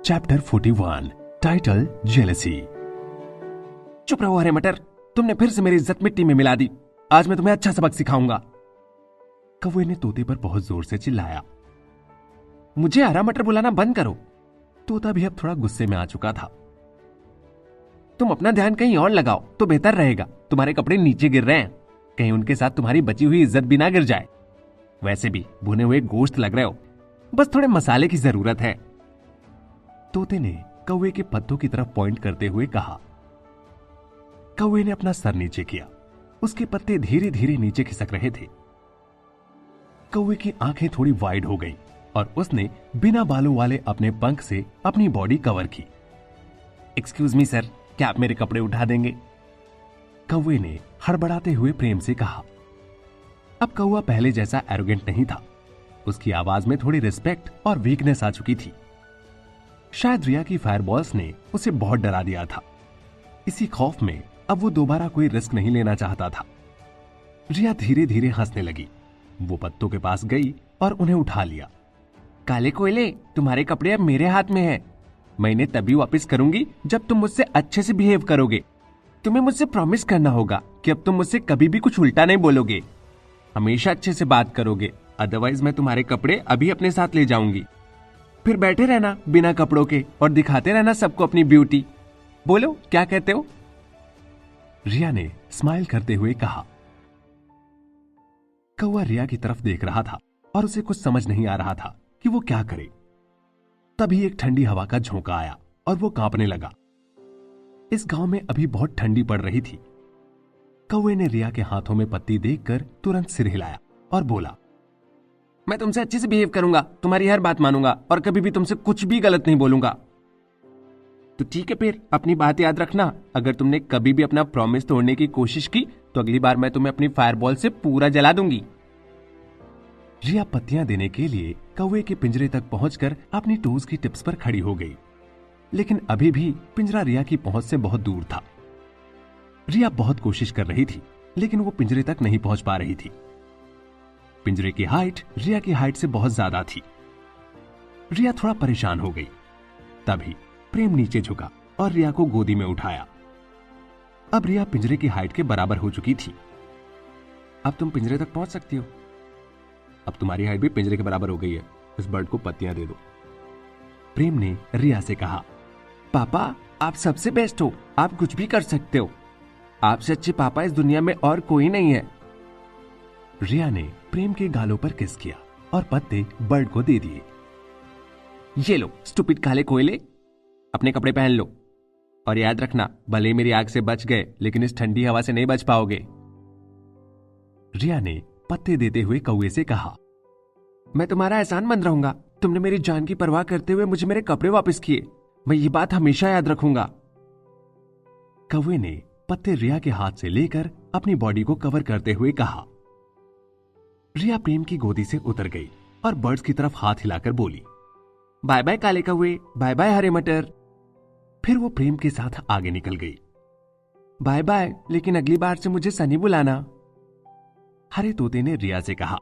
Chapter 41 title jealousy. चुप रहो हरे मटर, तुमने फिर से मेरी इज्जत मिट्टी में मिला दी। आज मैं तुम्हें अच्छा सबक सिखाऊंगा। कौवे ने तोते पर बहुत जोर से चिल्लाया। मुझे हरा मटर बुलाना बंद करो। तोता भी अब थोड़ा गुस्से में आ चुका था। तुम अपना ध्यान कहीं और लगाओ तो बेहतर रहेगा। तुम्हारे कपड़े नीचे गिर रहे हैं, कहीं उनके साथ तुम्हारी बची हुई इज्जत भी ना गिर जाए। वैसे भी भुने हुए गोश्त लग रहे हो, बस थोड़े मसाले की जरूरत है। तोते ने कौवे के पत्तों की तरफ पॉइंट करते हुए कहा। कौवे ने अपना सर नीचे किया। उसके पत्ते धीरे धीरे नीचे खिसक रहे थे। कौवे की आंखें थोड़ी वाइड हो गईं और उसने बिना बालों वाले अपने पंख से अपनी बॉडी कवर की। एक्सक्यूज मी सर, क्या आप मेरे कपड़े उठा देंगे? कौवे ने हड़बड़ाते हुए प्रेम से कहा। अब कौवा पहले जैसा एरोगेंट नहीं था। उसकी आवाज में थोड़ी रिस्पेक्ट और वीकनेस आ चुकी थी। शायद रिया की फायरबॉल्स ने उसे बहुत डरा दिया था। इसी खौफ में अब वो दोबारा कोई रिस्क नहीं लेना चाहता था। रिया धीरे धीरे हंसने लगी। वो पत्तों के पास गई और उन्हें उठा लिया। काले कोयले, तुम्हारे कपड़े अब मेरे हाथ में हैं। मैं इन्हें तभी वापस करूंगी जब तुम मुझसे अच्छे से बिहेव करोगे। तुम्हें मुझसे प्रॉमिस करना होगा कि अब तुम मुझसे कभी भी कुछ उल्टा नहीं बोलोगे, हमेशा अच्छे से बात करोगे। अदरवाइज मैं तुम्हारे कपड़े अभी अपने साथ ले जाऊंगी। फिर बैठे रहना बिना कपड़ों के और दिखाते रहना सबको अपनी ब्यूटी। बोलो, क्या कहते हो? रिया ने स्माइल करते हुए कहा। कौवा रिया की तरफ देख रहा था और उसे कुछ समझ नहीं आ रहा था कि वो क्या करे। तभी एक ठंडी हवा का झोंका आया और वो कांपने लगा। इस गांव में अभी बहुत ठंडी पड़ रही थी। कौवे ने रिया के हाथों में पत्ती देखकर तुरंत सिर हिलाया और बोला, मैं तुमसे अच्छे से बिहेव करूंगा, तुम्हारी हर बात मानूंगा और कभी भी तुमसे कुछ भी गलत नहीं बोलूंगा। तो ठीक है, फिर अपनी बात याद रखना। अगर तुमने कभी भी अपना प्रॉमिस तोड़ने की कोशिश की तो अगली बार मैं तुम्हें अपनी फायरबॉल से पूरा जला दूंगी। रिया पत्तियां देने के लिए कौवे के पिंजरे तक पहुंचकर अपनी टोज की टिप्स पर खड़ी हो गई, लेकिन अभी भी पिंजरा रिया की पहुंच से बहुत दूर था। रिया बहुत कोशिश कर रही थी, लेकिन वो पिंजरे तक नहीं पहुंच पा रही थी। पिंजरे की हाइट रिया की हाइट से बहुत ज्यादा थी। रिया थोड़ा परेशान हो गई। तभी प्रेम नीचे झुका और रिया को गोदी में उठाया। अब रिया पिंजरे की हाइट के बराबर हो चुकी थी। अब तुम पिंजरे तक पहुंच सकती हो। अब तुम्हारी हाइट भी पिंजरे के बराबर हो गई है। इस बर्ड को पत्तियां दे दो। प्रेम ने रिया से कहा। पापा, आप सबसे बेस्ट हो, आप कुछ भी कर सकते हो। आपसे अच्छे पापा इस दुनिया में और कोई नहीं है। रिया ने प्रेम के गालों पर किस किया और पत्ते बर्ड को दे दिए। ये लो स्टूपिड काले कोयले, अपने कपड़े पहन लो और याद रखना, भले मेरी आग से बच गए लेकिन इस ठंडी हवा से नहीं बच पाओगे। रिया ने पत्ते देते हुए कौवे से कहा। मैं तुम्हारा एहसानमंद रहूंगा। तुमने मेरी जान की परवाह करते हुए मुझे मेरे कपड़े वापस किए। मैं ये बात हमेशा याद रखूंगा। कौवे ने पत्ते रिया के हाथ से लेकर अपनी बॉडी को कवर करते हुए कहा। रिया प्रेम की गोदी से उतर गई और बर्ड्स की तरफ हाथ हिलाकर बोली, बाय बाय काले कौवे, बाय बाय हरे मटर। फिर वो प्रेम के साथ आगे निकल गई। बाय बाय, लेकिन अगली बार से मुझे सनी बुलाना। हरे तोते ने रिया से कहा।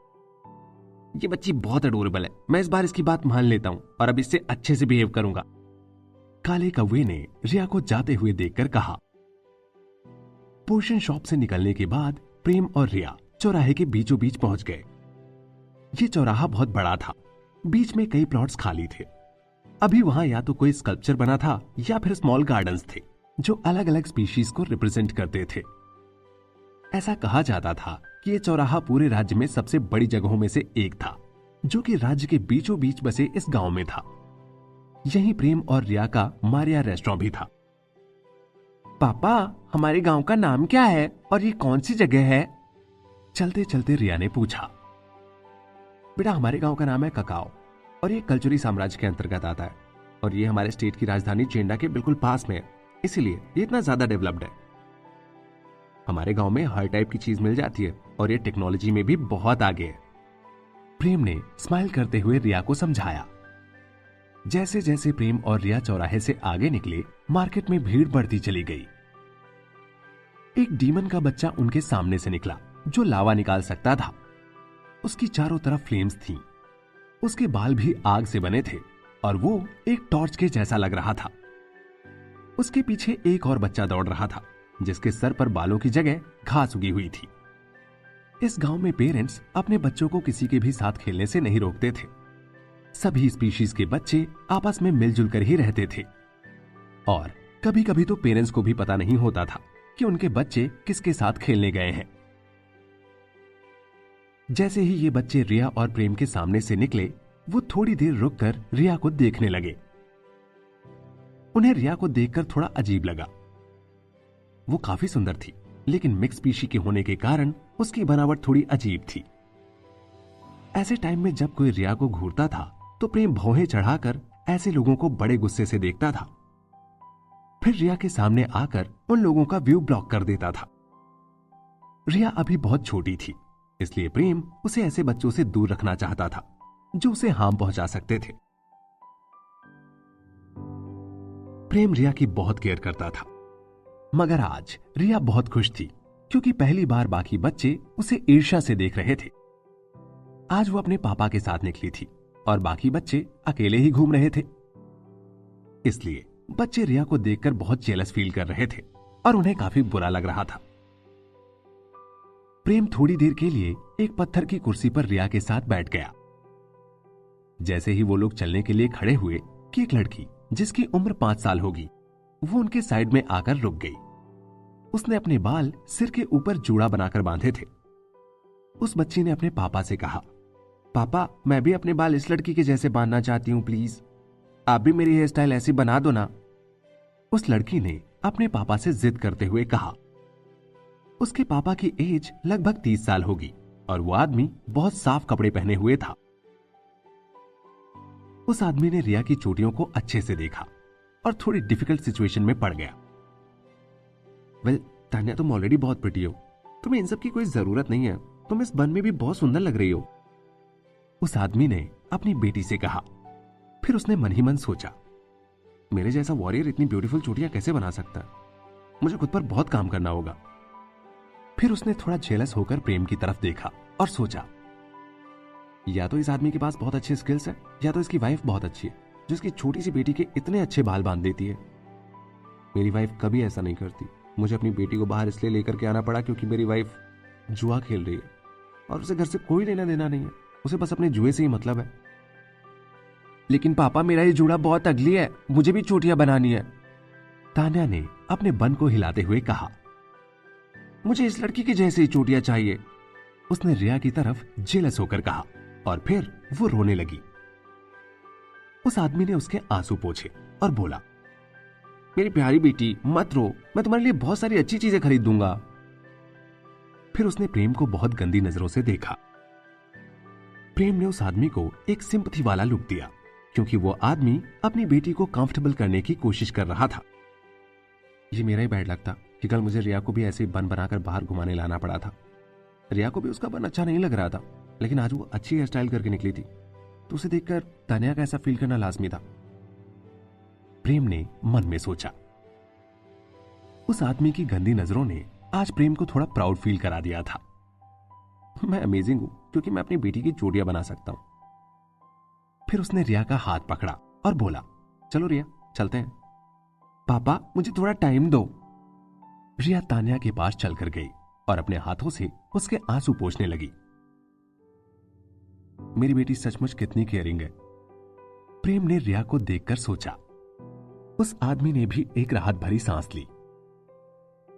ये बच्ची बहुत अडोरेबल है, मैं इस बार इसकी बात मान लेता हूं और अब इससे अच्छे से बिहेव करूंगा। काले कौवे ने रिया को जाते हुए देखकर कहा। पोर्शन शॉप से निकलने के बाद प्रेम और रिया चौराहे के बीचों बीच पहुंच गए। ये चौराहा बहुत बड़ा था। बीच में कई प्लॉट्स खाली थे। अभी वहां या तो कोई स्कल्पचर बना था या फिर स्मॉल गार्डन्स थे जो अलग अलग स्पीशीज को रिप्रेजेंट करते थे। ऐसा कहा जाता था कि यह चौराहा पूरे राज्य में सबसे बड़ी जगहों में से एक था, जो कि राज्य के बीचों बीच बसे इस गांव में था। यहीं प्रेम और रिया का मारिया रेस्टोरेंट भी था। पापा, हमारे गांव का नाम क्या है और ये कौन सी जगह है? चलते चलते रिया ने पूछा। बेटा, हमारे गांव का नाम है ककाओ और ये कल्चुरी साम्राज्य के अंतर्गत आता है और ये हमारे स्टेट की राजधानी चेंडा के बिल्कुल पास में है, इसीलिए ये इतना ज्यादा डेवलप्ड है। हमारे गांव में हर टाइप की चीज मिल जाती है और ये टेक्नोलॉजी में भी बहुत आगे है। प्रेम ने स्माइल करते हुए रिया को समझाया। जैसे जैसे प्रेम और रिया चौराहे से आगे निकले, मार्केट में भीड़ बढ़ती चली गई। एक डीमन का बच्चा उनके सामने से निकला जो लावा निकाल सकता था। उसकी चारों तरफ फ्लेम्स थीं। उसके बाल भी आग से बने थे और वो एक टॉर्च के जैसा लग रहा था। उसके पीछे एक और बच्चा दौड़ रहा था जिसके सर पर बालों की जगह घास उगी हुई थी। इस गांव में पेरेंट्स अपने बच्चों को किसी के भी साथ खेलने से नहीं रोकते थे। सभी स्पीशीज के बच्चे आपस में मिलजुल कर ही रहते थे और कभी कभी तो पेरेंट्स को भी पता नहीं होता था कि उनके बच्चे किसके साथ खेलने गए हैं। जैसे ही ये बच्चे रिया और प्रेम के सामने से निकले, वो थोड़ी देर रुककर रिया को देखने लगे। उन्हें रिया को देखकर थोड़ा अजीब लगा। वो काफी सुंदर थी, लेकिन मिक्स स्पीशी के होने के कारण उसकी बनावट थोड़ी अजीब थी। ऐसे टाइम में जब कोई रिया को घूरता था तो प्रेम भौहें चढ़ाकर ऐसे लोगों को बड़े गुस्से से देखता था, फिर रिया के सामने आकर उन लोगों का व्यू ब्लॉक कर देता था। रिया अभी बहुत छोटी थी, इसलिए प्रेम उसे ऐसे बच्चों से दूर रखना चाहता था जो उसे हार्म पहुंचा सकते थे। प्रेम रिया की बहुत केयर करता था, मगर आज रिया बहुत खुश थी क्योंकि पहली बार बाकी बच्चे उसे ईर्ष्या से देख रहे थे। आज वो अपने पापा के साथ निकली थी और बाकी बच्चे अकेले ही घूम रहे थे, इसलिए बच्चे रिया को देखकर बहुत जेलस फील कर रहे थे और उन्हें काफी बुरा लग रहा था। प्रेम थोड़ी देर के लिए एक पत्थर की कुर्सी पर रिया के साथ बैठ गया। जैसे ही वो लोग चलने के लिए खड़े हुए कि एक लड़की जिसकी उम्र 5 साल होगी, वो उनके साइड में आकर रुक गई। उसने अपने बाल सिर के ऊपर जूड़ा बनाकर बांधे थे। उस बच्ची ने अपने पापा से कहा, पापा मैं भी अपने बाल इस लड़की के जैसे बांधना चाहती हूं, प्लीज आप भी मेरी हेयर स्टाइल ऐसी बना दो ना। उस लड़की ने अपने पापा से जिद करते हुए कहा। उसके पापा की एज लगभग 30 साल होगी और वो आदमी बहुत साफ कपड़े पहने हुए था। उस आदमी ने रिया की चोटियों को अच्छे से देखा और थोड़ी डिफिकल्ट सिचुएशन में पड़ गया। वेल तान्या, तुम ऑलरेडी बहुत प्रिटी हो, तुम्हें इन सब की कोई जरूरत नहीं है, तुम इस बन में भी बहुत सुंदर लग रही हो, उस आदमी ने अपनी बेटी से कहा। फिर उसने मन ही मन सोचा, मेरे जैसा वॉरियर इतनी ब्यूटीफुल चोटियां कैसे बना सकता है, मुझे खुद पर बहुत काम करना होगा। फिर उसने थोड़ा जेलस होकर प्रेम की तरफ देखा और सोचा, या तो इस आदमी के पास बहुत अच्छे स्किल्स है या तो इसकी वाइफ बहुत अच्छी है जो इसकी छोटी सी बेटी के इतने अच्छे बाल बांध देती है। मेरी वाइफ कभी ऐसा नहीं करती। मुझे अपनी बेटी को बाहर इसलिए लेकर के आना पड़ा क्योंकि मेरी वाइफ जुआ खेल रही है और उसे घर से कोई लेना देना नहीं है, उसे बस अपने जुए से ही मतलब है। लेकिन पापा मेरा ये जूड़ा बहुत अगली है, मुझे भी चोटियां बनानी है, तान्या ने अपने बन को हिलाते हुए कहा। मुझे इस लड़की की जैसे ही चोटियां चाहिए, उसने रिया की तरफ जेलस होकर कहा और फिर वो रोने लगी। उस आदमी ने उसके आंसू पोंछे और बोला, मेरी प्यारी बेटी मत रो, मैं तुम्हारे लिए बहुत सारी अच्छी चीजें खरीद दूंगा। फिर उसने प्रेम को बहुत गंदी नजरों से देखा। प्रेम ने उस आदमी को एक सिंपैथी वाला लुक दिया क्योंकि वो आदमी अपनी बेटी को कंफर्टेबल करने की कोशिश कर रहा था। ये मेरा ही बैड लक था कि कल मुझे रिया को भी ऐसे ही बन बनाकर बाहर घुमाने लाना पड़ा था। रिया को भी उसका बन अच्छा नहीं लग रहा था, लेकिन आज वो अच्छी हेयर स्टाइल करके निकली थी तो उसे देखकर तान्या का ऐसा फील करना लाजमी था, प्रेम ने मन में सोचा। उस आदमी की गंदी नजरों ने आज प्रेम को थोड़ा प्राउड फील करा दिया था। मैं अमेजिंग हूं क्योंकि मैं अपनी बेटी की चोटियां बना सकता हूं। फिर उसने रिया का हाथ पकड़ा और बोला, चलो रिया चलते हैं। पापा मुझे थोड़ा टाइम दो। रिया तान्या के पास चलकर गई और अपने हाथों से उसके आंसू पोंछने लगी। मेरी बेटी सचमुच कितनी केयरिंग है, प्रेम ने रिया को देखकर सोचा। उस आदमी ने भी एक राहत भरी सांस ली।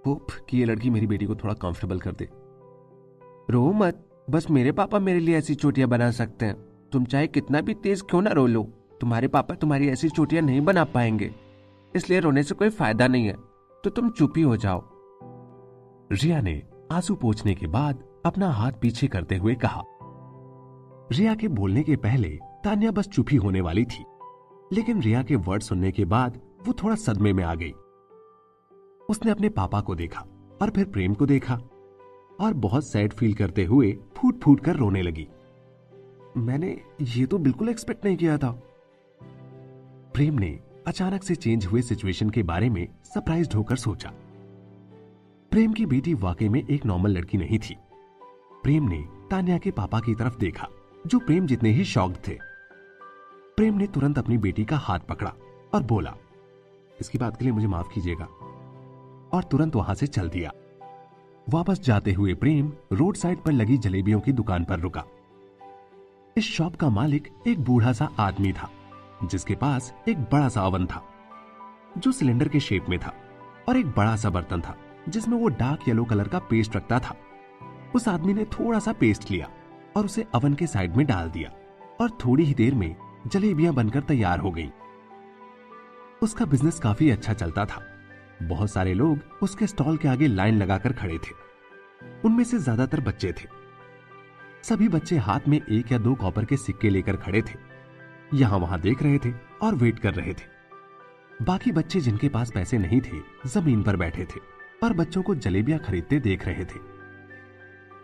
होप कि ये लड़की मेरी बेटी को थोड़ा कंफर्टेबल कर दे। रो मत, बस मेरे पापा मेरे लिए ऐसी चोटियां बना सकते हैं, तुम चाहे कितना भी तेज क्यों ना रो लो, तुम्हारे पापा तुम्हारी ऐसी चोटियां नहीं बना पाएंगे, इसलिए रोने से कोई फायदा नहीं है, तो तुम चुप ही हो जाओ। रिया ने आंसू पोंछने के बाद अपना हाथ पीछे करते हुए कहा। रिया के बोलने के पहले तान्या बस चुप ही होने वाली थी, लेकिन रिया के वर्ड सुनने के बाद वो थोड़ा सदमे में आ गई। उसने अपने पापा को देखा और फिर प्रेम को देखा और बहुत सैड फील करते हुए फूट फूट कर रोने लगी। मैंने ये तो बिल्कुल एक्सपेक्ट नहीं किया था। प्रेम ने अचानक से चेंज हुए सिचुएशन के बारे में सरप्राइज्ड होकर सोचा। प्रेम की बेटी वाकई में एक नॉर्मल लड़की नहीं थी। प्रेम ने तान्या के पापा की तरफ देखा जो प्रेम जितने ही शॉक्ड थे। प्रेम ने तुरंत अपनी बेटी का हाथ पकड़ा और बोला, इसकी बात के लिए मुझे माफ कीजिएगा, और तुरंत वहां से चल दिया। वापस जाते हुए प्रेम रोड साइड पर लगी जलेबियों की दुकान पर रुका। इस शॉप का मालिक एक बूढ़ा सा आदमी था, जिसके पास एक बड़ा सा ओवन था जो सिलेंडर के शेप में था, और एक बड़ा सा बर्तन था जिसमें वो डार्क येलो कलर का पेस्ट रखता था। उस आदमी ने थोड़ा सा पेस्ट लिया और उसे ओवन के साइड में डाल दिया, और थोड़ी ही देर में जलेबियां बनकर तैयार हो गईं। उसका बिजनेस काफी अच्छा चलता था। बहुत सारे लोग उसके स्टॉल के आगे लाइन लगाकर खड़े थे। उनमें से ज्यादातर बच्चे थे। सभी बच्चे हाथ में 1 या 2 कॉपर के सिक्के लेकर खड़े थे, यहां वहां देख रहे थे और वेट कर रहे थे। बाकी बच्चे जिनके पास पैसे नहीं थे, जमीन पर बैठे थे और बच्चों को जलेबियां खरीदते देख रहे थे।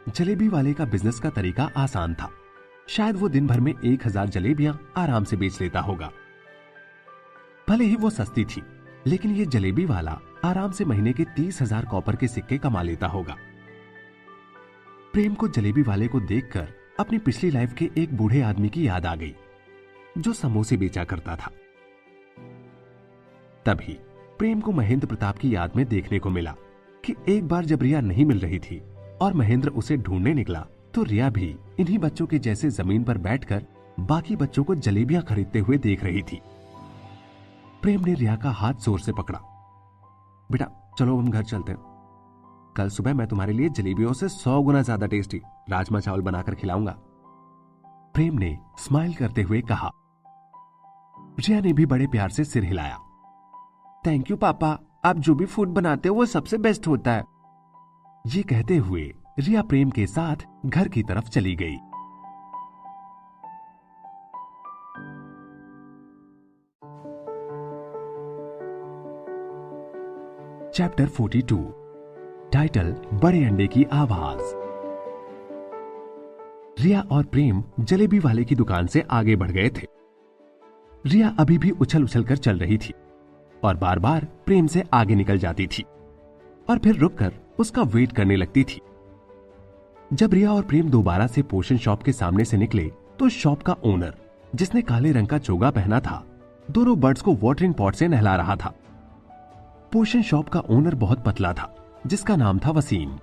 जलेबी वाले का बिजनेस का तरीका आसान था। शायद वो दिन भर में 1000 जलेबियां आराम से बेच लेता होगा। भले ही वो सस्ती थी, लेकिन ये जलेबी वाला आराम से महीने के 30,000 कॉपर के सिक्के कमा लेता होगा। प्रेम को जलेबी वाले को देखकर अपनी पिछली लाइफ के एक बूढ़े आदमी की याद आ गई, जो समोसे बेचा करता था। तभी प्रेम को महेंद्र प्रताप की याद में देखने को मिला कि एक बार जब रिया नहीं मिल रही थी और महेंद्र उसे ढूंढने निकला, तो रिया भी इन्हीं बच्चों के जैसे जमीन पर बैठकर बाकी बच्चों को जलेबियां खरीदते हुए देख रही थी। प्रेम ने रिया का हाथ जोर से पकड़ा। बेटा चलो हम घर चलते हैं, कल सुबह मैं तुम्हारे लिए जलेबियों से 100 गुना ज्यादा टेस्टी राजमा चावल बनाकर खिलाऊंगा। प्रेम ने स्माइल करते हुए कहा। रिया ने भी बड़े प्यार से सिर हिलाया। थैंक यू पापा, आप जो भी फूड बनाते हो वो सबसे बेस्ट होता है। ये कहते हुए रिया प्रेम के साथ घर की तरफ चली गई। चैप्टर 42, टाइटल बड़े अंडे की आवाज। रिया और प्रेम जलेबी वाले की दुकान से आगे बढ़ गए थे। रिया अभी भी उछल उछल कर चल रही थी और बार बार प्रेम से आगे निकल जाती थी और फिर रुककर उसका वेट करने लगती थी। जब रिया और प्रेम दोबारा से पोषण शॉप के सामने से निकले, तो शॉप का ओनर, जिसने काले रंग का चोगा पहना था, दोनों बर्ड्स को वाटरिंग पॉट से नहला रहा था। पोषण शॉप का ओनर बहुत पतला था, जिसका नाम था वसीम।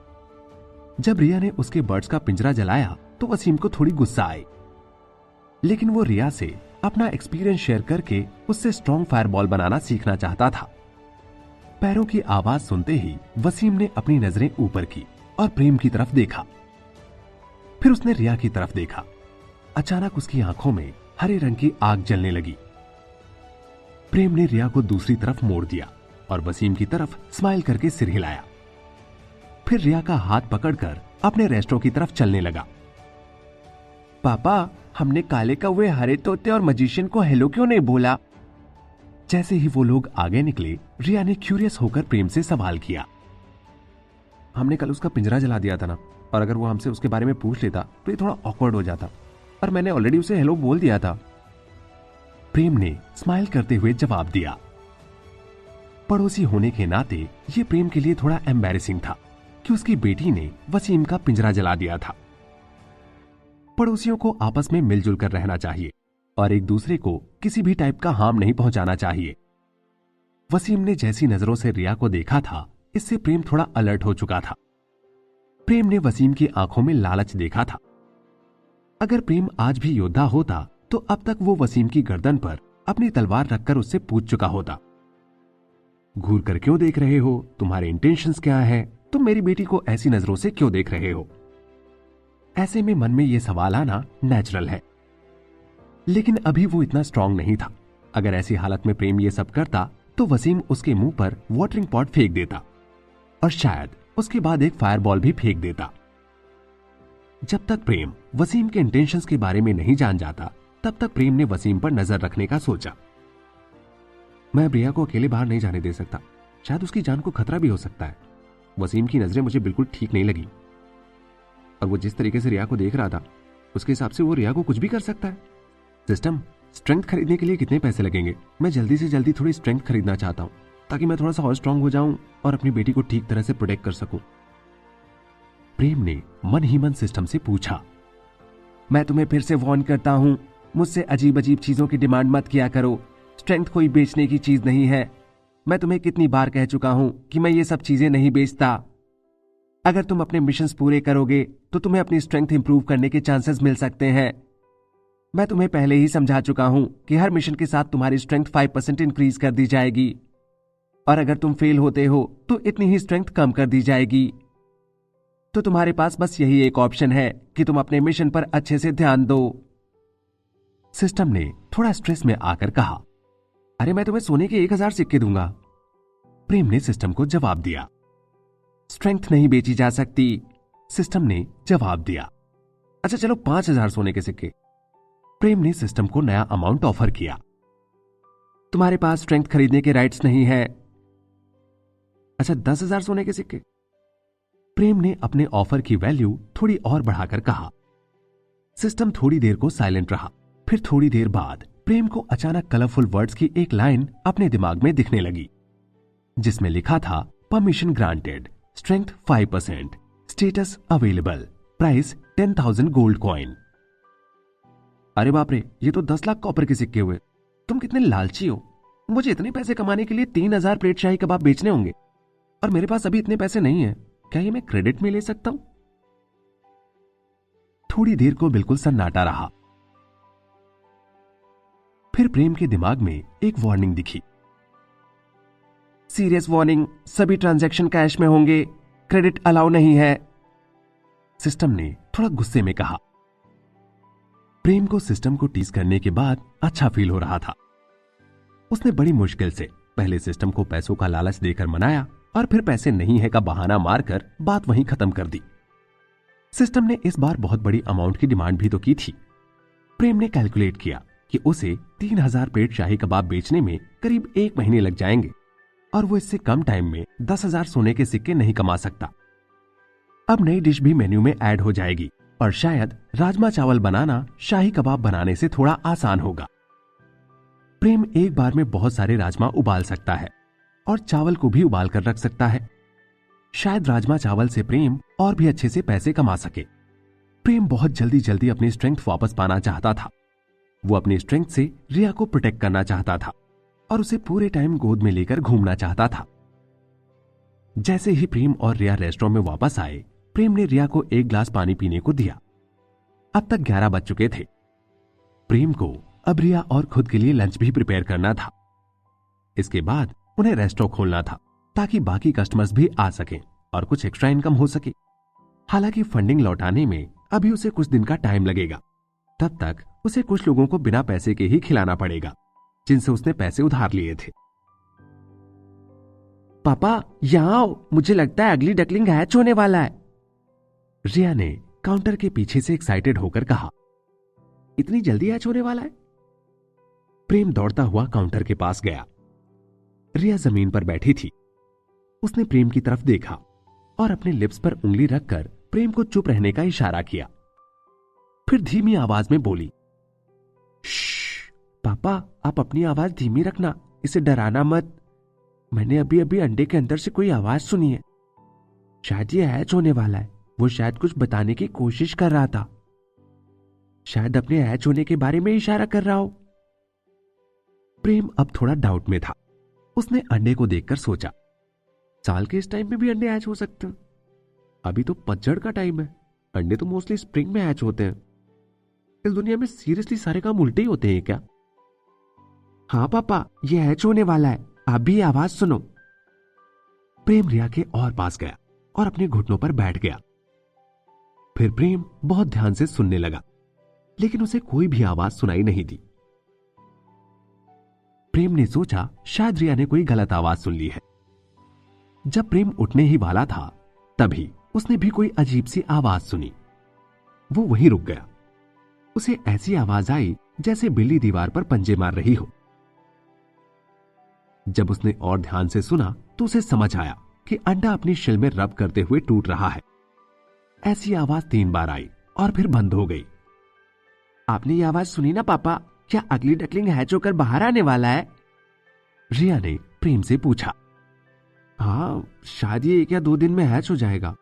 जब रिया ने उसके बर्ड्स का पिंजरा जलाया, तो वसीम को थोड़ी गुस्सा आई, लेकिन वो रिया से अपना एक्सपीरियंस शेयर करके उससे स्ट्रॉन्ग फायरबॉल बनाना सीखना चाहता था। पैरों की आवाज सुनते ही वसीम ने अपनी नजरें ऊपर की और प्रेम की तरफ देखा। फिर उसने रिया की तरफ देखा। अचानक उसकी आंखों में हरे रंग की आग जलने लगी। प्रेम ने रिया को दूसरी तरफ मोड़ दिया और वसीम की तरफ स्माइल करके सिर हिलाया। फिर रिया का हाथ पकड़कर अपने रेस्टोरेंट की तरफ चलने लगा। पापा, हमने काले कौवे, हरे तोते और मजिशियन को हेलो क्यों नहीं बोला? जैसे ही वो लोग आगे निकले, रिया ने क्यूरियस होकर प्रेम से सवाल किया। हमने कल उसका पिंजरा जला दिया था ना, और अगर वो हमसे उसके बारे में पूछ लेता तो ये थोड़ा ऑकवर्ड हो जाता, और मैंने ऑलरेडी उसे हेलो बोल दिया था। प्रेम ने स्माइल करते हुए जवाब दिया। पड़ोसी होने के नाते ये प्रेम के लिए थोड़ा एम्बैरेसिंग था कि उसकी बेटी ने वसीम का पिंजरा जला दिया था। पड़ोसियों को आपस में मिलजुल कर रहना चाहिए और एक दूसरे को किसी भी टाइप का हार्म नहीं पहुंचाना चाहिए। वसीम ने जैसी नजरों से रिया को देखा था, इससे प्रेम थोड़ा अलर्ट हो चुका था। प्रेम ने वसीम की आंखों में लालच देखा था। अगर प्रेम आज भी योद्धा होता, तो अब तक वो वसीम की गर्दन पर अपनी तलवार रखकर उससे पूछ चुका होता, घूर कर क्यों देख रहे हो? तुम्हारे इंटेंशंस क्या है? तुम मेरी बेटी को ऐसी नजरों से क्यों देख रहे हो? ऐसे में मन में यह सवाल आना नेचुरल है, लेकिन अभी वो इतना स्ट्रांग नहीं था। अगर ऐसी हालत में प्रेम ये सब करता, तो वसीम उसके मुंह पर वाटरिंग पॉट फेंक देता और शायद उसके बाद एक फायरबॉल भी फेंक देता। जब तक प्रेम वसीम के इंटेंशंस के बारे में नहीं जान जाता, तब तक प्रेम ने वसीम पर नजर रखने का सोचा। मैं रिया को अकेले बाहर नहीं जाने दे सकता, शायद उसकी जान को खतरा भी हो सकता है। वसीम की नजरें मुझे बिल्कुल ठीक नहीं लगी, और वो जिस तरीके से रिया को देख रहा था, उसके हिसाब से वो रिया को कुछ भी कर सकता है। सिस्टम, स्ट्रेंथ खरीदने के लिए कितने पैसे लगेंगे? मैं जल्दी से जल्दी थोड़ी स्ट्रेंथ खरीदना चाहता हूं, ताकि मैं थोड़ा सा और स्ट्रांग हो जाऊं और अपनी बेटी को ठीक तरह से प्रोटेक्ट कर सकूं। प्रेम ने मन ही मन सिस्टम से पूछा। मैं तुम्हें फिर से वार्न करता हूं, मुझसे अजीब अजीब चीजों की डिमांड मत किया करो। स्ट्रेंथ कोई बेचने की चीज नहीं है। मैं तुम्हें कितनी बार कह चुका हूं कि मैं ये सब चीजें नहीं बेचता। अगर तुम अपने मिशंस पूरे करोगे तो तुम्हें अपनी स्ट्रेंथ इंप्रूव करने के चांसेस मिल सकते हैं। मैं तुम्हें पहले ही समझा चुका हूं कि हर मिशन के साथ तुम्हारी स्ट्रेंथ 5% इंक्रीज कर दी जाएगी, और अगर तुम फेल होते हो तो इतनी ही स्ट्रेंथ कम कर दी जाएगी। तो तुम्हारे पास बस यही एक ऑप्शन है कि तुम अपने मिशन पर अच्छे से ध्यान दो। सिस्टम ने थोड़ा स्ट्रेस में आकर कहा, अरे मैं तुम्हें सोने के 1000 सिक्के दूंगा। प्रेम ने सिस्टम को जवाब दिया, स्ट्रेंथ नहीं बेची जा सकती। सिस्टम ने जवाब दिया, अच्छा चलो 5000 सोने के सिक्के। प्रेम ने सिस्टम को नया अमाउंट ऑफर किया। तुम्हारे पास स्ट्रेंथ खरीदने के राइट्स नहीं है। अच्छा 10,000 सोने के सिक्के। प्रेम ने अपने ऑफर की वैल्यू थोड़ी और बढ़ाकर कहा। सिस्टम थोड़ी देर को साइलेंट रहा। फिर थोड़ी देर बाद प्रेम को अचानक कलरफुल वर्ड्स की एक लाइन अपने दिमाग में दिखने लगी, जिसमें लिखा था, permission granted, strength 5%, status available, price 10,000 gold coin. अरे बाप रे, ये तो 10 लाख कॉपर के सिक्के हुए। तुम कितने लालची हो। मुझे इतने पैसे कमाने के लिए 3,000 प्लेट शाही कबाब बेचने होंगे, और मेरे पास अभी इतने पैसे नहीं है। क्या ये मैं क्रेडिट में ले सकता हूं? थोड़ी देर को बिल्कुल सन्नाटा रहा। फिर प्रेम के दिमाग में एक वार्निंग दिखी, सीरियस वार्निंग, सभी ट्रांजैक्शन कैश में होंगे, क्रेडिट अलाउ नहीं है। सिस्टम ने थोड़ा गुस्से में कहा। प्रेम को सिस्टम को टीज करने के बाद अच्छा फील हो रहा था। उसने बड़ी मुश्किल से पहले सिस्टम को पैसों का लालच देकर मनाया, और फिर पैसे नहीं है का बहाना मारकर बात वहीं खत्म कर दी। सिस्टम ने इस बार बहुत बड़ी अमाउंट की डिमांड भी तो की थी। प्रेम ने कैलकुलेट किया कि उसे 3,000 प्लेट शाही कबाब बेचने में करीब 1 महीने लग जाएंगे, और वो इससे कम टाइम में 10,000 सोने के सिक्के नहीं कमा सकता। अब नई डिश भी मेन्यू में ऐड हो जाएगी, और शायद राजमा चावल बनाना शाही कबाब बनाने से थोड़ा आसान होगा। प्रेम एक बार में बहुत सारे राजमा उबाल सकता है, और चावल को भी उबाल कर रख सकता है। शायद राजमा चावल से प्रेम और भी अच्छे से पैसे कमा सके। प्रेम बहुत जल्दी जल्दी अपनी स्ट्रेंथ वापस पाना चाहता था। वो अपनी स्ट्रेंथ से रिया को प्रोटेक्ट करना चाहता था, और उसे पूरे टाइम गोद में लेकर घूमना चाहता था। जैसे ही प्रेम और रिया रेस्टोरेंट में वापस आए, प्रेम ने रिया को 1 ग्लास पानी पीने को दिया। अब तक 11 बज चुके थे। प्रेम को अब रिया और खुद के लिए लंच भी प्रिपेयर करना था। इसके बाद उन्हें रेस्टोरेंट खोलना था, ताकि बाकी कस्टमर्स भी आ सकें और कुछ एक्स्ट्रा इनकम हो सके। हालांकि फंडिंग लौटाने में अभी उसे कुछ दिन का टाइम लगेगा। तब तक उसे कुछ लोगों को बिना पैसे के ही खिलाना पड़ेगा, जिनसे उसने पैसे उधार लिए थे। पापा यहां आओ, मुझे लगता है अगली डकलिंग हैच होने वाला है। रिया ने काउंटर के पीछे से एक्साइटेड होकर कहा। इतनी जल्दी हैच होने वाला है? प्रेम दौड़ता हुआ काउंटर के पास गया। रिया जमीन पर बैठी थी। उसने प्रेम की तरफ देखा और अपने लिप्स पर उंगली रखकर प्रेम को चुप रहने का इशारा किया। फिर धीमी आवाज में बोली, श्श, पापा आप अपनी आवाज धीमी रखना, इसे डराना मत। मैंने अभी अभी अंडे के अंदर से कोई आवाज सुनी है। शायद ये हैच होने वाला है। वो शायद कुछ बताने की कोशिश कर रहा था। शायद अपने हैच होने के बारे में इशारा कर रहा हो। प्रेम अब थोड़ा डाउट में था। उसने अंडे को देखकर सोचा, साल के इस टाइम में भी अंडे हैच हो सकते हैं। अभी तो पतझड़ का टाइम है। अंडे तो मोस्टली स्प्रिंग में हैच होते हैं। इस दुनिया में सीरियसली सारे काम उल्टे ही होते हैं क्या? हाँ पापा, ये हैच होने वाला है, आप भी आवाज सुनो। प्रेम रिया के और पास गया और अपने घुटनों पर बैठ गया। फिर प्रेम बहुत ध्यान से सुनने लगा, लेकिन उसे कोई भी आवाज सुनाई नहीं दी। प्रेम ने सोचा शायद रिया ने कोई गलत आवाज सुन ली है। जब प्रेम उठने ही वाला था, तभी उसने भी कोई अजीब सी आवाज सुनी। वो वहीं रुक गया। उसे ऐसी आवाज आई जैसे बिल्ली दीवार पर पंजे मार रही हो। जब उसने और ध्यान से सुना तो उसे समझ आया कि अंडा अपनी शिल में रब करते हुए टूट रहा है। ऐसी आवाज 3 बार आई और फिर बंद हो गई। आपने ये आवाज सुनी ना पापा? क्या अगली डकलिंग हैच होकर बाहर आने वाला है? रिया ने प्रेम से पूछा। हाँ, शायद ये 1 या 2 दिन में हैच हो जाएगा।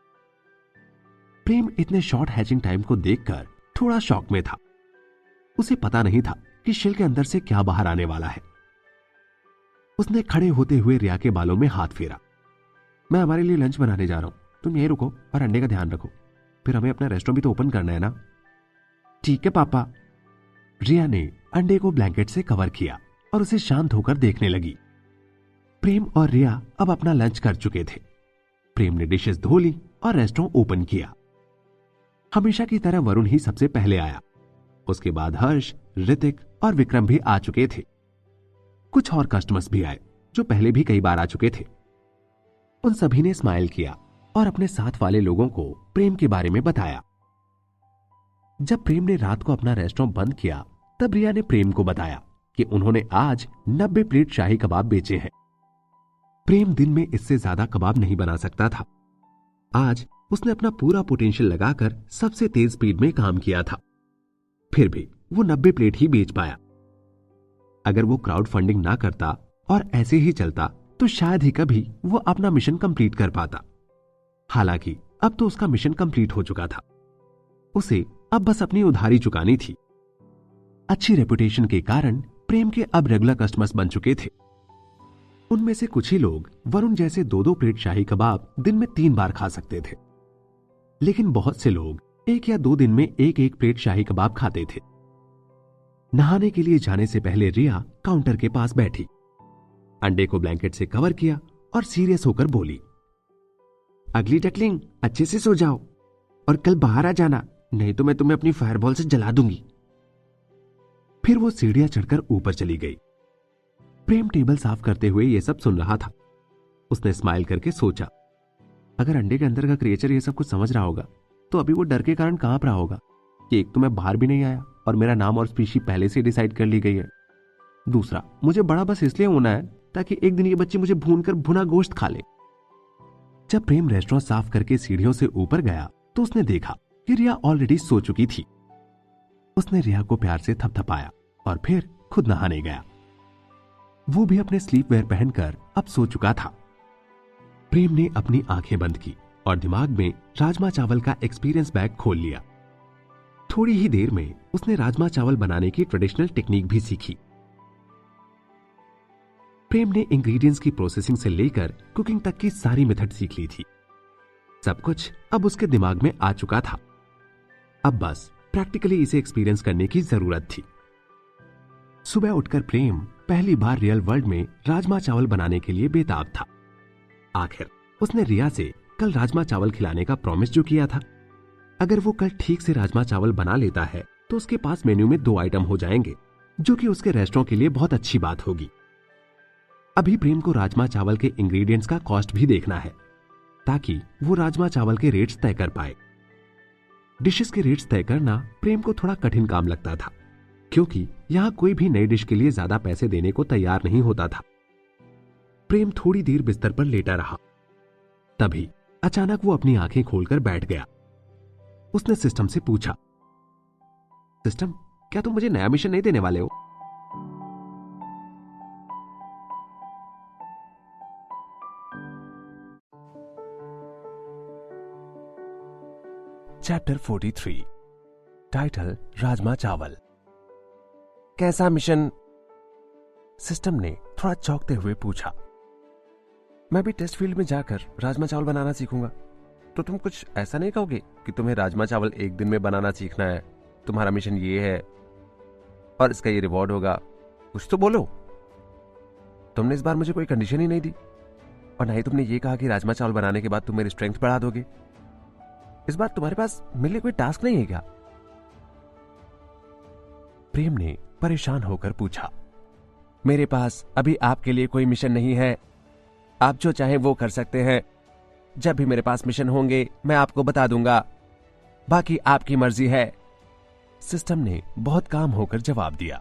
प्रेम इतने शॉर्ट हैचिंग टाइम को देखकर थोड़ा शॉक में था। उसे पता नहीं था कि शेल के अंदर से क्या बाहर आने वाला है। उसने खड़े होते हुए रिया के बालों में हाथ फेरा। मैं हमारे लिए लंच बनाने जा रहा हूं, तुम यहीं रुको और अंडे का ध्यान रखो, फिर हमें अपना रेस्टोरेंट भी तो ओपन करना है ना। ठीक है पापा। रिया ने अंडे को ब्लैंकेट से कवर किया और उसे शांत होकर देखने लगी। प्रेम और रिया अब अपना लंच कर चुके थे। प्रेम ने डिशेस धो ली और रेस्टोरेंट ओपन किया। हमेशा की तरह वरुण ही सबसे पहले आया। उसके बाद हर्ष, ऋतिक और विक्रम भी आ चुके थे। कुछ और कस्टमर्स भी आए जो पहले भी कई बार आ चुके थे। उन सभी ने स्माइल किया और अपने साथ वाले लोगों को प्रेम के बारे में बताया। जब प्रेम ने रात को अपना रेस्टोरेंट बंद किया तब रिया ने प्रेम को बताया कि उन्होंने आज 90 प्लेट शाही कबाब बेचे हैं। प्रेम दिन में इससे ज्यादा कबाब नहीं बना सकता था। आज उसने अपना पूरा पोटेंशियल लगाकर सबसे तेज स्पीड में काम किया था, फिर भी वो 90 प्लेट ही बेच पाया। अगर वो क्राउड फंडिंग ना करता और ऐसे ही चलता तो शायद ही कभी वो अपना मिशन कंप्लीट कर पाता। हालांकि अब तो उसका मिशन कंप्लीट हो चुका था। उसे अब बस अपनी उधारी चुकानी थी। अच्छी रेपुटेशन के कारण प्रेम के अब रेगुलर कस्टमर्स बन चुके थे। उनमें से कुछ ही लोग वरुण जैसे 2-2 प्लेट शाही कबाब दिन में 3 बार खा सकते थे, लेकिन बहुत से लोग 1 या 2 दिन में 1-1 प्लेट शाही कबाब खाते थे। नहाने के लिए जाने से पहले रिया काउंटर के पास बैठी, अंडे को ब्लैंकेट से कवर किया और सीरियस होकर बोली, अगली डकलिंग अच्छे से सो जाओ और कल बाहर आ जाना, नहीं तो मैं तुम्हें अपनी फायरबॉल से जला दूंगी। फिर वो सीढ़ियां चढ़कर ऊपर चली गई। प्रेम टेबल साफ करते हुए ये सब सुन रहा था। उसने स्माइल करके सोचा, अगर अंडे के अंदर का क्रिएचर ये सब कुछ समझ रहा होगा तो अभी वो डर के कारण कांप रहा होगा कि एक तो मैं बाहर भी नहीं आया और मेरा नाम और स्पीशी पहले से डिसाइड कर ली गई है। दूसरा, मुझे बड़ा बस इसलिए होना है ताकि एक दिन ये बच्चे मुझे भूनकर भुना गोश्त खा ले। जब प्रेम रेस्टोरेंट साफ करके सीढ़ियों से ऊपर गया तो उसने देखा कि रिया ऑलरेडी सो चुकी थी। उसने रिया को प्यार से थपथपाया और फिर खुद नहाने गया। वो भी अपने स्लीप वेयर पहनकर अब सो चुका था। प्रेम ने अपनी आंखें बंद की और दिमाग में राजमा चावल का एक्सपीरियंस बैग खोल लिया। थोड़ी ही देर में उसने राजमा चावल बनाने की ट्रेडिशनल टेक्निक भी सीखी। प्रेम ने इंग्रेडिएंट्स की प्रोसेसिंग से लेकर कुकिंग तक की सारी मेथड सीख ली थी। सब कुछ अब उसके दिमाग में आ चुका था। अब बस प्रैक्टिकली इसे एक्सपीरियंस करने की जरूरत थी। सुबह उठकर प्रेम पहली बार रियल वर्ल्ड में राजमा चावल बनाने के लिए बेताब था। आखिर उसने रिया से कल राजमा चावल खिलाने का प्रॉमिस जो किया था, अगर वो कल ठीक से राजमा चावल बना लेता है तो उसके पास मेन्यू में 2 आइटम हो जाएंगे, जो कि उसके रेस्टोरेंट के लिए बहुत अच्छी बात होगी। अभी प्रेम को राजमा चावल के इंग्रेडिएंट्स का कॉस्ट भी देखना है ताकि वो राजमा चावल के रेट्स तय कर पाए। डिशेस के रेट्स तय करना प्रेम को थोड़ा कठिन काम लगता था, क्योंकि यहां कोई भी नई डिश के लिए ज्यादा पैसे देने को तैयार नहीं होता था। प्रेम थोड़ी देर बिस्तर पर लेटा रहा। तभी अचानक वो अपनी आंखें खोलकर बैठ गया। उसने सिस्टम से पूछा, सिस्टम, क्या तुम मुझे नया मिशन नहीं देने वाले हो? चैप्टर 43, टाइटल राजमा चावल। कैसा मिशन? सिस्टम ने थोड़ा चौंकते हुए पूछा। मैं भी टेस्ट फील्ड में जाकर राजमा चावल बनाना सीखूंगा, तो तुम कुछ ऐसा नहीं कहोगे कि तुम्हें राजमा चावल एक दिन में बनाना सीखना है, तुम्हारा मिशन ये है और इसका ये रिवॉर्ड होगा? कुछ तो बोलो। तुमने इस बार मुझे कोई कंडीशन ही नहीं दी और ना ही तुमने ये कहा कि राजमा चावल बनाने के बाद तुम मेरी स्ट्रेंथ बढ़ा दोगे। इस बार तुम्हारे पास मेरे लिए कोई टास्क नहीं है क्या? प्रेम ने परेशान होकर पूछा। मेरे पास अभी आपके लिए कोई मिशन नहीं है, आप जो चाहें वो कर सकते हैं। जब भी मेरे पास मिशन होंगे मैं आपको बता दूंगा, बाकी आपकी मर्जी है। सिस्टम ने बहुत काम होकर जवाब दिया।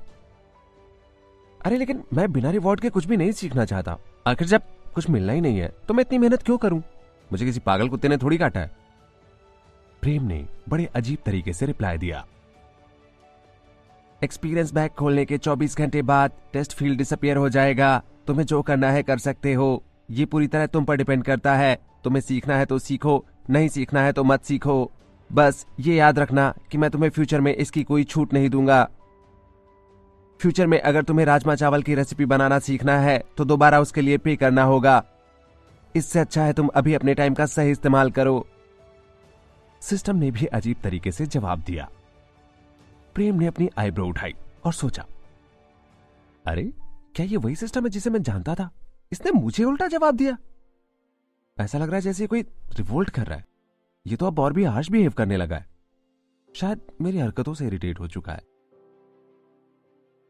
अरे लेकिन मैं बिना रिवॉर्ड के कुछ भी नहीं सीखना चाहता। आखिर जब कुछ मिलना ही नहीं है तो मैं इतनी मेहनत क्यों करूं? मुझे किसी पागल कुत्ते ने थोड़ी काटा है। प्रेम ने बड़े अजीब तरीके से रिप्लाई दिया। एक्सपीरियंस बैग खोलने के 24 घंटे बाद टेस्ट फील्ड डिसअपीयर हो जाएगा। तुम्हें जो करना है कर सकते हो, ये पूरी तरह तुम पर डिपेंड करता है। तुम्हें सीखना है तो सीखो, नहीं सीखना है तो मत सीखो। बस ये याद रखना कि मैं तुम्हें फ्यूचर में इसकी कोई छूट नहीं दूंगा। फ्यूचर में अगर तुम्हें राजमा चावल की रेसिपी बनाना सीखना है तो दोबारा उसके लिए पे करना होगा। इससे अच्छा है तुम अभी अपने टाइम का सही इस्तेमाल करो। सिस्टम ने भी अजीब तरीके से जवाब दिया। प्रेम ने अपनी आईब्रो उठाई और सोचा, अरे क्या ये वही सिस्टम है जिसे मैं जानता था? इसने मुझे उल्टा जवाब दिया। ऐसा लग रहा है जैसे कोई रिवोल्ट कर रहा है। ये तो अब और भी हार्श बिहेव करने लगा है। शायद मेरी हरकतों से इरिटेट हो चुका है।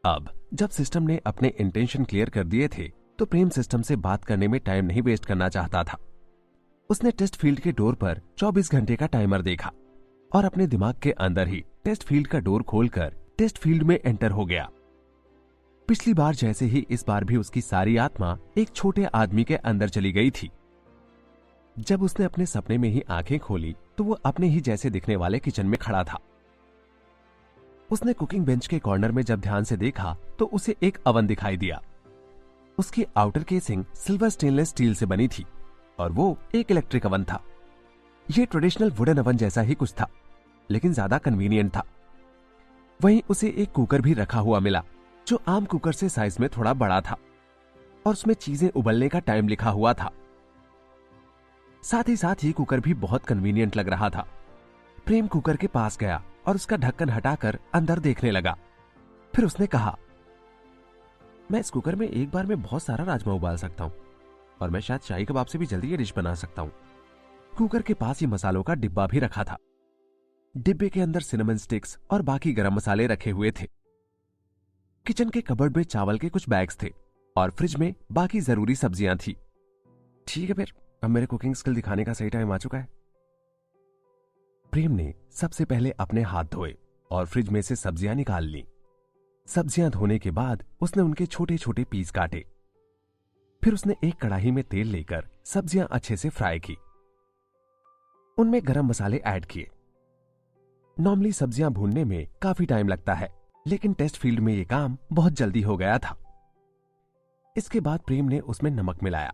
अब जब सिस्टम ने अपने इंटेंशन क्लियर कर दिए थे तो प्रेम सिस्टम से बात करने में टाइम नहीं वेस्ट करना चाहता था। उसने टेस्ट फील्ड के डोर पर 24 घंटे का टाइमर देखा और अपने दिमाग के अंदर ही टेस्ट फील्ड का डोर खोलकर टेस्ट फील्ड में एंटर हो गया। पिछली बार जैसे ही इस बार भी उसकी सारी आत्मा एक छोटे आदमी के अंदर चली गई थी। जब उसने अपने सपने में ही आंखें खोली तो वो अपने ही जैसे दिखने वाले किचन में खड़ा था। उसने कुकिंग बेंच के कॉर्नर में जब ध्यान से देखा तो उसे एक अवन दिखाई दिया। उसकी outer casing silver stainless steel से बनी थी और वो एक इलेक्ट्रिक अवन था। ये ट्रेडिशनल वुडन अवन जैसा ही कुछ था, लेकिन ज्यादा कन्वीनियंट था। वहीं उसे एक कुकर भी रखा हुआ मिला जो आम कुकर से साइज में थोड़ा बड़ा था और उसमें चीजें उबलने का टाइम लिखा हुआ था। साथ ही कुकर भी बहुत कन्वीनियंट लग रहा था। प्रेम कुकर के पास गया और उसका ढक्कन हटाकर अंदर देखने लगा। फिर उसने कहा, मैं इस कुकर में एक बार में बहुत सारा राजमा उबाल सकता हूं और मैं शायद शाही कबाब से भी जल्दी ये डिश बना सकता हूं। कुकर के पास ही मसालों का डिब्बा भी रखा था। डिब्बे के अंदर सिनेमन स्टिक्स और बाकी गरम मसाले रखे हुए थे। किचन के कबर्ड में चावल के कुछ बैग्स थे और फ्रिज में बाकी जरूरी सब्जियां थी। ठीक है, फिर अब मेरे कुकिंग स्किल दिखाने का सही टाइम आ चुका है। प्रेम ने सबसे पहले अपने हाथ धोए और फ्रिज में से सब्जियां निकाल ली। सब्जियां धोने के बाद उसने उनके छोटे छोटे पीस काटे। फिर उसने एक कढ़ाई में तेल लेकर सब्जियां अच्छे से फ्राई की। उनमें गरम मसाले ऐड किए। नॉर्मली सब्जियां भूनने में काफी टाइम लगता है, लेकिन टेस्ट फील्ड में यह काम बहुत जल्दी हो गया था। इसके बाद प्रेम ने उसमें नमक मिलाया।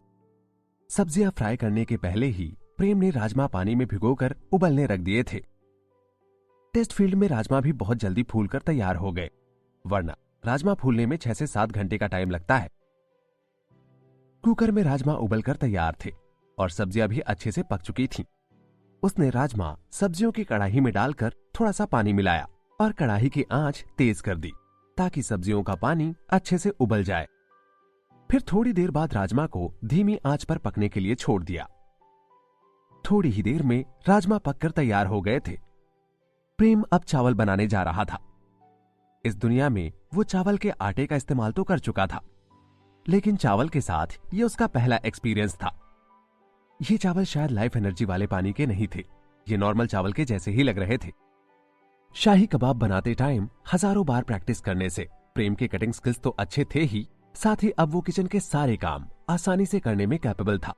सब्जियां फ्राई करने के पहले ही प्रेम ने राजमा पानी में भिगोकर उबलने रख दिए थे। टेस्ट फील्ड में राजमा भी बहुत जल्दी फूलकर तैयार हो गए, वरना राजमा फूलने में 6 से 7 घंटे का टाइम लगता है। कुकर में राजमा उबलकर तैयार थे और सब्जियां भी अच्छे से पक चुकी थीं। उसने राजमा सब्जियों की कढ़ाई में डालकर थोड़ा सा पानी मिलाया और कढ़ाई की आंच तेज कर दी ताकि सब्जियों का पानी अच्छे से उबल जाए। फिर थोड़ी देर बाद राजमा को धीमी आंच पर पकने के लिए छोड़ दिया। थोड़ी ही देर में राजमा पककर तैयार हो गए थे। प्रेम अब चावल बनाने जा रहा था। इस दुनिया में वो चावल के आटे का इस्तेमाल तो कर चुका था, लेकिन चावल के साथ ये उसका पहला एक्सपीरियंस था। ये चावल शायद लाइफ एनर्जी वाले पानी के नहीं थे, ये नॉर्मल चावल के जैसे ही लग रहे थे। शाही कबाब बनाते टाइम हजारों बार प्रैक्टिस करने से प्रेम के कटिंग स्किल्स तो अच्छे थे ही, साथ ही अब वो किचन के सारे काम आसानी से करने में कैपेबल था।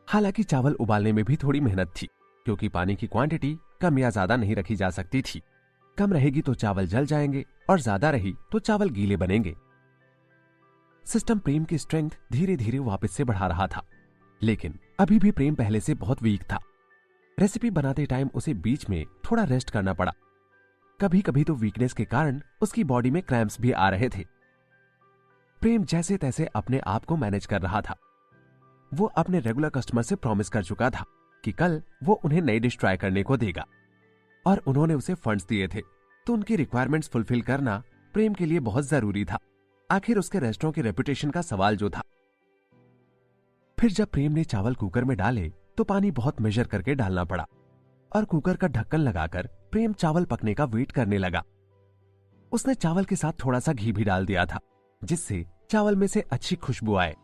हालांकि चावल उबालने में भी थोड़ी मेहनत थी, क्योंकि पानी की क्वांटिटी कम या ज्यादा नहीं रखी जा सकती थी। कम रहेगी तो चावल जल जाएंगे और ज्यादा रही तो चावल गीले बनेंगे। सिस्टम प्रेम की स्ट्रेंथ धीरे धीरे वापस से बढ़ा रहा था, लेकिन अभी भी प्रेम पहले से बहुत वीक था। रेसिपी बनाते टाइम उसे बीच में थोड़ा रेस्ट करना पड़ा। कभी कभी तो वीकनेस के कारण उसकी बॉडी में क्रैम्प्स भी आ रहे थे। प्रेम जैसे तैसे अपने आप को मैनेज कर रहा था। वो अपने रेगुलर कस्टमर से प्रॉमिस कर चुका था कि कल वो उन्हें नई डिश ट्राई करने को देगा और उन्होंने उसे फंड्स दिए थे, तो उनकी रिक्वायरमेंट्स फुलफिल करना प्रेम के लिए बहुत जरूरी था। आखिर उसके रेस्टोरेंट की रेपुटेशन का सवाल जो था। फिर जब प्रेम ने चावल कुकर में डाले तो पानी बहुत मेजर करके डालना पड़ा और कुकर का ढक्कन लगाकर प्रेम चावल पकने का वेट करने लगा। उसने चावल के साथ थोड़ा सा घी भी डाल दिया था, जिससे चावल में से अच्छी खुशबू आए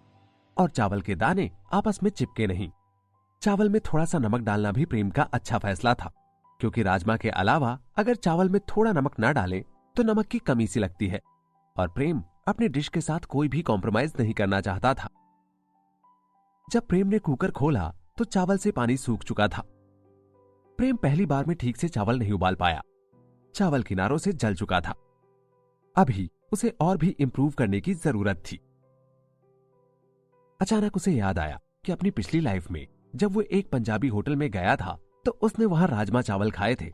और चावल के दाने आपस में चिपके नहीं। चावल में थोड़ा सा नमक डालना भी प्रेम का अच्छा फैसला था, क्योंकि राजमा के अलावा अगर चावल में थोड़ा नमक ना डालें तो नमक की कमी सी लगती है और प्रेम अपने डिश के साथ कोई भी कॉम्प्रोमाइज नहीं करना चाहता था। जब प्रेम ने कुकर खोला तो चावल से पानी सूख चुका था। प्रेम पहली बार में ठीक से चावल नहीं उबाल पाया। चावल किनारों से जल चुका था। अभी उसे और भी इंप्रूव करने की जरूरत थी। अचानक उसे याद आया कि अपनी पिछली लाइफ में जब वो एक पंजाबी होटल में गया था तो उसने वहां राजमा चावल खाए थे।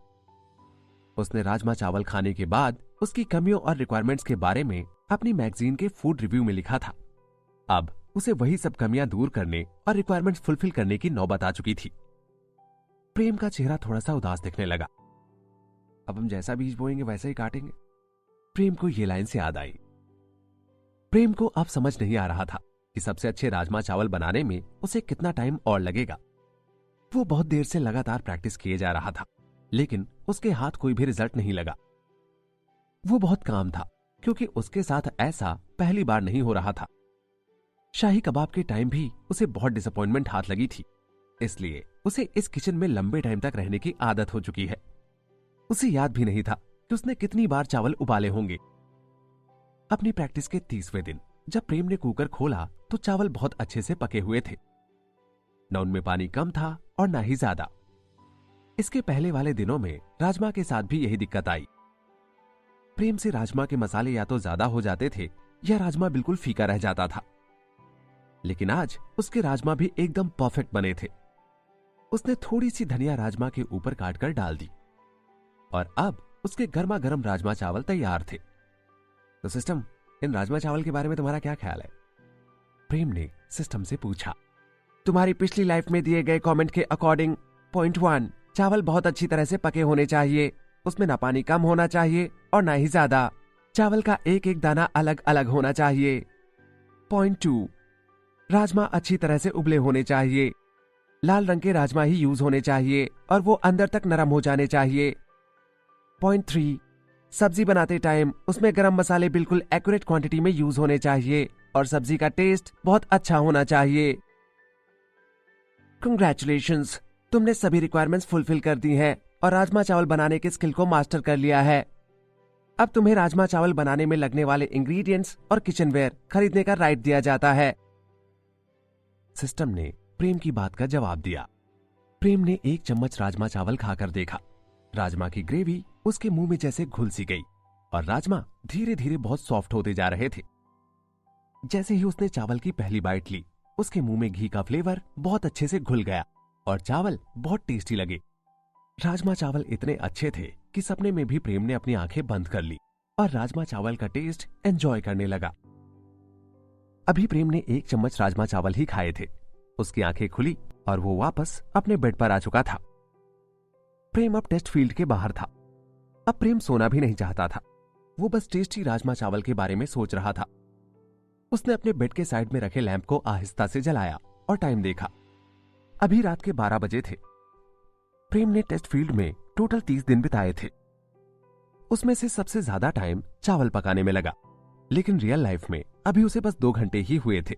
उसने राजमा चावल खाने के बाद उसकी कमियों और रिक्वायरमेंट्स के बारे में अपनी मैगजीन के फूड रिव्यू में लिखा था। अब उसे वही सब कमियां दूर करने और रिक्वायरमेंट्स फुलफिल करने की नौबत आ चुकी थी। प्रेम का चेहरा थोड़ा सा उदास दिखने लगा। अब हम जैसा बीज बोएंगे वैसे ही काटेंगे। प्रेम को ये लाइन से याद आई। प्रेम को अब समझ नहीं आ रहा था कि सबसे अच्छे राजमा चावल बनाने में उसे कितना टाइम और लगेगा। वो बहुत देर से लगातार प्रैक्टिस किए जा रहा था, लेकिन उसके हाथ कोई भी रिजल्ट नहीं लगा। वो बहुत काम था क्योंकि उसके साथ ऐसा पहली बार नहीं हो रहा था। शाही कबाब के टाइम भी उसे बहुत डिसअपॉइंटमेंट हाथ लगी थी, इसलिए उसे इस किचन में लंबे टाइम तक रहने की आदत हो चुकी है। उसे याद भी नहीं था कि उसने कितनी बार चावल उबाले होंगे। अपनी प्रैक्टिस के 30वें दिन जब प्रेम ने कुकर खोला तो चावल बहुत अच्छे से पके हुए थे। न उनमें पानी कम था और ना ही ज्यादा। इसके पहले वाले दिनों में राजमा के साथ भी यही दिक्कत आई। प्रेम से राजमा के मसाले या तो ज्यादा हो जाते थे या राजमा बिल्कुल फीका रह जाता था। लेकिन आज उसके राजमा भी एकदम परफेक्ट बने थे। उसने थोड़ी सी धनिया राजमा के ऊपर काटकर डाल दी और अब उसके गर्मा गर्म राजमा चावल तैयार थे। तो सिस्टम, इन राजमा चावल के बारे में तुम्हारा क्या ख्याल है? प्रेम ने सिस्टम से पूछा। तुम्हारी पिछली लाइफ में दिए गए कमेंट के अकॉर्डिंग पॉइंट 1, चावल बहुत अच्छी तरह से पके होने चाहिए, उसमें ना पानी कम होना चाहिए और ना ही ज्यादा। चावल का एक एक दाना अलग अलग होना चाहिए। पॉइंट 2, राजमा अच्छी तरह से उबले होने चाहिए। लाल रंग के राजमा ही यूज होने चाहिए और वो अंदर तक नरम हो जाने चाहिए। पॉइंट 3, सब्जी बनाते टाइम उसमें गरम मसाले बिल्कुल एक्यूरेट क्वांटिटी में यूज होने चाहिए और सब्जी का टेस्ट बहुत अच्छा होना चाहिए। कंग्रेचुलेशंस, तुमने सभी रिक्वायरमेंट्स फुलफिल कर दी हैं और राजमा चावल बनाने के स्किल को मास्टर कर लिया है। अब तुम्हें राजमा चावल बनाने में लगने वाले इंग्रेडिएंट्स और किचनवेयर खरीदने का राइट दिया जाता है। सिस्टम ने प्रेम की बात का जवाब दिया। प्रेम ने एक चम्मच राजमा चावल खाकर देखा। राजमा की ग्रेवी उसके मुंह में जैसे घुल सी गई और राजमा धीरे धीरे बहुत सॉफ्ट होते जा रहे थे। जैसे ही उसने चावल की पहली बाइट ली, उसके मुंह में घी का फ्लेवर बहुत अच्छे से घुल गया और चावल बहुत टेस्टी लगे। राजमा चावल इतने अच्छे थे कि सपने में भी प्रेम ने अपनी आंखें बंद कर ली और राजमा चावल का टेस्ट एंजॉय करने लगा। अभी प्रेम ने एक चम्मच राजमा चावल ही खाए थे। उसकी आंखें खुली और वो वापस अपने बेड पर आ चुका था। प्रेम अब टेस्ट फील्ड के बाहर था। अब प्रेम सोना भी नहीं चाहता था। वो बस टेस्टी राजमा चावल के बारे में सोच रहा था। उसने अपने बेड के साइड में रखे लैंप को आहिस्ता से जलाया और टाइम देखा। अभी रात के 12 बजे थे। प्रेम ने टेस्ट फील्ड में टोटल 30 दिन बिताए थे। उसमें से सबसे ज्यादा टाइम चावल पकाने में लगा, लेकिन रियल लाइफ में अभी उसे बस 2 घंटे ही हुए थे।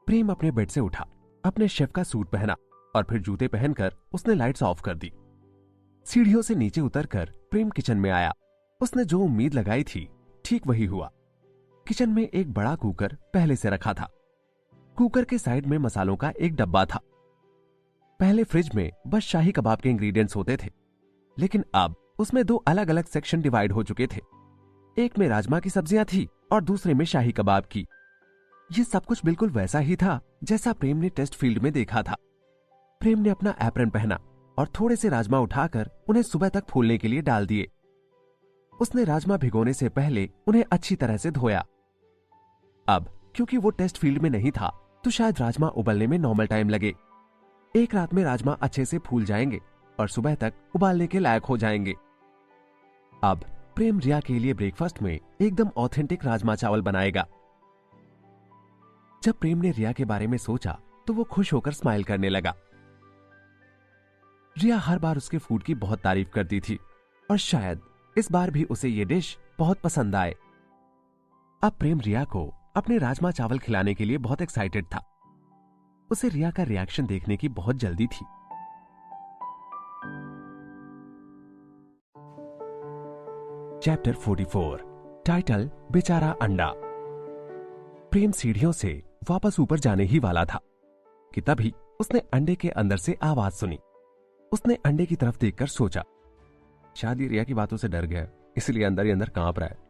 प्रेम अपने बेड से उठा, अपने शेफ का सूट पहना और फिर जूते पहनकर उसने लाइट्स ऑफ कर दी। सीढ़ियों से नीचे उतरकर प्रेम किचन में आया। उसने जो उम्मीद लगाई थी ठीक वही हुआ। किचन में एक बड़ा कुकर पहले से रखा था। कुकर के साइड में मसालों का एक डब्बा था। पहले फ्रिज में बस शाही कबाब के इंग्रेडिएंट्स होते थे, लेकिन अब उसमें 2 अलग अलग सेक्शन डिवाइड हो चुके थे। एक में राजमा की सब्जियां थी और दूसरे में शाही कबाब की। ये सब कुछ बिल्कुल वैसा ही था जैसा प्रेम ने टेस्ट फील्ड में देखा था। प्रेम ने अपना एप्रन पहना और थोड़े से राजमा उठाकर उन्हें सुबह तक फूलने के लिए डाल दिए। उसने राजमा भिगोने से पहले उन्हें अच्छी तरह से धोया। अब क्योंकि वो टेस्ट फील्ड में नहीं था तो शायद राजमा उबलने में नॉर्मल टाइम लगे। एक रात में राजमा अच्छे से फूल जाएंगे और सुबह तक उबालने के लायक हो जाएंगे। अब प्रेम रिया के लिए ब्रेकफास्ट में एकदम ऑथेंटिक राजमा चावल बनाएगा। जब प्रेम ने रिया के बारे में सोचा तो वो खुश होकर स्माइल करने लगा। रिया हर बार उसके फूड की बहुत तारीफ करती थी और शायद इस बार भी उसे ये डिश बहुत पसंद आए। अब प्रेम रिया को अपने राजमा चावल खिलाने के लिए बहुत एक्साइटेड था। उसे रिया का रिएक्शन देखने की बहुत जल्दी थी। चैप्टर 44, टाइटल बेचारा अंडा। प्रेम सीढ़ियों से वापस ऊपर जाने ही वाला था कि तभी उसने अंडे के अंदर से आवाज सुनी। उसने अंडे की तरफ देखकर सोचा, शायद रिया की बातों से डर गया, इसलिए अंदर ही अंदर कांप रहा है।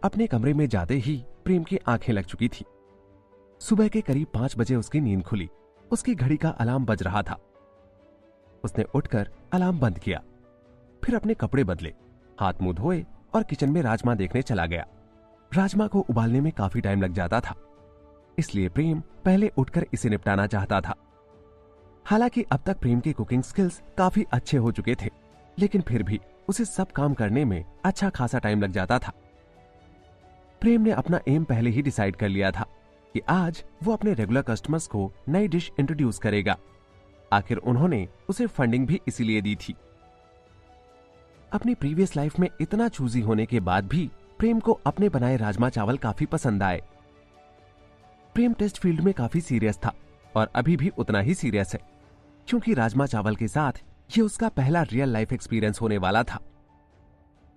अपने कमरे में जाते ही प्रेम की आंखें लग चुकी थी। सुबह के करीब 5 बजे उसकी नींद खुली। उसकी घड़ी का अलार्म बज रहा था। उसने उठकर अलार्म बंद किया। फिर अपने कपड़े बदले, हाथ मुंह धोए और किचन में राजमा देखने चला गया। राजमा को उबालने में काफी टाइम लग जाता था, इसलिए प्रेम पहले उठकर इसे निपटाना चाहता था। हालांकि अब तक प्रेम के कुकिंग स्किल्स काफी अच्छे हो चुके थे, लेकिन फिर भी उसे सब काम करने में अच्छा खासा टाइम लग जाता था। प्रेम ने अपना एम पहले ही डिसाइड कर लिया था कि आज वो अपने रेगुलर कस्टमर्स को नई डिश इंट्रोड्यूस करेगा। आखिर उन्होंने उसे फंडिंग भी इसीलिए दी थी। अपनी प्रीवियस लाइफ में इतना चूजी होने के बाद भी प्रेम को अपने बनाए राजमा चावल काफी पसंद आए। प्रेम टेस्ट फील्ड में काफी सीरियस था और अभी भी उतना ही सीरियस है, क्योंकि राजमा चावल के साथ ये उसका पहला रियल लाइफ एक्सपीरियंस होने वाला था।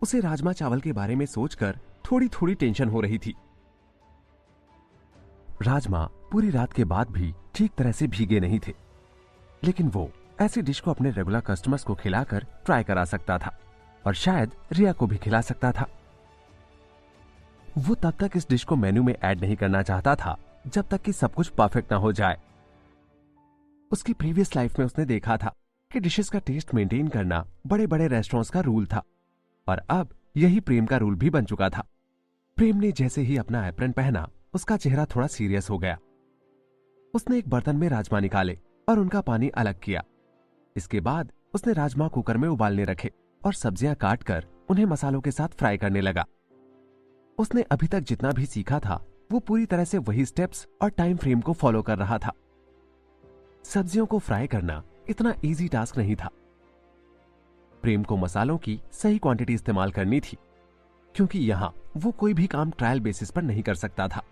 उसे राजमा चावल के बारे में सोचकर थोड़ी थोड़ी टेंशन हो रही थी। राजमा पूरी रात के बाद भी ठीक तरह से भीगे नहीं थे, लेकिन वो ऐसी डिश को अपने रेगुलर कस्टमर्स को खिलाकर ट्राई करा सकता था और शायद रिया को भी खिला सकता था। वो तब तक इस डिश को मेन्यू में ऐड नहीं करना चाहता था जब तक कि सब कुछ परफेक्ट ना हो जाए। उसकी प्रीवियस लाइफ में उसने देखा था कि डिशेस का टेस्ट मेंटेन करना बड़े बड़े रेस्टोरेंट्स का रूल था, और अब यही प्रेम का रूल भी बन चुका था। प्रेम ने जैसे ही अपना एप्रन पहना, उसका चेहरा थोड़ा सीरियस हो गया। उसने एक बर्तन में राजमा निकाले और उनका पानी अलग किया। इसके बाद उसने राजमा कुकर में उबालने रखे और सब्जियां काटकर उन्हें मसालों के साथ फ्राई करने लगा। उसने अभी तक जितना भी सीखा था वो पूरी तरह से वही स्टेप्स और टाइम फ्रेम को फॉलो कर रहा था। सब्जियों को फ्राई करना इतना इजी टास्क नहीं था। प्रेम को मसालों की सही क्वांटिटी इस्तेमाल करनी थी, क्योंकि यहां वो कोई भी काम ट्रायल बेसिस पर नहीं कर सकता था।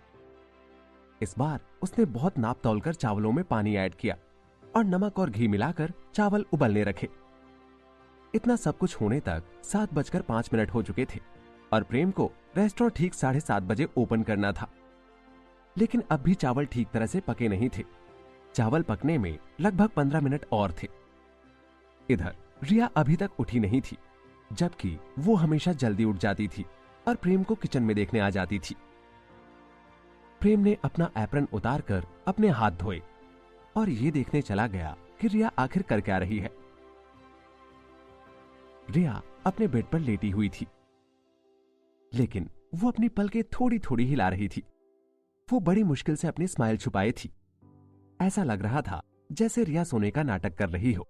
इस बार उसने बहुत नाप तौल कर चावलों में पानी ऐड किया और नमक और घी मिलाकर चावल उबलने रखे। इतना सब कुछ होने तक 7:05 हो चुके थे और प्रेम को रेस्टोरेंट ठीक 7:30 बजे ओपन करना था। लेकिन अब भी चावल ठीक तरह से पके नहीं थे। चावल पकने में लगभग 15 मिनट और थे। इधर रिया अभी तक उठी नहीं थी, जबकि वो हमेशा जल्दी उठ जाती थी और प्रेम को किचन में देखने आ जाती थी। प्रेम ने अपना एप्रन उतारकर अपने हाथ धोए और ये देखने चला गया कि रिया आखिर कर क्या रही है। रिया अपने बेड पर लेटी हुई थी, लेकिन वो अपनी पलकें थोड़ी थोड़ी हिला रही थी। वो बड़ी मुश्किल से अपनी स्माइल छुपाए थी। ऐसा लग रहा था जैसे रिया सोने का नाटक कर रही हो।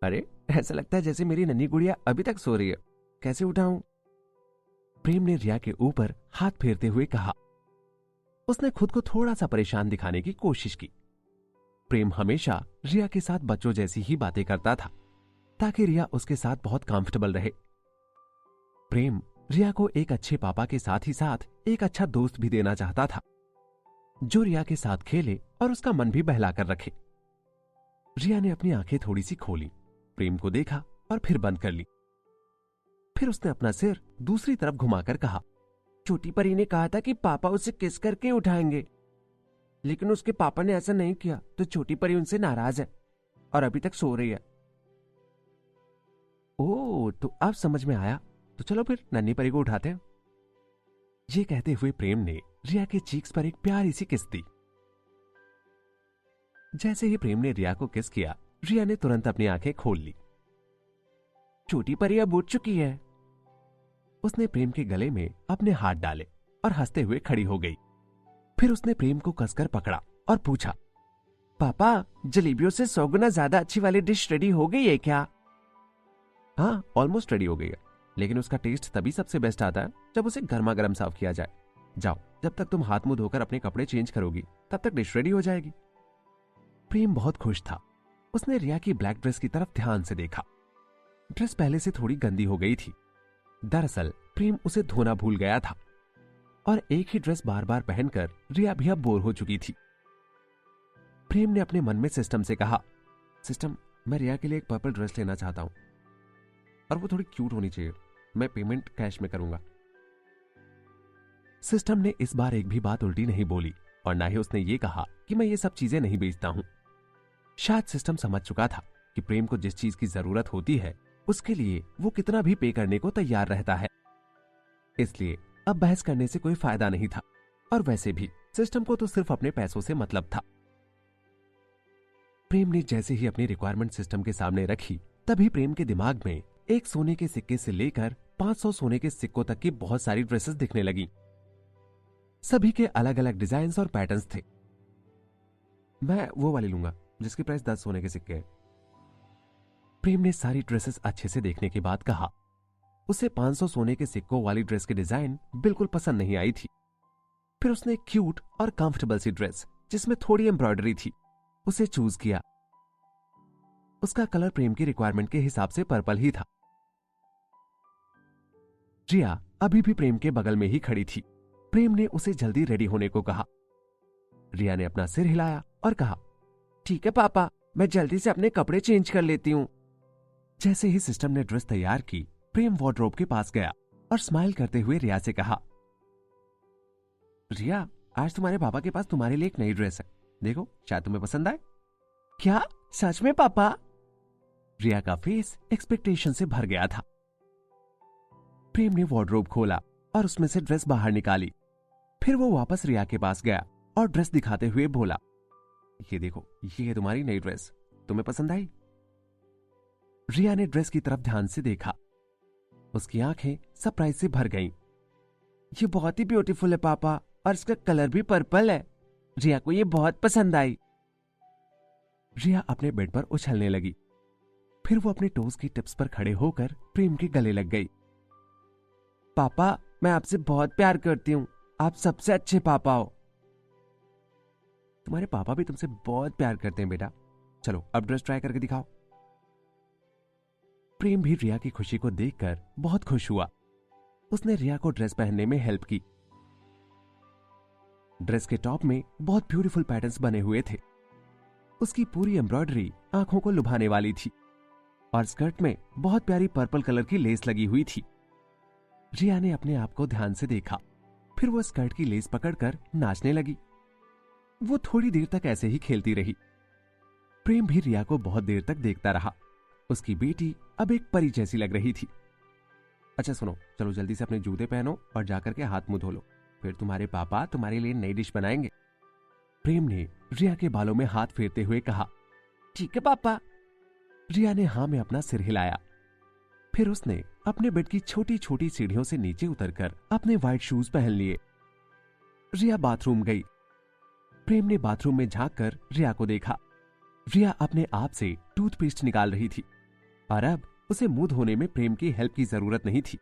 अरे, ऐसा लगता है जैसे मेरी नन्ही गुड़िया अभी तक सो रही है, कैसे उठाऊं? प्रेम ने रिया के ऊपर हाथ फेरते हुए कहा। उसने खुद को थोड़ा सा परेशान दिखाने की कोशिश की। प्रेम हमेशा रिया के साथ बच्चों जैसी ही बातें करता था, ताकि रिया उसके साथ बहुत कंफर्टेबल रहे। प्रेम रिया को एक अच्छे पापा के साथ ही साथ एक अच्छा दोस्त भी देना चाहता था, जो रिया के साथ खेले और उसका मन भी बहला कर रखे। रिया ने अपनी आंखें थोड़ी सी खोली, प्रेम को देखा और फिर बंद कर ली। फिर उसने अपना सिर दूसरी तरफ घुमाकर कहा, छोटी परी ने कहा था कि पापा उसे किस करके उठाएंगे, लेकिन उसके पापा ने ऐसा नहीं किया, तो छोटी परी उनसे नाराज है और अभी तक सो रही है। ओह, तो अब समझ में आया, तो चलो फिर नन्ही परी को उठाते हैं। ये कहते हुए प्रेम ने रिया के चीक्स पर एक प्यारी सी किस दी। जैसे ही प्रेम ने रिया को किस किया, रिया ने तुरंत अपनी आंखें खोल ली। छोटी परी अब उठ चुकी है। उसने प्रेम के गले में अपने हाथ डाले और हंसते हुए खड़ी हो गई। फिर उसने प्रेम को कसकर पकड़ा और पूछा, पापा, जलेबियों से 100 गुना ज्यादा अच्छी वाली डिश रेडी हो गई है क्या? हाँ, ऑलमोस्ट रेडी हो गई है, लेकिन उसका टेस्ट तभी सबसे बेस्ट आता है जब उसे गर्मा गर्म सर्व किया जाए। जाओ, जब तक तुम हाथ मुंह धोकर अपने कपड़े चेंज करोगी, तब तक डिश रेडी हो जाएगी। प्रेम बहुत खुश था। उसने रिया की ब्लैक ड्रेस की तरफ ध्यान से देखा। ड्रेस पहले से थोड़ी गंदी हो गई थी। दरअसल प्रेम उसे धोना भूल गया था और एक ही ड्रेस बार बार पहनकर रिया भी अब बोर हो चुकी थी। प्रेम ने अपने मन में सिस्टम से कहा, सिस्टम, मैं रिया के लिए एक पर्पल ड्रेस लेना चाहता हूं और वो थोड़ी क्यूट होनी चाहिए। मैं पेमेंट कैश में करूंगा। सिस्टम ने इस बार एक भी बात उल्टी नहीं बोली और ना ही उसने ये कहा कि मैं ये सब चीजें नहीं बेचता हूं। शायद सिस्टम समझ चुका था कि प्रेम को जिस चीज की जरूरत होती है उसके लिए वो कितना भी पे करने को तैयार रहता है। इसलिए अब बहस करने से कोई फायदा नहीं था और वैसे भी सिस्टम को तो सिर्फ अपने पैसों से मतलब था। प्रेम ने जैसे ही अपनी रिक्वायरमेंट सिस्टम के सामने रखी, तभी प्रेम के दिमाग में एक सोने के सिक्के से लेकर 500 सोने के सिक्कों तक की बहुत सारी ड्रेसेस दिखने लगी। सभी के अलग अलग डिजाइन और पैटर्न्स थे। मैं वो वाली लूंगा जिसकी प्राइस 10 सोने के सिक्के है। प्रेम ने सारी ड्रेसेस अच्छे से देखने के बाद कहा। उसे 500 सोने के सिक्कों वाली ड्रेस की डिजाइन बिल्कुल पसंद नहीं आई थी। फिर उसने क्यूट और कंफर्टेबल सी ड्रेस जिसमें थोड़ी एम्ब्रॉयडरी थी उसे चूज किया। उसका कलर प्रेम की रिक्वायरमेंट के हिसाब से पर्पल ही था। रिया अभी भी प्रेम के बगल में ही खड़ी थी। प्रेम ने उसे जल्दी रेडी होने को कहा। रिया ने अपना सिर हिलाया और कहा, ठीक है पापा, मैं जल्दी से अपने कपड़े चेंज कर लेती हूं। जैसे ही सिस्टम ने ड्रेस तैयार की, प्रेम वार्डरोब के पास गया और स्माइल करते हुए रिया से कहा, रिया, आज तुम्हारे पापा के पास तुम्हारे लिए एक नई ड्रेस है, देखो शायद तुम्हें पसंद आए। क्या सच में पापा? रिया का फेस एक्सपेक्टेशन से भर गया था। प्रेम ने वार्डरोब खोला और उसमें से ड्रेस बाहर निकाली। फिर वो वापस रिया के पास गया और ड्रेस दिखाते हुए बोला, ये देखो, ये है तुम्हारी नई ड्रेस, तुम्हें पसंद आई? रिया ने ड्रेस की तरफ ध्यान से देखा। उसकी आंखें सरप्राइज से भर गईं। ये बहुत ही ब्यूटीफुल है पापा, और इसका कलर भी पर्पल है। रिया को ये बहुत पसंद आई। रिया अपने बेड पर उछलने लगी। फिर वो अपने टोज की टिप्स पर खड़े होकर प्रेम के गले लग गई। पापा, मैं आपसे बहुत प्यार करती हूँ, आप सबसे अच्छे पापा हो। तुम्हारे पापा भी तुमसे बहुत प्यार करते हैं बेटा। चलो अब ड्रेस ट्राई करके दिखाओ। प्रेम भी रिया की खुशी को देखकर बहुत खुश हुआ। उसने रिया को ड्रेस पहनने में हेल्प की। ड्रेस के टॉप में बहुत ब्यूटीफुल पैटर्न्स बने हुए थे। उसकी पूरी एम्ब्रॉयडरी आंखों को लुभाने वाली थी और स्कर्ट में बहुत प्यारी पर्पल कलर की लेस लगी हुई थी। रिया ने अपने आप को ध्यान से देखा। फिर वो स्कर्ट की लेस पकड़कर नाचने लगी। वो थोड़ी देर तक ऐसे ही खेलती रही। प्रेम भी रिया को बहुत देर तक देखता रहा। उसकी बेटी अब एक परी जैसी लग रही थी। अच्छा सुनो, चलो जल्दी से अपने जूते पहनो और जाकर के हाथ मुंह धो लो, फिर तुम्हारे पापा तुम्हारे लिए नई डिश बनाएंगे। प्रेम ने रिया के बालों में हाथ फेरते हुए कहा, ठीक है पापा। रिया ने हां में अपना सिर हिलाया। फिर उसने अपने बेड की छोटी छोटी सीढ़ियों से नीचे उतरकर अपने व्हाइट शूज पहन लिए। रिया बाथरूम गई। प्रेम ने बाथरूम में झांककर रिया को देखा। रिया अपने आप से टूथपेस्ट निकाल रही थी और अब उसे मुंह धोने में प्रेम की हेल्प की जरूरत नहीं थी।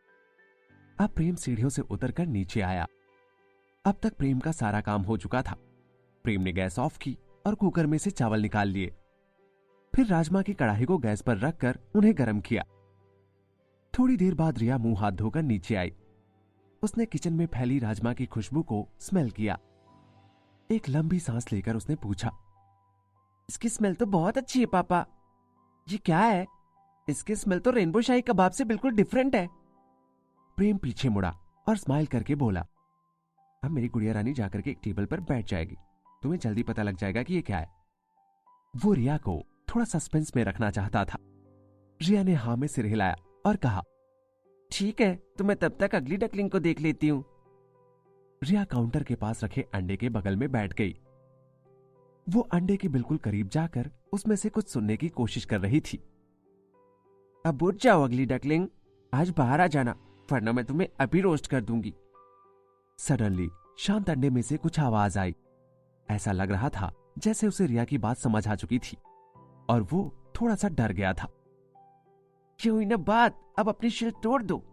अब प्रेम सीढ़ियों से उतरकर नीचे आया। अब तक प्रेम का सारा काम हो चुका था। प्रेम ने गैस ऑफ की और कुकर में से चावल निकाल लिए। फिर राजमा की कढ़ाई को गैस पर रखकर उन्हें गर्म किया। थोड़ी देर बाद रिया मुंह हाथ धोकर नीचे आई। उसने किचन में फैली राजमा की खुशबू को स्मेल किया। एक लंबी सांस लेकर उसने पूछा, इसकी स्मेल तो बहुत अच्छी है पापा। ये क्या है? इसकी स्मेल तो रेनबो शाही कबाब से बिल्कुल डिफरेंट है। प्रेम पीछे मुड़ा और स्माइल करके बोला, अब मेरी गुड़िया रानी जाकर के एक टेबल पर बैठ जाएगी, तुम्हें जल्दी पता लग जाएगा कि ये क्या है। वो रिया को थोड़ा सस्पेंस में रखना चाहता था। रिया ने हां में सिर हिलाया और कहा, ठीक है, तो मैं तब तक अगली डकलिंग को देख लेती हूं। रिया काउंटर के पास रखे अंडे के बगल में बैठ गई। वो अंडे के बिल्कुल करीब जाकर उसमें से कुछ सुनने की कोशिश कर रही थी। अब उठ जाओ अगली डकलिंग, आज बाहर आ जाना, वरना मैं तुम्हें अभी रोस्ट कर दूंगी। सडनली शांत अंडे में से कुछ आवाज आई। ऐसा लग रहा था जैसे उसे रिया की बात समझ आ चुकी थी और वो थोड़ा सा डर गया था। ये हुई ना बात, अब अपनी शिल तोड़ दो,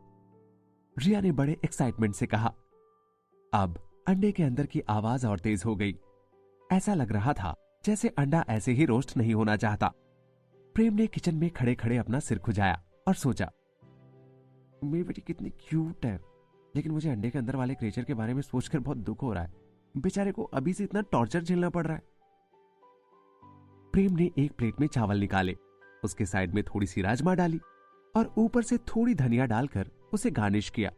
रिया ने बड़े एक्साइटमेंट से कहा। अब अंडे के अंदर की आवाज और तेज हो गई। ऐसा लग रहा था जैसे अंडा ऐसे ही रोस्ट नहीं होना चाहता। प्रेम ने किचन में खड़े खड़े अपना सिर खुजाया और सोचा, मेरी बेटी कितनी क्यूट है, लेकिन मुझे अंडे के अंदर वाले क्रिएचर के बारे में सोचकर बहुत दुख हो रहा है। बेचारे को अभी से इतना टॉर्चर झेलना पड़ रहा है। प्रेम ने एक प्लेट में चावल निकाले, उसके साइड में थोड़ी सी राजमा डाली और ऊपर से थोड़ी धनिया डालकर उसे गार्निश किया।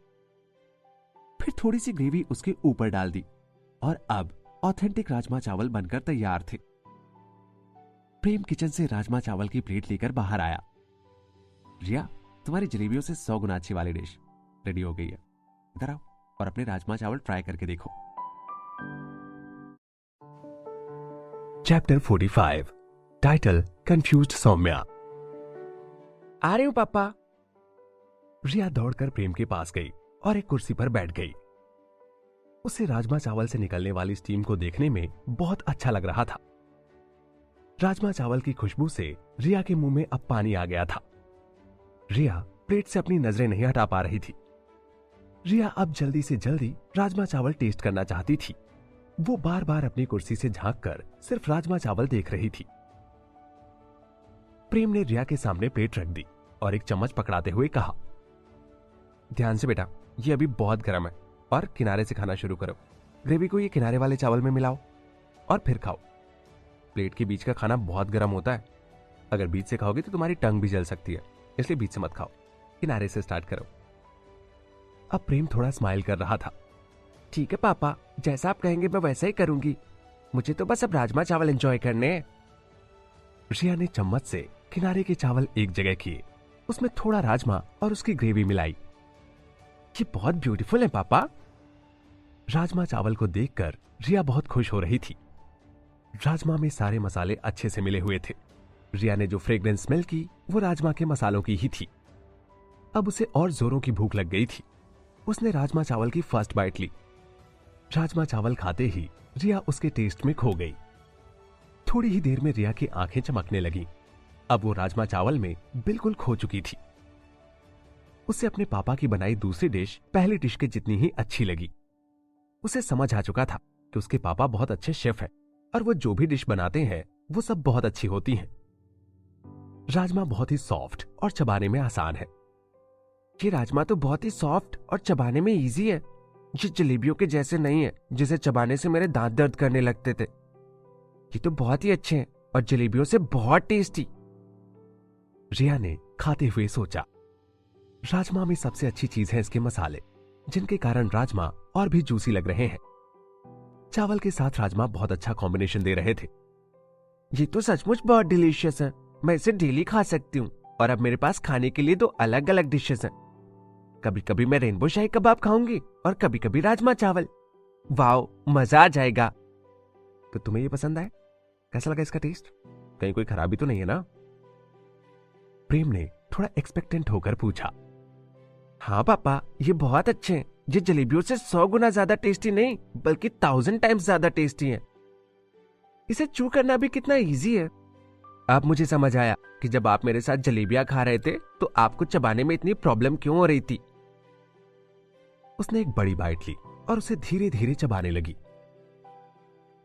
फिर थोड़ी सी ग्रेवी उसके ऊपर डाल दी और अब ऑथेंटिक राजमा चावल बनकर तैयार थे। प्रेम किचन से राजमा चावल की प्लेट लेकर बाहर आया। रिया, तुम्हारी जलेबियों से 100 गुना अच्छी वाली डिश रेडी हो गई है, इधर आओ और अपने राजमा चावल ट्राई करके देखो। Chapter 45, title confused Saumya. आ रही हूं पापा। रिया दौड़कर प्रेम के पास गई और एक कुर्सी पर बैठ गई। उसे राजमा चावल से निकलने वाली स्टीम को देखने में बहुत अच्छा लग रहा था। राजमा चावल की खुशबू से रिया के मुंह में अब पानी आ गया था। रिया प्लेट से अपनी नजरें नहीं हटा पा रही थी। रिया अब जल्दी से जल्दी राजमा चावल टेस्ट करना चाहती थी। वो बार बार अपनी कुर्सी से झांककर सिर्फ राजमा चावल देख रही थी। प्रेम ने रिया के सामने प्लेट रख दी और एक चम्मच पकड़ाते हुए कहा, ध्यान से बेटा, ये अभी बहुत गर्म है और किनारे से खाना शुरू करो। ग्रेवी को ये किनारे वाले चावल में मिलाओ और फिर खाओ। प्लेट के बीच का खाना बहुत गर्म होता है। अगर बीच से खाओगे तो तुम्हारी टंग भी जल सकती है, इसलिए बीच से मत खाओ, किनारे से स्टार्ट करो। अब प्रेम थोड़ा स्माइल कर रहा था। ठीक है पापा, जैसा आप कहेंगे मैं वैसा ही करूंगी। मुझे तो बस अब राजमा चावल एंजॉय करने हैं। रिया ने चम्मच से किनारे के चावल एक जगह किए, उसमें थोड़ा राजमा और उसकी ग्रेवी मिलाई। ये बहुत ब्यूटीफुल है पापा। राजमा चावल को देखकर रिया बहुत खुश हो रही थी। राजमा में सारे मसाले अच्छे से मिले हुए थे। रिया ने जो फ्रेग्रेंस स्मेल की वो राजमा के मसालों की ही थी। अब उसे और जोरों की भूख लग गई थी। उसने राजमा चावल की फर्स्ट बाइट ली। राजमा चावल खाते ही रिया उसके टेस्ट में खो गई। थोड़ी ही देर में रिया की आंखें चमकने लगी। अब वो राजमा चावल में बिल्कुल खो चुकी थी। उसे अपने पापा की बनाई दूसरी डिश पहली डिश के जितनी ही अच्छी लगी। उसे समझ आ चुका था कि उसके पापा बहुत अच्छे शेफ हैं और वो जो भी डिश बनाते हैं वो सब बहुत अच्छी होती हैं। राजमा बहुत ही सॉफ्ट और चबाने में आसान है। ये राजमा तो बहुत ही सॉफ्ट और चबाने में इजी है। ये जलेबियों के जैसे नहीं है जिसे चबाने से मेरे दांत दर्द करने लगते थे। ये तो बहुत ही अच्छे हैं और जलेबियों से बहुत टेस्टी। रिया ने खाते हुए सोचा, राजमा में सबसे अच्छी चीज है इसके मसाले, जिनके कारण राजमा और भी जूसी लग रहे हैं। चावल के साथ राजमा बहुत अच्छा कॉम्बिनेशन दे रहे थे। ये तो सचमुच बहुत डिलीशियस है। मैं इसे डेली खा सकती हूँ और अब मेरे पास खाने के लिए 2 अलग अलग डिशेस हैं। कभी कभी मैं रेनबो शाही कबाब खाऊंगी और कभी कभी राजमा चावल। वाओ, मजा आ जाएगा। तो तुम्हें ये पसंद आया? कैसा लगा इसका टेस्ट? कहीं कोई खराबी तो नहीं है ना? प्रेम ने थोड़ा एक्सपेक्टेंट होकर पूछा। हाँ पापा, ये बहुत अच्छे हैं। ये जलेबियों से 100 गुना ज्यादा टेस्टी नहीं बल्कि 1000 टाइम्स ज्यादा टेस्टी है। इसे चू करना भी कितना इजी है। अब मुझे समझ आया कि जब आप मेरे साथ जलेबियां खा रहे थे तो आपको चबाने में इतनी प्रॉब्लम क्यों हो रही थी। उसने एक बड़ी बाइट ली और उसे धीरे धीरे चबाने लगी।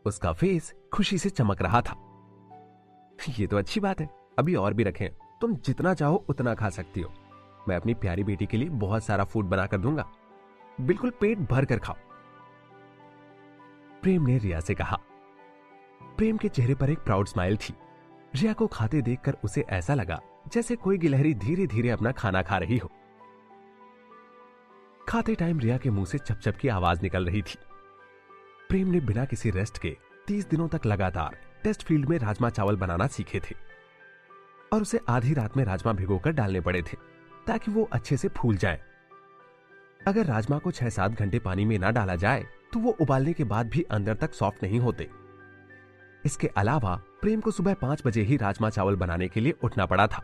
उसका फेस खुशी से चमक रहा था। ये तो अच्छी बात है, अभी और भी रखें। तुम जितना चाहो उतना खा सकती हो। मैं अपनी प्यारी बेटी के लिए बहुत सारा फूड बनाकर दूंगा। बिल्कुल पेट भर कर खाओ। प्रेम ने रिया से कहा। प्रेम के चेहरे पर एक प्राउड स्माइल थी। रिया को खाते देखकर उसे ऐसा लगा जैसे कोई गिलहरी धीरे धीरे अपना खाना खा रही हो। खाते टाइम रिया के मुंह से चपचप की आवाज निकल रही थी। प्रेम ने बिना किसी रेस्ट के 30 दिनों तक लगातार टेस्ट फील्ड में राजमा चावल बनाना सीखे थे और उसे आधी रात में राजमा भिगोकर डालने पड़े थे ताकि वो अच्छे से फूल जाए। अगर राजमा को 6-7 घंटे पानी में ना डाला जाए तो वो उबालने के बाद भी अंदर तक सॉफ्ट नहीं होते। इसके अलावा प्रेम को सुबह 5 बजे ही राजमा चावल बनाने के लिए उठना पड़ा था,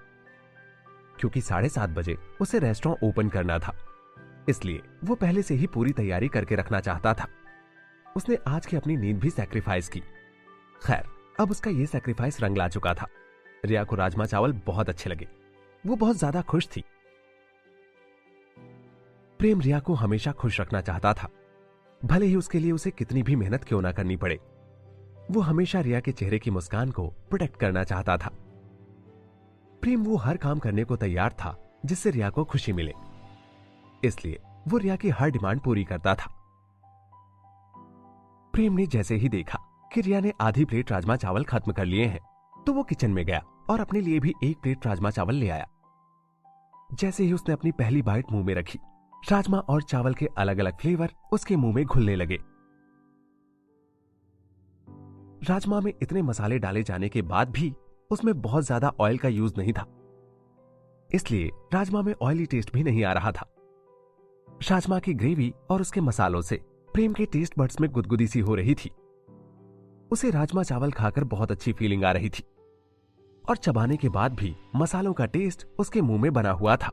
क्योंकि 7:30 बजे उसे रेस्टोरेंट ओपन करना था। इसलिए वो पहले से ही पूरी तैयारी करके रखना चाहता था। उसने आज की अपनी नींद भी सैक्रिफाइस की। खैर, अब उसका ये सैक्रिफाइस रंग ला चुका था। रिया को राजमा चावल बहुत अच्छे लगे। वो बहुत ज्यादा खुश थी। प्रेम रिया को हमेशा खुश रखना चाहता था, भले ही उसके लिए उसे कितनी भी मेहनत क्यों ना करनी पड़े। वो हमेशा रिया के चेहरे की मुस्कान को प्रोटेक्ट करना चाहता था। प्रेम वो हर काम करने को तैयार था जिससे रिया को खुशी मिले। इसलिए वो रिया की हर डिमांड पूरी करता था। प्रेम ने जैसे ही देखा कि रिया ने आधी प्लेट राजमा चावल खत्म कर लिए हैं, तो वो किचन में गया और अपने लिए भी 1 प्लेट राजमा चावल ले आया। जैसे ही उसने अपनी पहली बाइट मुंह में रखी, राजमा और चावल के अलग अलग फ्लेवर उसके मुंह में घुलने लगे। राजमा में इतने मसाले डाले जाने के बाद भी उसमें बहुत ज्यादा ऑयल का यूज नहीं था, इसलिए राजमा में ऑयली टेस्ट भी नहीं आ रहा था। राजमा की ग्रेवी और उसके मसालों से प्रेम के टेस्ट बड्स में गुदगुदी सी हो रही थी। उसे राजमा चावल खाकर बहुत अच्छी फीलिंग आ रही थी और चबाने के बाद भी मसालों का टेस्ट उसके मुंह में बना हुआ था।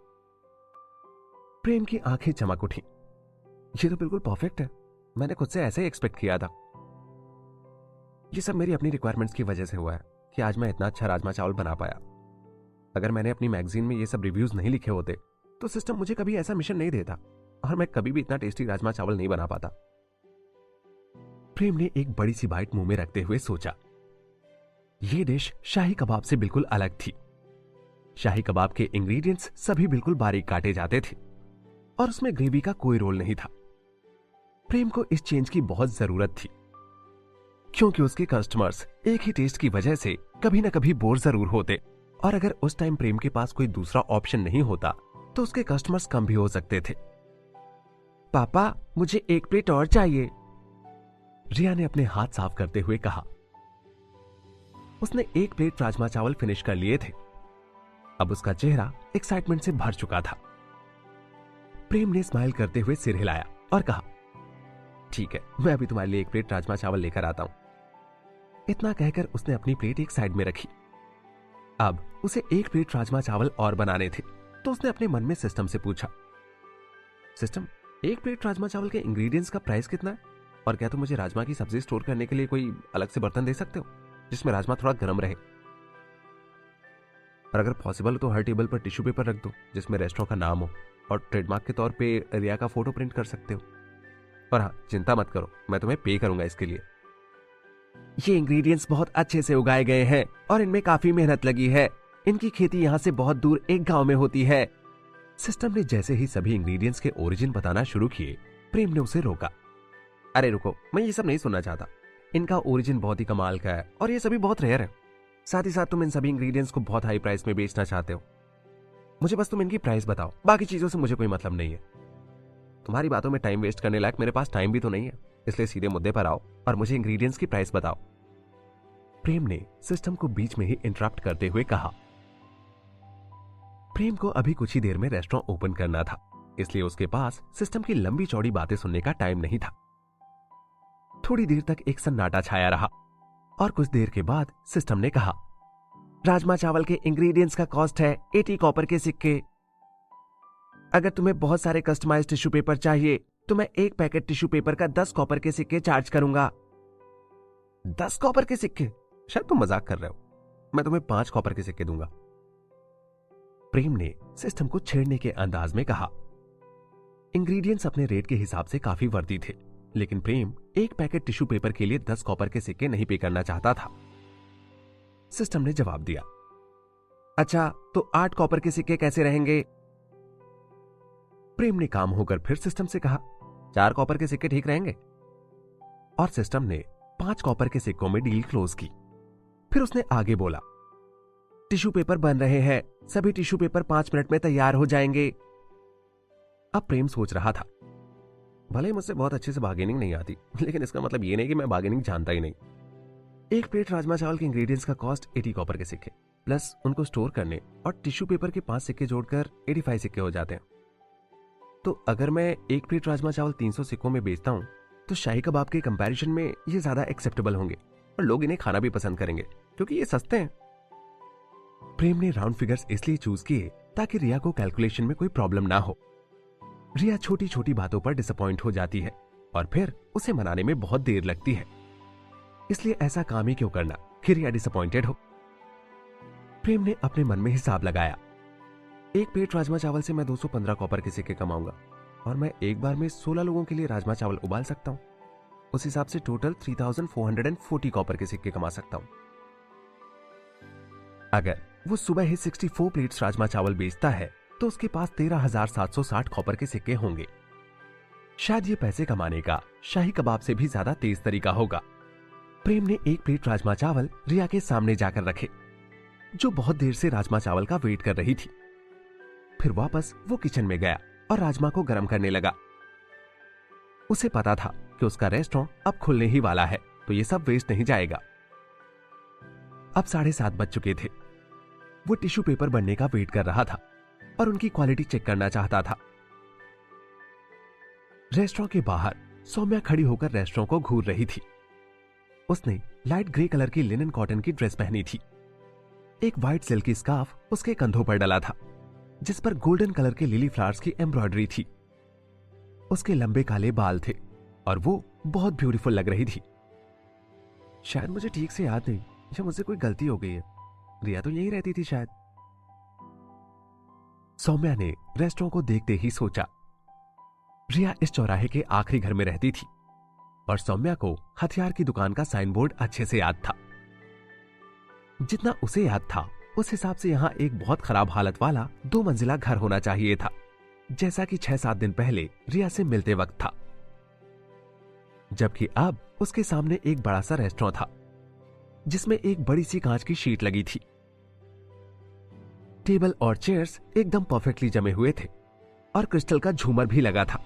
प्रेम की आंखें चमक उठी। ये तो बिल्कुल परफेक्ट है, मैंने खुद से ऐसे ही एक्सपेक्ट किया था। ये सब मेरी अपनी रिक्वायरमेंट्स की वजह से हुआ है कि आज मैं इतना अच्छा राजमा चावल बना पाया। अगर मैंने अपनी मैगजीन में ये सब रिव्यूज नहीं लिखे होते तो सिस्टम मुझे कभी ऐसा मिशन नहीं देता और मैं कभी भी इतना टेस्टी राजमा चावल नहीं बना पाता। प्रेम ने एक बड़ी सी बाइट मुंह में रखते हुए सोचा। यह डिश शाही कबाब से बिल्कुल अलग थी। शाही कबाब के इंग्रेडिएंट्स सभी बिल्कुल बारीक काटे जाते थे और उसमें ग्रेवी का कोई रोल नहीं था। प्रेम को इस चेंज की बहुत जरूरत थी क्योंकि उसके कस्टमर्स एक ही टेस्ट की वजह से कभी ना कभी बोर जरूर होते और अगर उस टाइम प्रेम के पास कोई दूसरा ऑप्शन नहीं होता तो उसके कस्टमर्स कम भी हो सकते थे। पापा, मुझे एक प्लेट और चाहिए, रिया ने अपने हाथ साफ करते हुए कहा। उसने एक प्लेट राजमा चावल फिनिश कर लिए थे। अब उसका चेहरा एक्साइटमेंट से भर चुका था। प्रेम ने स्माइल करते हुए सिर हिलाया और कहा, ठीक है, मैं अभी तुम्हारे लिए एक प्लेट राजमा चावल लेकर आता हूं। इतना कहकर उसने अपनी प्लेट एक साइड में रखी। अब उसे एक प्लेट राजमा चावल और बनाने थे तो उसने अपने मन में सिस्टम से पूछा, सिस्टम, एक प्लेट राजमा चावल के इंग्रेडिएंट्स का प्राइस कितना है और क्या तुम मुझे राजमा की सब्जी स्टोर करने के लिए कोई अलग से बर्तन दे सकते हो जिसमें राजमा थोड़ा गर्म रहे, और अगर पॉसिबल हो तो हर टेबल पर टिश्यू पेपर रख दो जिसमें रेस्टोरेंट का नाम हो और ट्रेडमार्क के तौर पे रिया का फोटो प्रिंट कर सकते हो। और हाँ, चिंता मत करो, मैं तुम्हें पे करूंगा इसके लिए। ये इंग्रेडिएंट्स बहुत अच्छे से उगाए गए हैं और इनमें काफी मेहनत लगी है। इनकी खेती यहाँ से बहुत दूर एक गांव में होती है। सिस्टम ने जैसे ही सभी इंग्रेडिएंट्स के ओरिजिन बताना शुरू किए, प्रेम ने उसे रोका। अरे रुको, मैं ये सब नहीं सुनना चाहता। इनका ओरिजिन बहुत ही कमाल का है और ये सभी बहुत रेयर है। साथ ही साथ तुम इन सभी इंग्रेडिएंट्स को बहुत हाई प्राइस में बेचना चाहते हो। मुझे बस तुम इनकी प्राइस बताओ, बाकी चीजों से मुझे कोई मतलब नहीं है। तुम्हारी बातों में टाइम वेस्ट करने लायक मेरे पास टाइम भी तो नहीं है, इसलिए सीधे मुद्दे पर आओ और मुझे इंग्रेडिएंट्स की प्राइस बताओ। प्रेम ने सिस्टम को बीच में ही इंटरप्ट करते हुए कहा। प्रेम को अभी कुछ ही देर में रेस्टोरेंट ओपन करना था, इसलिए उसके पास सिस्टम की लंबी चौड़ी बातें सुनने का टाइम नहीं था। थोड़ी देर तक एक सन्नाटा छाया रहा और कुछ देर के बाद सिस्टम ने कहा, राजमा चावल के इंग्रेडिएंट्स का कॉस्ट है 80 कॉपर के सिक्के। अगर तुम्हें बहुत सारे कस्टमाइज्ड टिश्यू पेपर चाहिए तो मैं एक पैकेट टिश्यू पेपर का 10 कॉपर के सिक्के चार्ज करूंगा। 10 कॉपर के सिक्के? शायद तुम मजाक कर रहे हो। मैं तुम्हें 5 कॉपर के सिक्के दूंगा। प्रेम ने सिस्टम को छेड़ने के अंदाज में कहा। इंग्रेडिएंट्स अपने रेट के हिसाब से काफी वर्दी थे, लेकिन प्रेम एक पैकेट टिश्यू पेपर के लिए 10 कॉपर के सिक्के नहीं पे करना चाहता था। सिस्टम ने जवाब दिया, अच्छा तो 8 कॉपर के सिक्के कैसे रहेंगे? प्रेम ने काम होकर फिर सिस्टम से कहा, 4 कॉपर के सिक्के ठीक रहेंगे। और सिस्टम ने 5 कॉपर के सिक्कों में डील क्लोज की। फिर उसने आगे बोला, टिश्यू पेपर बन रहे हैं, सभी टिश्यू पेपर 5 मिनट में तैयार हो जाएंगे। अब प्रेम सोच रहा था, भले ही मुझसे बहुत अच्छे से बार्गेनिंग नहीं आती, लेकिन इसका मतलब ये नहीं कि मैं बार्गेनिंग जानता ही नहीं। एक प्लेट राजमा चावल के इंग्रेडिएंट्स का कॉस्ट 80 कॉपर के सिक्के प्लस उनको स्टोर करने और टिश्यू पेपर के 5 सिक्के जोड़कर 85 सिक्के हो जाते हैं। तो अगर मैं एक प्लेट राजमा चावल 300 सिक्कों में बेचता हूं तो शाही कबाब के कंपैरिजन में ये ज्यादा एक्सेप्टेबल होंगे और लोग इन्हें खाना भी पसंद करेंगे क्योंकि ये सस्ते हैं। प्रेम ने राउंड फिगर्स इसलिए चूज किए ताकि रिया को कैलकुलेशन में कोई प्रॉब्लम ना हो। रिया छोटी छोटी बातों पर डिसअपॉइंट हो जाती है और फिर उसे मनाने में बहुत देर लगती है, इसलिए ऐसा काम ही क्यों करना कि रिया डिसअपॉइंटेड हो। प्रेम ने अपने मन में हिसाब लगाया, एक प्लेट राजमा चावल से मैं 215 कॉपर के सिक्के कमाऊंगा और मैं एक बार में 16 लोगों के लिए राजमा चावल उबाल सकता हूं। उस हिसाब से टोटल 3440 कॉपर के सिक्के कमा सकता हूं। अगर वो सुबह ही 64 प्लेट्स राजमा चावल बेचता है तो उसके पास 13,760 कॉपर के सिक्के होंगे। शायद ये पैसे कमाने का शाही कबाब से भी ज्यादा तेज तरीका होगा। प्रेम ने एक प्लेट राजमा चावल रिया के सामने जाकर रखे, जो बहुत देर से राजमा चावल का वेट कर रही थी। फिर वापस वो किचन में गया और राजमा को गर्म करने लगा। उसे पता था कि उसका रेस्टोरेंट अब खुलने ही वाला है, तो ये सब वेस्ट नहीं जाएगा। अब 7:30 बज चुके थे। वो टिश्यू पेपर बनने का वेट कर रहा था और उनकी क्वालिटी चेक करना चाहता था। रेस्टोरेंट के बाहर सौम्या खड़ी होकर रेस्टोरेंट को घूर रही थी। उसने लाइट ग्रे कलर की लिनन कॉटन की ड्रेस पहनी थी। एक व्हाइट सिल्क की स्कार्फ उसके कंधों पर डला था जिस पर गोल्डन कलर के लिली फ्लावर्स की एम्ब्रॉयडरी थी। उसके लंबे काले बाल थे और वो बहुत ब्यूटीफुल लग रही थी। शायद मुझे ठीक से याद नहीं या मुझसे कोई गलती हो गई है, रिया तो यहीं रहती थी शायद। सौम्या ने रेस्टोरेंट को देखते ही सोचा। रिया इस चौराहे के आखिरी घर में रहती थी और सौम्या को हथियार की दुकान का साइन बोर्ड अच्छे से याद था। जितना उसे याद था उस हिसाब से यहां एक बहुत खराब हालत वाला 2 मंजिला घर होना चाहिए था, जैसा कि 6-7 दिन पहले रिया से मिलते वक्त था। जबकि अब उसके सामने एक बड़ा सा रेस्टोरेंट था जिसमें एक बड़ी सी कांच की शीट लगी थी। टेबल और चेयर्स एकदम परफेक्टली जमे हुए थे और क्रिस्टल का झूमर भी लगा था।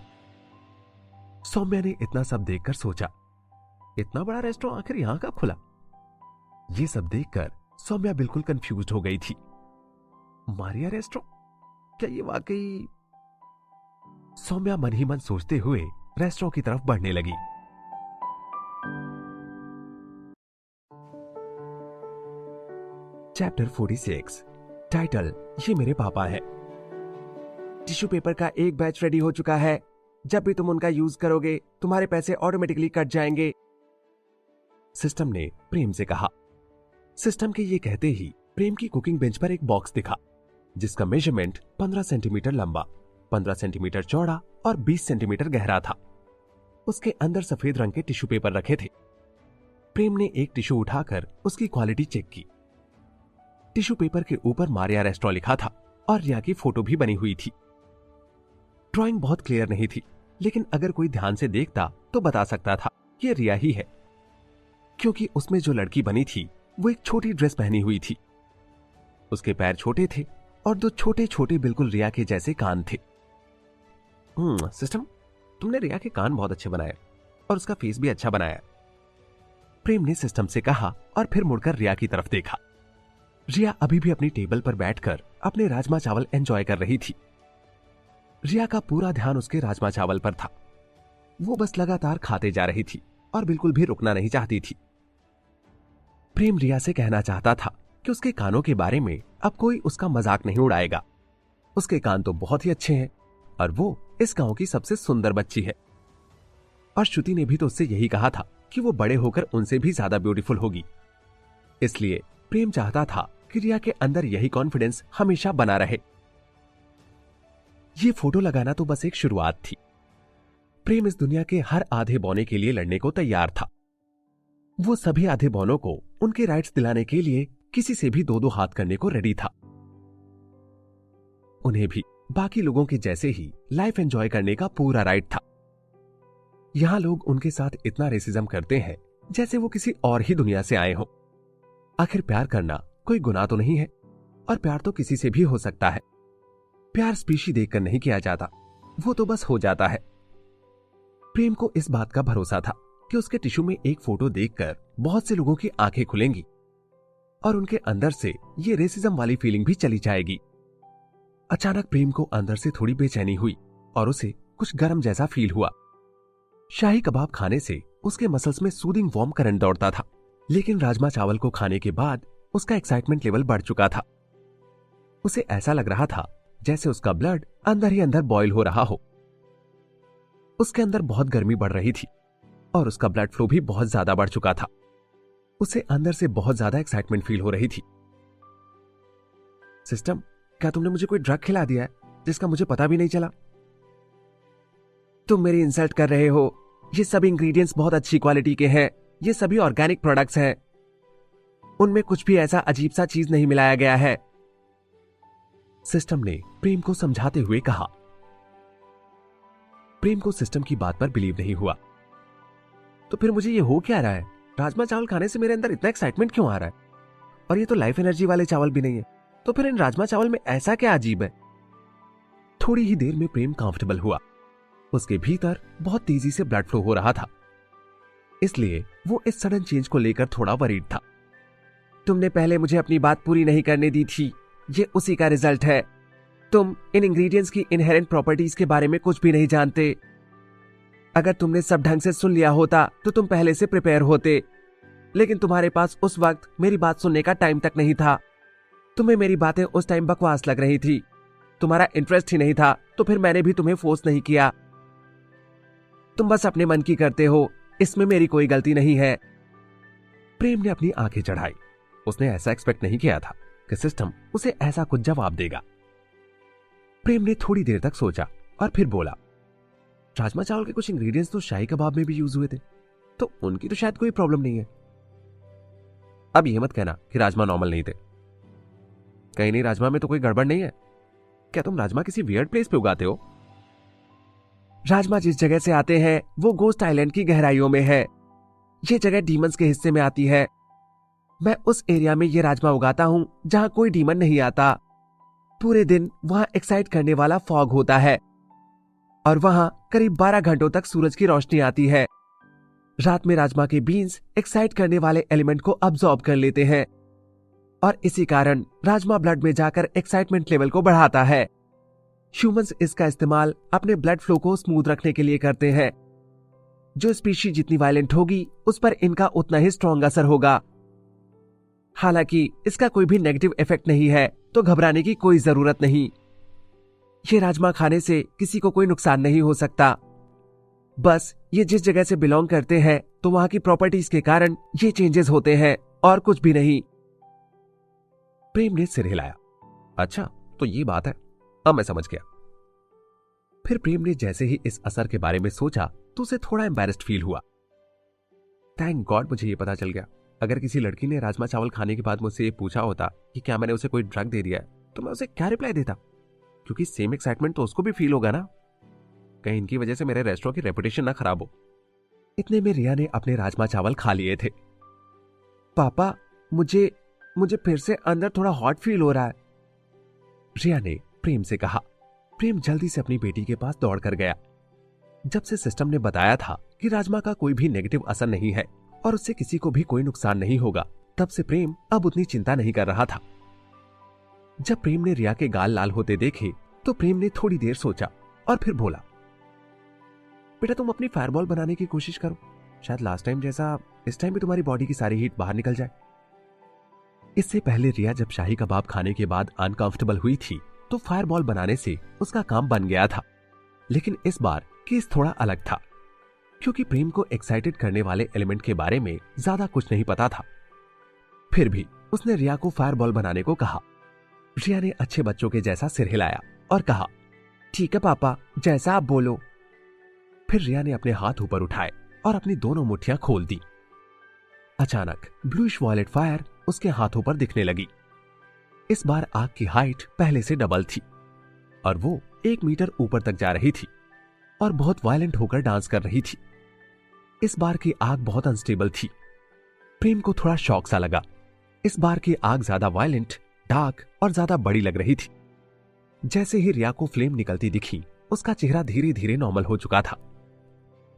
सौम्या ने इतना सब देखकर सोचा, इतना बड़ा रेस्टोरेंट आखिर यहां कब खुला? ये सब देखकर सौम्या बिल्कुल कंफ्यूज हो गई थी। मारिया रेस्टोरेंट, क्या ये वाकई? सौम्या मन ही मन सोचते हुए रेस्टोरेंट की तरफ बढ़ने लगी। चैप्टर 46, टाइटल ये मेरे पापा है। टिश्यू पेपर का एक बैच रेडी हो चुका है। जब भी तुम उनका यूज करोगे तुम्हारे पैसे ऑटोमेटिकली कट जाएंगे, सिस्टम ने प्रेम से कहा। सिस्टम के ये कहते ही प्रेम की कुकिंग बेंच पर एक बॉक्स दिखा जिसका मेजरमेंट 15 सेंटीमीटर लंबा, 15 सेंटीमीटर चौड़ा और 20 सेंटीमीटर गहरा था। उसके अंदर सफेद रंग के टिश्यू पेपर रखे थे। प्रेम ने एक टिश्यू उठाकर उसकी क्वालिटी चेक की। टिश्यू पेपर के ऊपर मारिया रेस्टोरेंट लिखा था और रिया की फोटो भी बनी हुई थी। ड्राइंग बहुत क्लियर नहीं थी, लेकिन अगर कोई ध्यान से देखता तो बता सकता था कि रिया ही है, क्योंकि उसमें जो लड़की बनी थी वो एक छोटी ड्रेस पहनी हुई थी। उसके पैर छोटे थे और 2 छोटे छोटे बिल्कुल रिया के जैसे कान थे। सिस्टम, तुमने रिया के कान बहुत अच्छे बनाए और उसका फेस भी अच्छा बनाया, प्रेम ने सिस्टम से कहा और फिर मुड़कर रिया की तरफ देखा। रिया अभी भी अपनी टेबल पर बैठकर अपने राजमा चावल एंजॉय कर रही थी। रिया का पूरा ध्यान उसके राजमा चावल पर था। वो बस लगातार खाते जा रही थी और बिल्कुल भी रुकना नहीं चाहती थी। प्रेम रिया से कहना चाहता था कि उसके कानों के बारे में अब कोई उसका मजाक नहीं उड़ाएगा। उसके कान तो बहुत ही अच्छे हैं और वो इस गांव की सबसे सुंदर बच्ची है। और श्रुति ने भी तो उससे यही कहा था कि वो बड़े होकर उनसे भी ज्यादा ब्यूटीफुल होगी। इसलिए प्रेम चाहता था कि रिया के अंदर यही कॉन्फिडेंस हमेशा बना रहे। ये फोटो लगाना तो बस एक शुरुआत थी। प्रेम इस दुनिया के हर आधे बौने के लिए लड़ने को तैयार था। वो सभी आधे बौनों को उनके राइट्स दिलाने के लिए किसी से भी 2-2 हाथ करने को रेडी था। उन्हें भी बाकी लोगों के जैसे ही लाइफ एंजॉय करने का पूरा राइट था। यहां लोग उनके साथ इतना रेसिज्म करते हैं जैसे वो किसी और ही दुनिया से आए हो। आखिर प्यार करना कोई गुनाह तो नहीं है और प्यार तो किसी से भी हो सकता है। प्यार स्पीशी देखकर नहीं किया जाता, वो तो बस हो जाता है। प्रेम को इस बात का भरोसा था कि उसके टिश्यू में एक फोटो देखकर बहुत से लोगों की आंखें खुलेंगी और उनके अंदर से ये रेसिज्म वाली फीलिंग भी चली जाएगी। अचानक प्रेम को अंदर से थोड़ी बेचैनी हुई और उसे कुछ गर्म जैसा फील हुआ। शाही कबाब खाने से उसके मसल्स में सूदिंग वार्म करंट दौड़ता था, लेकिन राजमा चावल को खाने के बाद उसका एक्साइटमेंट लेवल बढ़ चुका था। उसे ऐसा लग रहा था जैसे उसका ब्लड अंदर ही अंदर बॉयल हो रहा हो। उसके अंदर बहुत गर्मी बढ़ रही थी और उसका ब्लड फ्लो भी बहुत ज्यादा बढ़ चुका था। उसे अंदर से बहुत ज्यादा एक्साइटमेंट फील हो रही थी। सिस्टम, क्या तुमने मुझे कोई ड्रग खिला दिया है जिसका मुझे पता भी नहीं चला? तुम मेरी इंसल्ट कर रहे हो। ये सभी इंग्रेडिएंट्स बहुत अच्छी क्वालिटी के हैं। ये सभी ऑर्गेनिक प्रोडक्ट्स हैं। उनमें कुछ भी ऐसा अजीब सा चीज नहीं मिलाया गया है, सिस्टम ने प्रेम को समझाते हुए कहा। प्रेम को सिस्टम की बात पर बिलीव नहीं हुआ। तो फिर मुझे ये हो क्या रहा है? राजमा चावल खाने से मेरे अंदर इतना एक्साइटमेंट क्यों आ रहा है? और ये तो लाइफ एनर्जी वाले चावल भी नहीं है, तो फिर इन राजमा चावल में ऐसा क्या अजीब है? थोड़ी ही देर में प्रेम कंफर्टेबल हुआ। उसके भीतर बहुत तेजी से ब्लड फ्लो हो रहा था, इसलिए वो इस सडन चेंज को लेकर थोड़ा वरीड था। तुमने पहले मुझे अपनी बात पूरी नहीं करने दी थी, ये उसी का रिजल्ट है। तुम इन इंग्रेडिएंट्स की इनहेरेंट प्रॉपर्टीज के बारे में कुछ भी नहीं जानते। अगर तुमने सब ढंग से सुन लिया होता तो तुम पहले से प्रिपेयर होते, लेकिन तुम्हारे पास उस वक्त मेरी बात सुनने का टाइम तक नहीं था। तुम्हें मेरी बातें उस टाइम बकवास लग रही थी। तुम्हारा इंटरेस्ट ही नहीं था तो फिर मैंने भी तुम्हें फोर्स नहीं किया। तुम बस अपने मन की करते हो, इसमें मेरी कोई गलती नहीं है। प्रेम ने अपनी आंखें चढ़ाई। उसने ऐसा एक्सपेक्ट नहीं किया था कि सिस्टम उसे ऐसा कुछ जवाब देगा। प्रेम ने थोड़ी देर तक सोचा और फिर बोला, राजमा चावल के कुछ इंग्रेडिएंट्स तो शाही कबाब में भी यूज हुए थे, तो उनकी तो शायद कोई प्रॉब्लम नहीं है। अब यह मत कहना कि राजमा नॉर्मल नहीं थे। कहीं नहीं, राजमा में तो कोई गड़बड़ नहीं है। क्या तुम राजमा किसी वियर्ड प्लेस पे उगाते हो? राजमा जिस जगह से आते हैं वो गोस्ट आइलैंड की गहराइयों में है। ये जगह डीमंस के हिस्से में आती है। मैं उस एरिया में ये राजमा उगाता हूं जहां कोई डीमन नहीं आता। पूरे दिन वहां एक्साइट करने वाला फॉग होता है और वहां करीब 12 घंटों तक सूरज की रोशनी आती है। रात में राजमा के बीन्स एक्साइट करने वाले एलिमेंट को अब्सॉर्ब कर लेते हैं और इसी कारण राजमा ब्लड में जाकर एक्साइटमेंट लेवल को बढ़ाता है। ह्यूमंस इसका इस्तेमाल अपने ब्लड फ्लो को स्मूथ रखने के लिए करते हैं। जो स्पीशीज जितनी वायलेंट होगी उस पर इनका उतना ही स्ट्रॉन्ग असर होगा। हालांकि इसका कोई भी नेगेटिव इफेक्ट नहीं है, तो घबराने की कोई जरूरत नहीं। ये राजमा खाने से किसी को कोई नुकसान नहीं हो सकता। बस ये जिस जगह से बिलोंग करते हैं तो वहां की प्रॉपर्टीज के कारण ये चेंजेस होते हैं और कुछ भी नहीं। प्रेम ने सिर हिलाया। अच्छा, तो ये बात है, अब मैं समझ गया। फिर प्रेम ने जैसे ही इस असर के बारे में सोचा तो उसे थोड़ा एम्बैरेस्ड फील हुआ। थैंक गॉड मुझे ये पता चल गया। अगर किसी लड़की ने राजमा चावल खाने के बाद मुझसे ये पूछा होता कि क्या मैंने उसे कोई ड्रग दे दिया है, तो मैं उसे क्या रिप्लाई देता? क्योंकि सेम एक्साइटमेंट तो उसको भी फील होगा ना। कहीं इनकी वजह से मेरे रेस्टोरेंट की रेपुटेशन ना खराब हो। इतने में रिया ने अपने राजमा चावल खा लिए थे। पापा, मुझे फिर से अंदर थोड़ा हॉट फील हो रहा है, रिया ने प्रेम से कहा। प्रेम जल्दी से अपनी बेटी के पास दौड़ कर गया। जब से सिस्टम ने बताया था कि राजमा का कोई भी नेगेटिव असर नहीं है और उससे किसी को भी कोई नुकसान नहीं होगा, तब से प्रेम अब उतनी चिंता नहीं कर रहा था। जब प्रेम ने रिया के गाल लाल होते देखे तो प्रेम ने थोड़ी देर सोचा और फिर बोला, बेटा तुम अपनी फायरबॉल बनाने की कोशिश करो। शायद लास्ट टाइम जैसा इस टाइम भी तुम्हारी बॉडी की सारी हीट बाहर निकल जाए। इससे पहले रिया जब शाही कबाब खाने के बाद अनकंफर्टेबल हुई थी तो फायरबॉल बनाने से उसका काम बन गया था। लेकिन इस बार केस थोड़ा अलग था, क्योंकि प्रेम को एक्साइटेड करने वाले एलिमेंट के बारे में ज्यादा कुछ नहीं पता था। फिर भी उसने रिया को फायरबॉल बनाने को कहा। रिया ने अच्छे बच्चों के जैसा सिर हिलाया और कहा, ठीक है पापा, जैसा आप बोलो। फिर रिया ने अपने हाथ ऊपर उठाए और अपनी दोनों मुट्ठियां खोल दी। अचानक ब्लूइश वॉयलेट फायर उसके हाथों पर दिखने लगी। इस बार आग की हाइट पहले से डबल थी और वो 1 मीटर ऊपर तक जा रही थी और बहुत वायलेंट होकर डांस कर रही थी। इस बार की आग बहुत अनस्टेबल थी। प्रेम को थोड़ा शॉक सा लगा। इस बार की आग ज्यादा वायलेंट, डार्क और ज्यादा बड़ी लग रही थी। जैसे ही रिया को फ्लेम निकलती दिखी, उसका चेहरा धीरे धीरे नॉर्मल हो चुका था।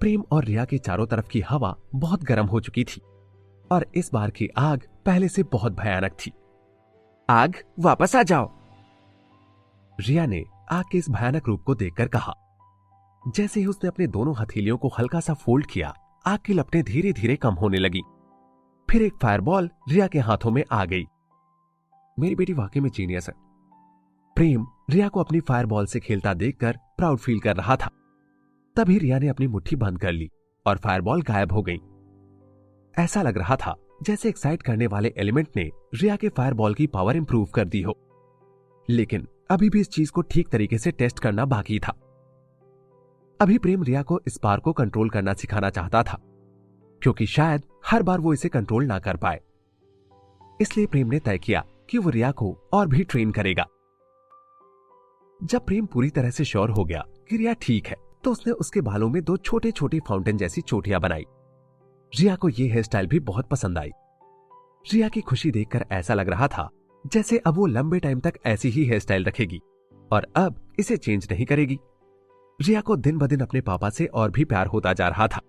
प्रेम और रिया के चारों तरफ की हवा बहुत गर्म हो चुकी थी और इस बार की आग पहले से बहुत भयानक थी। आग, वापस आ जाओ, रिया ने आग के इस भयानक रूप को देखकर कहा। जैसे ही उसने अपने दोनों हथेलियों को हल्का सा फोल्ड किया, आग की लपटें धीरे धीरे कम होने लगी। फिर एक फायरबॉल रिया के हाथों में आ गई। मेरी बेटी वाकई में जीनियस है। प्रेम रिया को अपनी फायरबॉल से खेलता देखकर प्राउड फील कर रहा था। तभी रिया ने अपनी मुट्ठी बंद कर ली और फायरबॉल गायब हो गई। ऐसा लग रहा था जैसे एक्साइट करने वाले एलिमेंट ने रिया के फायरबॉल की पावर इंप्रूव कर दी हो। लेकिन अभी भी इस चीज को ठीक तरीके से टेस्ट करना बाकी था। अभी प्रेम रिया को इस पार को कंट्रोल करना सिखाना चाहता था, क्योंकि शायद हर बार वो इसे कंट्रोल ना कर पाए। इसलिए प्रेम ने तय किया कि वो रिया को और भी ट्रेन करेगा। जब प्रेम पूरी तरह से श्योर हो गया कि रिया ठीक है, तो उसने उसके बालों में 2 छोटे छोटे फाउंटेन जैसी चोटियां बनाई। रिया को ये हेयर स्टाइल भी बहुत पसंद आई। रिया की खुशी देखकर ऐसा लग रहा था जैसे अब वो लंबे टाइम तक ऐसी ही हेयर स्टाइल रखेगी और अब इसे चेंज नहीं करेगी। रिया को दिन ब दिन अपने पापा से और भी प्यार होता जा रहा था।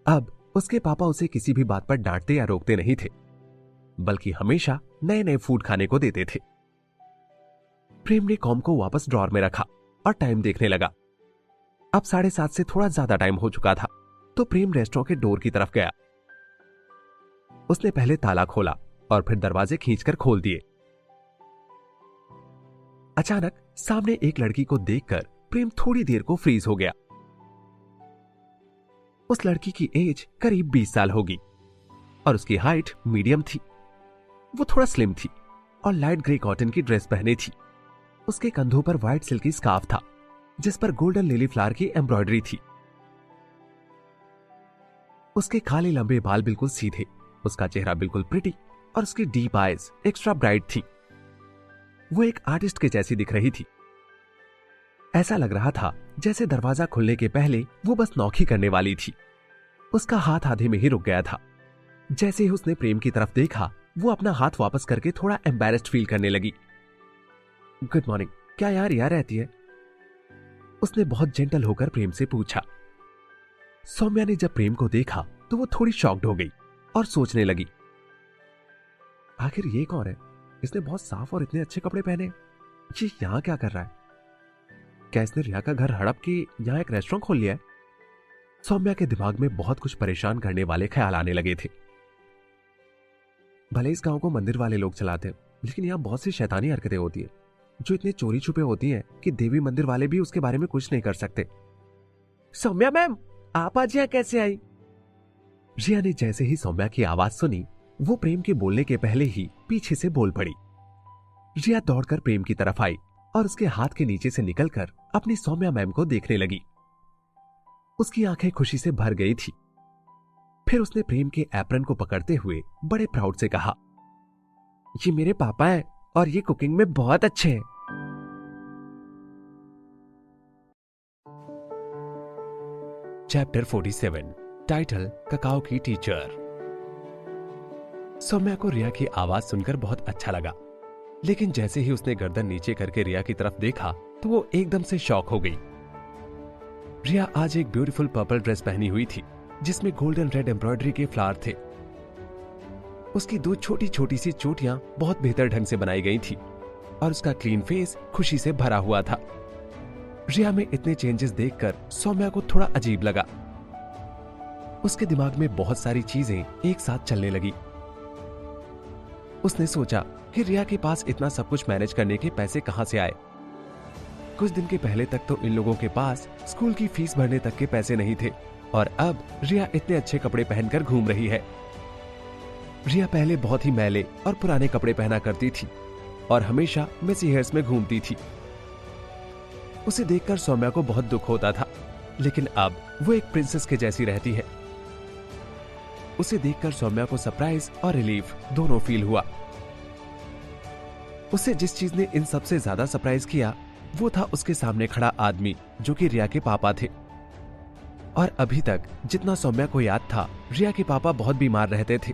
अब उसके पापा उसे किसी भी बात पर डांटते या रोकते नहीं थे, बल्कि हमेशा नए नए फूड खाने को देते थे। प्रेम ने कॉम को वापस ड्रॉर में रखा और टाइम देखने लगा। अब 7:30 से थोड़ा ज्यादा टाइम हो चुका था, तो प्रेम रेस्टोरेंट के डोर की तरफ गया। उसने पहले ताला खोला और फिर दरवाजे खींचकर खोल दिए। अचानक सामने एक लड़की को देखकर प्रेम थोड़ी देर को फ्रीज हो गया। उस लड़की की एज करीब 20 साल होगी और उसकी हाइट मीडियम थी। वो थोड़ा स्लिम थी और लाइट ग्रे कॉटन की ड्रेस पहने थी। उसके कंधों पर व्हाइट सिल्की स्कार्फ था जिस पर गोल्डन लिली फ्लावर की एम्ब्रॉयडरी थी। उसके काले लंबे बाल बिल्कुल सीधे, उसका चेहरा बिल्कुल प्रिटी और उसकी डीप आईज एक्स्ट्रा ब्राइट थी। वो एक आर्टिस्ट के जैसी दिख रही थी। ऐसा लग रहा था जैसे दरवाजा खुलने के पहले वो बस नॉक ही करने वाली थी। उसका हाथ आधे में ही रुक गया था। जैसे ही उसने प्रेम की तरफ देखा, वो अपना हाथ वापस करके थोड़ा एम्बैरेस्ड फील करने लगी। गुड मॉर्निंग, क्या यार यहाँ रहती है? उसने बहुत जेंटल होकर प्रेम से पूछा। सौम्या ने जब प्रेम को देखा तो वो थोड़ी शॉक्ड हो गई और सोचने लगी, आखिर ये कौन है? इसने बहुत साफ और इतने अच्छे कपड़े पहने, ये यहाँ क्या कर रहा है? क्या इसने रिया का घर हड़प के यहाँ एक रेस्टोरेंट खोल लिया है? सौम्या के दिमाग में बहुत कुछ परेशान करने वाले ख्याल आने लगे थे। भले इस गांव को मंदिर वाले लोग चलाते हैं, लेकिन यहाँ बहुत सी शैतानी हरकतें होती है जो इतने चोरी छुपे होती हैं कि देवी मंदिर वाले भी उसके बारे में कुछ नहीं कर सकते। सौम्या मैम, आप आज यहाँ कैसे आई? रिया ने जैसे ही सौम्या की आवाज सुनी, वो प्रेम के बोलने के पहले ही पीछे से बोल पड़ी। रिया दौड़कर प्रेम की तरफ आई और उसके हाथ के नीचे से निकलकर अपनी सौम्या मैम को देखने लगी। उसकी आंखें खुशी से भर गई थी। फिर उसने प्रेम के एप्रन को पकड़ते हुए बड़े प्राउड से कहा, ये मेरे पापा हैं और ये कुकिंग में बहुत अच्छे हैं। चैप्टर 47, टाइटल ककाओ की टीचर। सौम्या को रिया की आवाज सुनकर बहुत अच्छा लगा, लेकिन जैसे ही उसने गर्दन नीचे करके रिया की तरफ देखा तो वो एकदम से शॉक हो गई। रिया आज एक ब्यूटीफुल पर्पल ड्रेस पहनी हुई थी जिसमें गोल्डन रेड एम्ब्रॉयडरी के फ्लावर थे। उसकी दो छोटी छोटी सी चोटियां बहुत बेहतर ढंग से बनाई गई थी और उसका क्लीन फेस खुशी से भरा हुआ था। रिया में इतने चेंजेस देखकर सौम्या को थोड़ा अजीब लगा। उसके दिमाग में बहुत सारी चीजें एक साथ चलने लगी। उसने सोचा कि रिया के पास इतना सब कुछ मैनेज करने के पैसे कहां से आए। कुछ दिन के पहले तक तो इन लोगों के पास स्कूल की फीस भरने तक के पैसे नहीं थे और अब रिया इतने अच्छे कपड़े पहनकर घूम रही है। रिया पहले बहुत ही मैले और पुराने कपड़े पहना करती थी और हमेशा मेसी हेयर्स में घूमती थी। उसे देखकर सौम्या को बहुत दुख होता था, लेकिन अब वो एक प्रिंसेस के जैसी रहती है। उसे देखकर सौम्या को सरप्राइज और रिलीफ दोनों फील हुआ। उसे जिस चीज ने इन सबसे ज्यादा सरप्राइज किया वो था उसके सामने खड़ा आदमी जो कि रिया के पापा थे। और अभी तक जितना सौम्या को याद था, रिया के पापा बहुत बीमार रहते थे।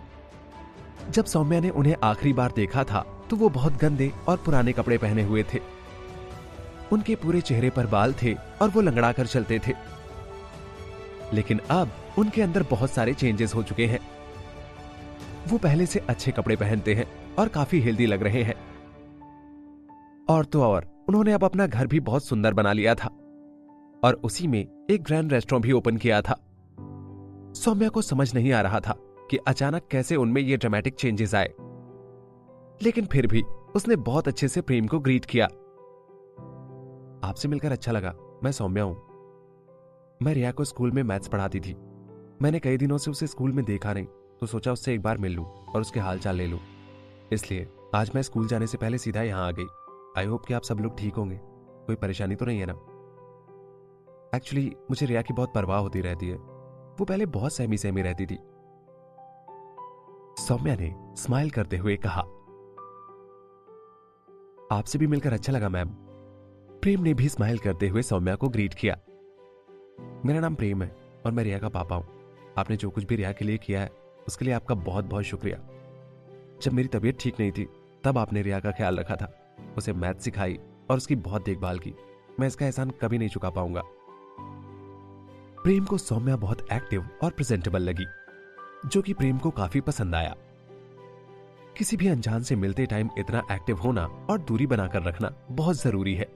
जब सौम्या ने उन्हें आखिरी बार देखा था तो वो बहुत गंदे और पुराने कपड़े पहने हुए थे। उनके पूरे चेहरे पर बाल थे और वो लंगड़ा कर चलते थे। लेकिन अब उनके अंदर बहुत सारे चेंजेस हो चुके हैं। वो पहले से अच्छे कपड़े पहनते हैं और काफी हेल्दी लग रहे हैं। और तो और उन्होंने अब अपना घर भी बहुत सुंदर बना लिया था और उसी में एक ग्रैंड रेस्टोरेंट भी ओपन किया था। सौम्या को समझ नहीं आ रहा था कि अचानक कैसे उनमें ये ड्रामेटिक चेंजेस आए, लेकिन फिर भी उसने बहुत अच्छे से प्रेम को ग्रीट किया। आपसे मिलकर अच्छा लगा। मैं सौम्या हूं। मैं रिया को स्कूल में मैथ्स पढ़ाती थी। मैंने कई दिनों से उसे स्कूल में देखा नहीं, तो सोचा उससे एक बार मिल लूं और उसके हालचाल ले लूं। इसलिए आज मैं स्कूल जाने से पहले सीधा यहां आ गई। आई होप कि आप सब लोग ठीक होंगे। कोई परेशानी तो नहीं है ना? एक्चुअली मुझे रिया की बहुत परवाह होती रहती है। वो पहले बहुत सहमी सहमी रहती थी। सौम्या ने स्माइल करते हुए कहा, आपसे भी मिलकर अच्छा लगा मैम। प्रेम ने भी स्माइल करते हुए सौम्या को ग्रीट किया। मेरा नाम प्रेम है और मैं रिया का पापा हूं। आपने जो कुछ भी रिया के लिए किया है उसके लिए आपका बहुत बहुत शुक्रिया। जब मेरी तबीयत ठीक नहीं थी तब आपने रिया का ख्याल रखा था, उसे मैथ सिखाई और उसकी बहुत देखभाल की। मैं इसका एहसान कभी नहीं चुका पाऊंगा। प्रेम को सौम्या बहुत एक्टिव और प्रेजेंटेबल लगी, जो कि प्रेम को काफी पसंद आया। किसी भी अनजान से मिलते टाइम इतना एक्टिव होना और दूरी बनाकर रखना बहुत जरूरी है।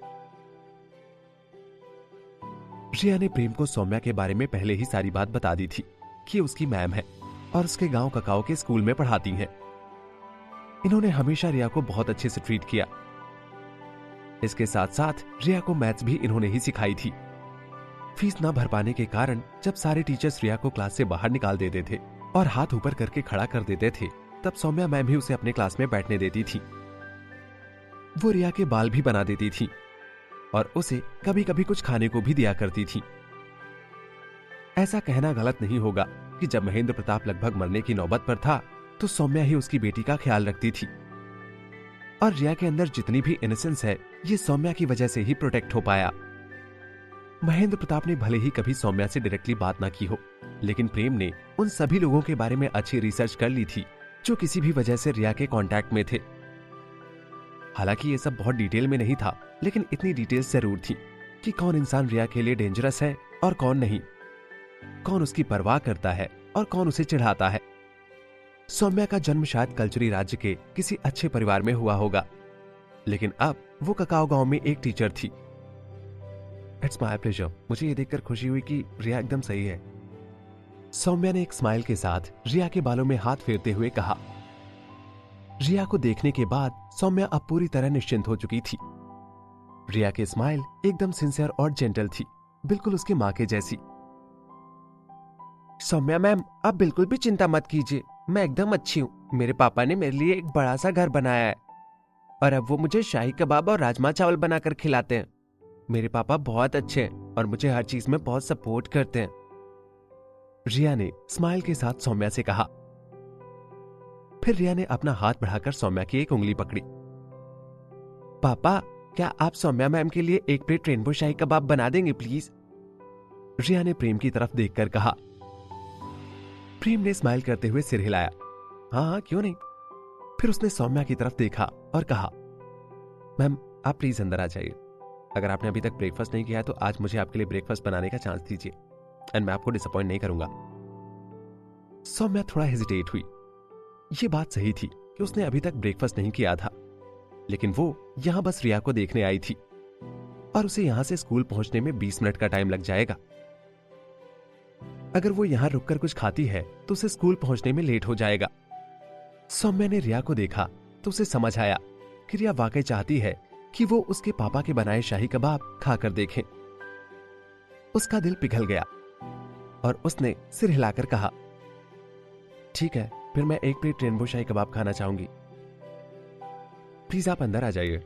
रिया ने प्रेम को सौम्या के बारे में पहले ही सारी बात बता दी थी कि उसकी मैम है और उसके गांव ककाओ के स्कूल में पढ़ाती हैं। इन्होंने हमेशा रिया को बहुत अच्छे से ट्रीट किया। इसके साथ साथ रिया को मैथ्स भी इन्होंने ही सिखाई थी। फीस ना भर पाने के कारण जब सारे टीचर्स रिया को क्लास से बाहर निकाल देते थे और हाथ ऊपर करके खड़ा कर देते थे, तब सौम्या मैम ही उसे अपने क्लास में बैठने देती थी। वो रिया के बाल भी बना देती थी और उसे कभी कभी कुछ खाने को भी दिया करती थी। ऐसा कहना गलत नहीं होगा कि जब महेंद्र प्रताप लगभग मरने की नौबत पर था तो सौम्या ही उसकी बेटी का ख्याल रखती थी। और रिया के अंदर जितनी भी इनोसेंस है, ये सौम्या की वजह से ही प्रोटेक्ट हो पाया। महेंद्र प्रताप ने भले ही कभी सौम्या से डायरेक्टली बात ना की हो, लेकिन प्रेम ने उन सभी लोगों के बारे में अच्छी रिसर्च कर ली थी जो किसी भी वजह से रिया के कांटेक्ट में थे। हालांकि ये सब बहुत डिटेल में नहीं था, लेकिन इतनी डिटेल्स जरूर थी कि कौन इंसान रिया के लिए डेंजरस है और कौन नहीं, कौन उसकी परवाह करता है और कौन उसे चिढ़ाता है। सौम्या का जन्म शायद कल्चरी राज्य के किसी अच्छे परिवार में हुआ होगा, लेकिन अब वो ककाओ गांव में एक टीचर थी। It's my pleasure. मुझे ये देखकर खुशी हुई कि रिया एकदम सही है। सौम्या ने एक स्माइल के साथ रिया के बालों में हाथ फेरते हुए कहा। रिया को देखने के बाद सौम्या अब पूरी तरह निश्चिंत हो चुकी थी। रिया की स्माइल एकदम सिंसियर और जेंटल थी, बिल्कुल उसकी मां के जैसी। सौम्या मैम, आप बिल्कुल भी चिंता मत कीजिए, मैं एकदम अच्छी हूँ। मेरे पापा ने मेरे लिए एक बड़ा सा घर बनाया है और अब वो मुझे शाही कबाब और राजमा चावल बनाकर खिलाते हैं। मेरे पापा बहुत अच्छे हैं और मुझे हर चीज में बहुत सपोर्ट करते हैं। रिया ने स्माइल के साथ सौम्या से कहा। फिर रिया ने अपना हाथ बढ़ाकर सौम्या की एक उंगली पकड़ी। पापा, क्या आप सौम्या मैम के लिए एक प्लेट रेनबो शाही कबाब बना देंगे प्लीज? रिया ने प्रेम की तरफ देखकर कहा। प्रेम ने स्माइल करते हुए सिर हिलाया। हाँ हाँ, क्यों नहीं। फिर उसने सौम्या की तरफ देखा और कहा, मैम आप प्लीज अंदर आ जाइए। अगर आपने अभी तक ब्रेकफास्ट नहीं किया है तो आज मुझे आपके लिए ब्रेकफास्ट बनाने का चांस दीजिए एंड मैं आपको डिसअपॉइंट नहीं करूंगा। सौम्या थोड़ा हेजिटेट हुई। ये बात सही थी कि उसने अभी तक ब्रेकफास्ट नहीं किया था, लेकिन वो यहां बस रिया को देखने आई थी और उसे यहां से स्कूल पहुंचने में 20 मिनट का टाइम लग जाएगा। अगर वो यहां रुककर कुछ खाती है तो उसे स्कूल पहुंचने में लेट हो जाएगा। सौम्या ने रिया को देखा तो उसे समझ आया कि रिया वाकई चाहती है कि वो उसके पापा के बनाए शाही कबाब खाकर देखें। उसका दिल पिघल गया और उसने सिर हिलाकर कहा, ठीक है, फिर मैं एक प्लेट रेनबो शाही कबाब खाना चाहूंगी। प्लीज आप अंदर आ जाइए।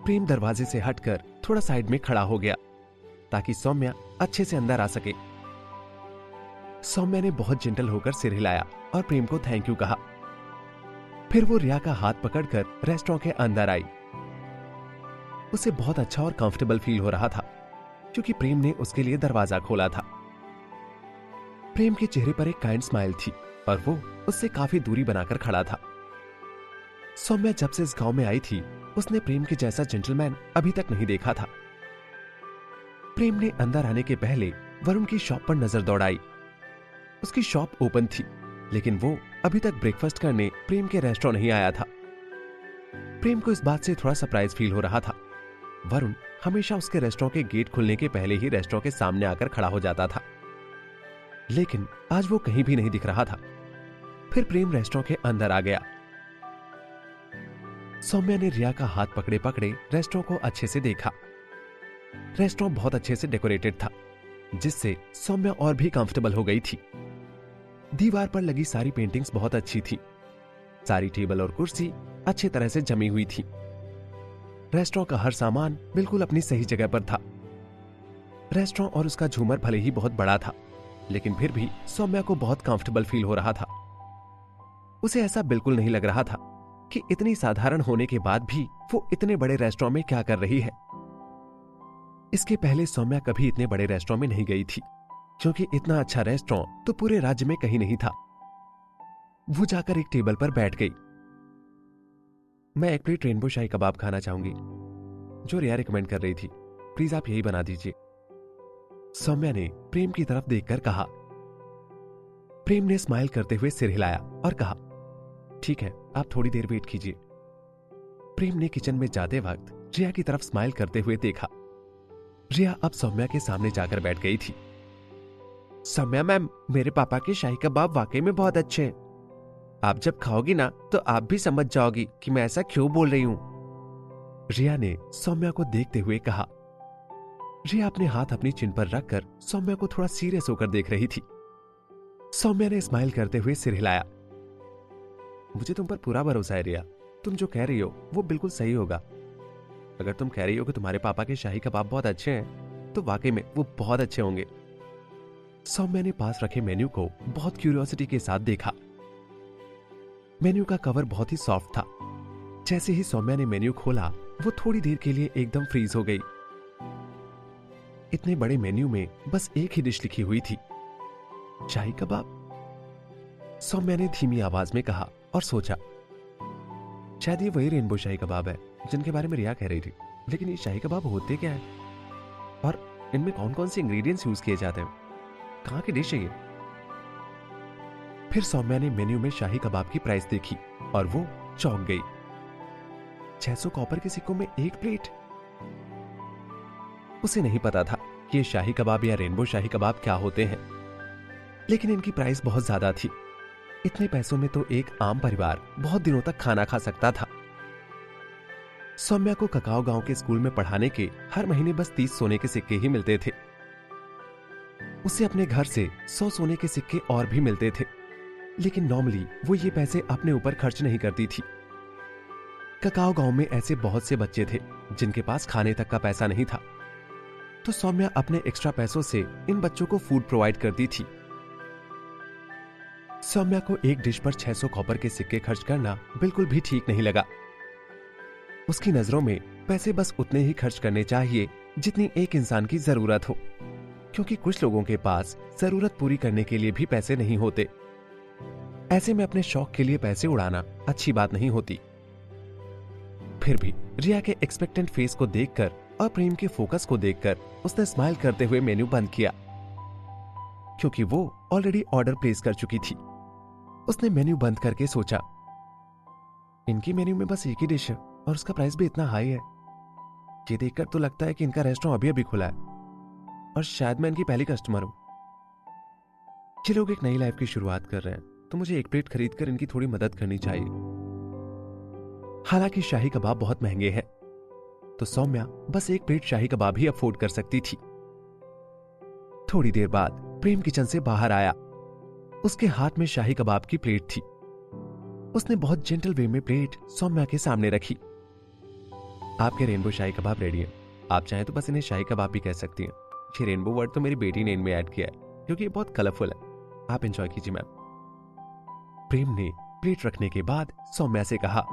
प्रेम दरवाजे से हटकर थोड़ा साइड में खड़ा हो गया ताकि सौम्या अच्छे से अंदर आ सके। सौम्या ने बहुत जेंटल होकर सिर हिलाया और प्रेम को थैंक यू कहा। फिर वो रिया का हाथ पकड़कर रेस्टोरेंट के अंदर आई। उसे बहुत अच्छा और कंफर्टेबल फील हो रहा था क्योंकि प्रेम ने उसके लिए दरवाजा खोला था। प्रेम के चेहरे पर एक काइंड स्माइल थी और वो उससे काफी दूरी बनाकर खड़ा था। सौम्या जब से इस गांव में आई थी उसने प्रेम के जैसा जेंटलमैन अभी तक नहीं देखा था। प्रेम ने अंदर आने के पहले वरुण की शॉप पर नजर दौड़ाई। उसकी शॉप ओपन थी, लेकिन वो अभी तक ब्रेकफास्ट करने प्रेम के रेस्टोरेंट नहीं आया था। प्रेम को इस बात से थोड़ा सरप्राइज फील हो रहा था। वरुण हमेशा उसके रेस्टोरेंट के गेट खुलने के पहले ही रेस्टोरेंट के सामने आकर खड़ा हो जाता था, लेकिन आज वो कहीं भी नहीं दिख रहा था। फिर प्रेम रेस्टोरेंट के अंदर आ गया। सौम्या ने रिया का हाथ पकड़े पकड़े रेस्टोरेंट को अच्छे से देखा। रेस्टोरेंट बहुत अच्छे से डेकोरेटेड था, जिससे सौम्या और भी कंफर्टेबल हो गई थी। दीवार पर लगी सारी पेंटिंग्स बहुत अच्छी थी। सारी टेबल और कुर्सी अच्छी तरह से जमी हुई थी। रेस्टोरेंट का हर सामान बिल्कुल अपनी सही जगह पर था। रेस्टोरेंट और उसका झूमर भले ही बहुत बड़ा था, लेकिन फिर भी सौम्या को बहुत कंफर्टेबल फील हो रहा था। उसे ऐसा बिल्कुल नहीं लग रहा था कि इतनी साधारण होने के बाद भी वो इतने बड़े रेस्टोरेंट में क्या कर रही है। इसके पहले सौम्या कभी इतने बड़े रेस्टोरेंट में नहीं गई थी, क्योंकि इतना अच्छा रेस्टोरेंट तो पूरे राज्य में कहीं नहीं था। वो जाकर एक टेबल पर बैठ गई। मैं एक प्लेट रेनबो शाही कबाब खाना चाहूंगी, जो रिया रिकमेंड कर रही थी। प्लीज आप यही बना दीजिए। सौम्या ने प्रेम की तरफ देखकर कहा। प्रेम ने स्माइल करते हुए सिर हिलाया और कहा, ठीक है, आप थोड़ी देर वेट कीजिए। प्रेम ने किचन में जाते वक्त रिया की तरफ स्माइल करते हुए देखा। रिया अब सौम्या के सामने जाकर बैठ गई थी। सौम्या मैम, मेरे पापा के शाही कबाब वाकई में बहुत अच्छे हैं। आप जब खाओगी ना तो आप भी समझ जाओगी कि मैं ऐसा क्यों बोल रही हूं। रिया ने सौम्या को देखते हुए कहा। रिया अपने हाथ अपनी चिन पर रखकर सौम्या को थोड़ा सीरियस होकर देख रही थी। सौम्या ने स्माइल करते हुए सिर हिलाया। मुझे तुम पर पूरा भरोसा है रिया, तुम जो कह रही हो वो बिल्कुल सही होगा। अगर तुम कह रही हो कि तुम्हारे पापा के शाही कबाब बहुत अच्छे हैं तो वाकई में वो बहुत अच्छे होंगे। सौम्या ने पास रखे मेन्यू को बहुत क्यूरियोसिटी के साथ देखा। मेन्यू का कवर बहुत ही सॉफ्ट था। जैसे ही सौम्या ने मेन्यू खोला वो थोड़ी देर के लिए एकदम फ्रीज हो गई। इतने बड़े मेन्यू में बस एक ही डिश लिखी हुई थी, शाही कबाब। सौम्या ने धीमी आवाज में कहा और सोचा, शायद ये वही रेनबो शाही कबाब है जिनके बारे में रिया कह रही थी। लेकिन ये शाही कबाब होते क्या है और इनमें कौन कौन से इंग्रेडिएंट्स यूज किए जाते हैं, कहां की डिश है ये? फिर सौम्या ने मेन्यू में शाही कबाब की प्राइस देखी और वो चौंक गई। 600 कॉपर के सिक्कों में एक प्लेट। उसे नहीं पता था कि ये शाही कबाब या रेनबो शाही कबाब क्या होते हैं, लेकिन इनकी प्राइस बहुत ज्यादा थी। इतने पैसों में तो एक आम परिवार बहुत दिनों तक खाना खा सकता था। सौम्या को ककाओ गांव के स्कूल में पढ़ाने के हर महीने बस 30 सोने के सिक्के ही मिलते थे। उसे अपने घर से 100 सोने के सिक्के और भी मिलते थे, लेकिन नॉर्मली वो ये पैसे अपने ऊपर खर्च नहीं करती थी। ककाओ गांव में ऐसे बहुत से बच्चे थे जिनके पास खाने तक का पैसा नहीं था, तो सौम्या अपने एक्स्ट्रा पैसों से इन बच्चों को फूड प्रोवाइड करती थी। सौम्या को एक डिश पर 600 कॉपर के सिक्के खर्च करना बिल्कुल भी ठीक नहीं लगा। उसकी नजरों में पैसे बस उतने ही खर्च करने चाहिए जितनी एक इंसान की जरूरत हो, क्योंकि कुछ लोगों के पास जरूरत पूरी करने के लिए भी पैसे नहीं होते। ऐसे में अपने शौक के लिए पैसे उड़ाना अच्छी बात नहीं होती। फिर भी रिया के एक्सपेक्टेंट फेस को देखकर और प्रेम के फोकस को देखकर उसने स्माइल करते हुए मेन्यू बंद किया, क्योंकि वो ऑलरेडी ऑर्डर प्लेस कर चुकी थी। उसने मेन्यू बंद करके सोचा, इनकी मेन्यू में बस एक ही डिश है और उसका प्राइस भी इतना हाई है। ये देखकर तो लगता है कि इनका रेस्टोरेंट अभी अभी खुला है और शायद मैं इनकी पहली कस्टमर हूं। ये लोग एक नई लाइफ की शुरुआत कर रहे हैं, तो मुझे एक प्लेट खरीदकर इनकी थोड़ी मदद करनी चाहिए। हालांकि शाही कबाब बहुत महंगे हैं, तो सौम्या बस एक प्लेट शाही कबाब ही अफोर्ड कर सकती थी। थोड़ी देर बाद प्रेम किचन से बाहर आया। उसके हाथ में शाही कबाब की प्लेट थी। उसने बहुत जेंटल वे में प्लेट सौम्या के सामने रखी। आपके रेनबो शाही कबाब रेडी है। आप चाहें तो बस इन्हें शाही कबाब भी कह सकती हैं। ये रेनबो वर्ड तो मेरी बेटी ने इनमें ऐड किया है, क्योंकि ये बहुत कलरफुल है। आप एंजॉय कीजिए मैम। प्रेम ने प्लेट रखने के बाद सौम्या से कहा,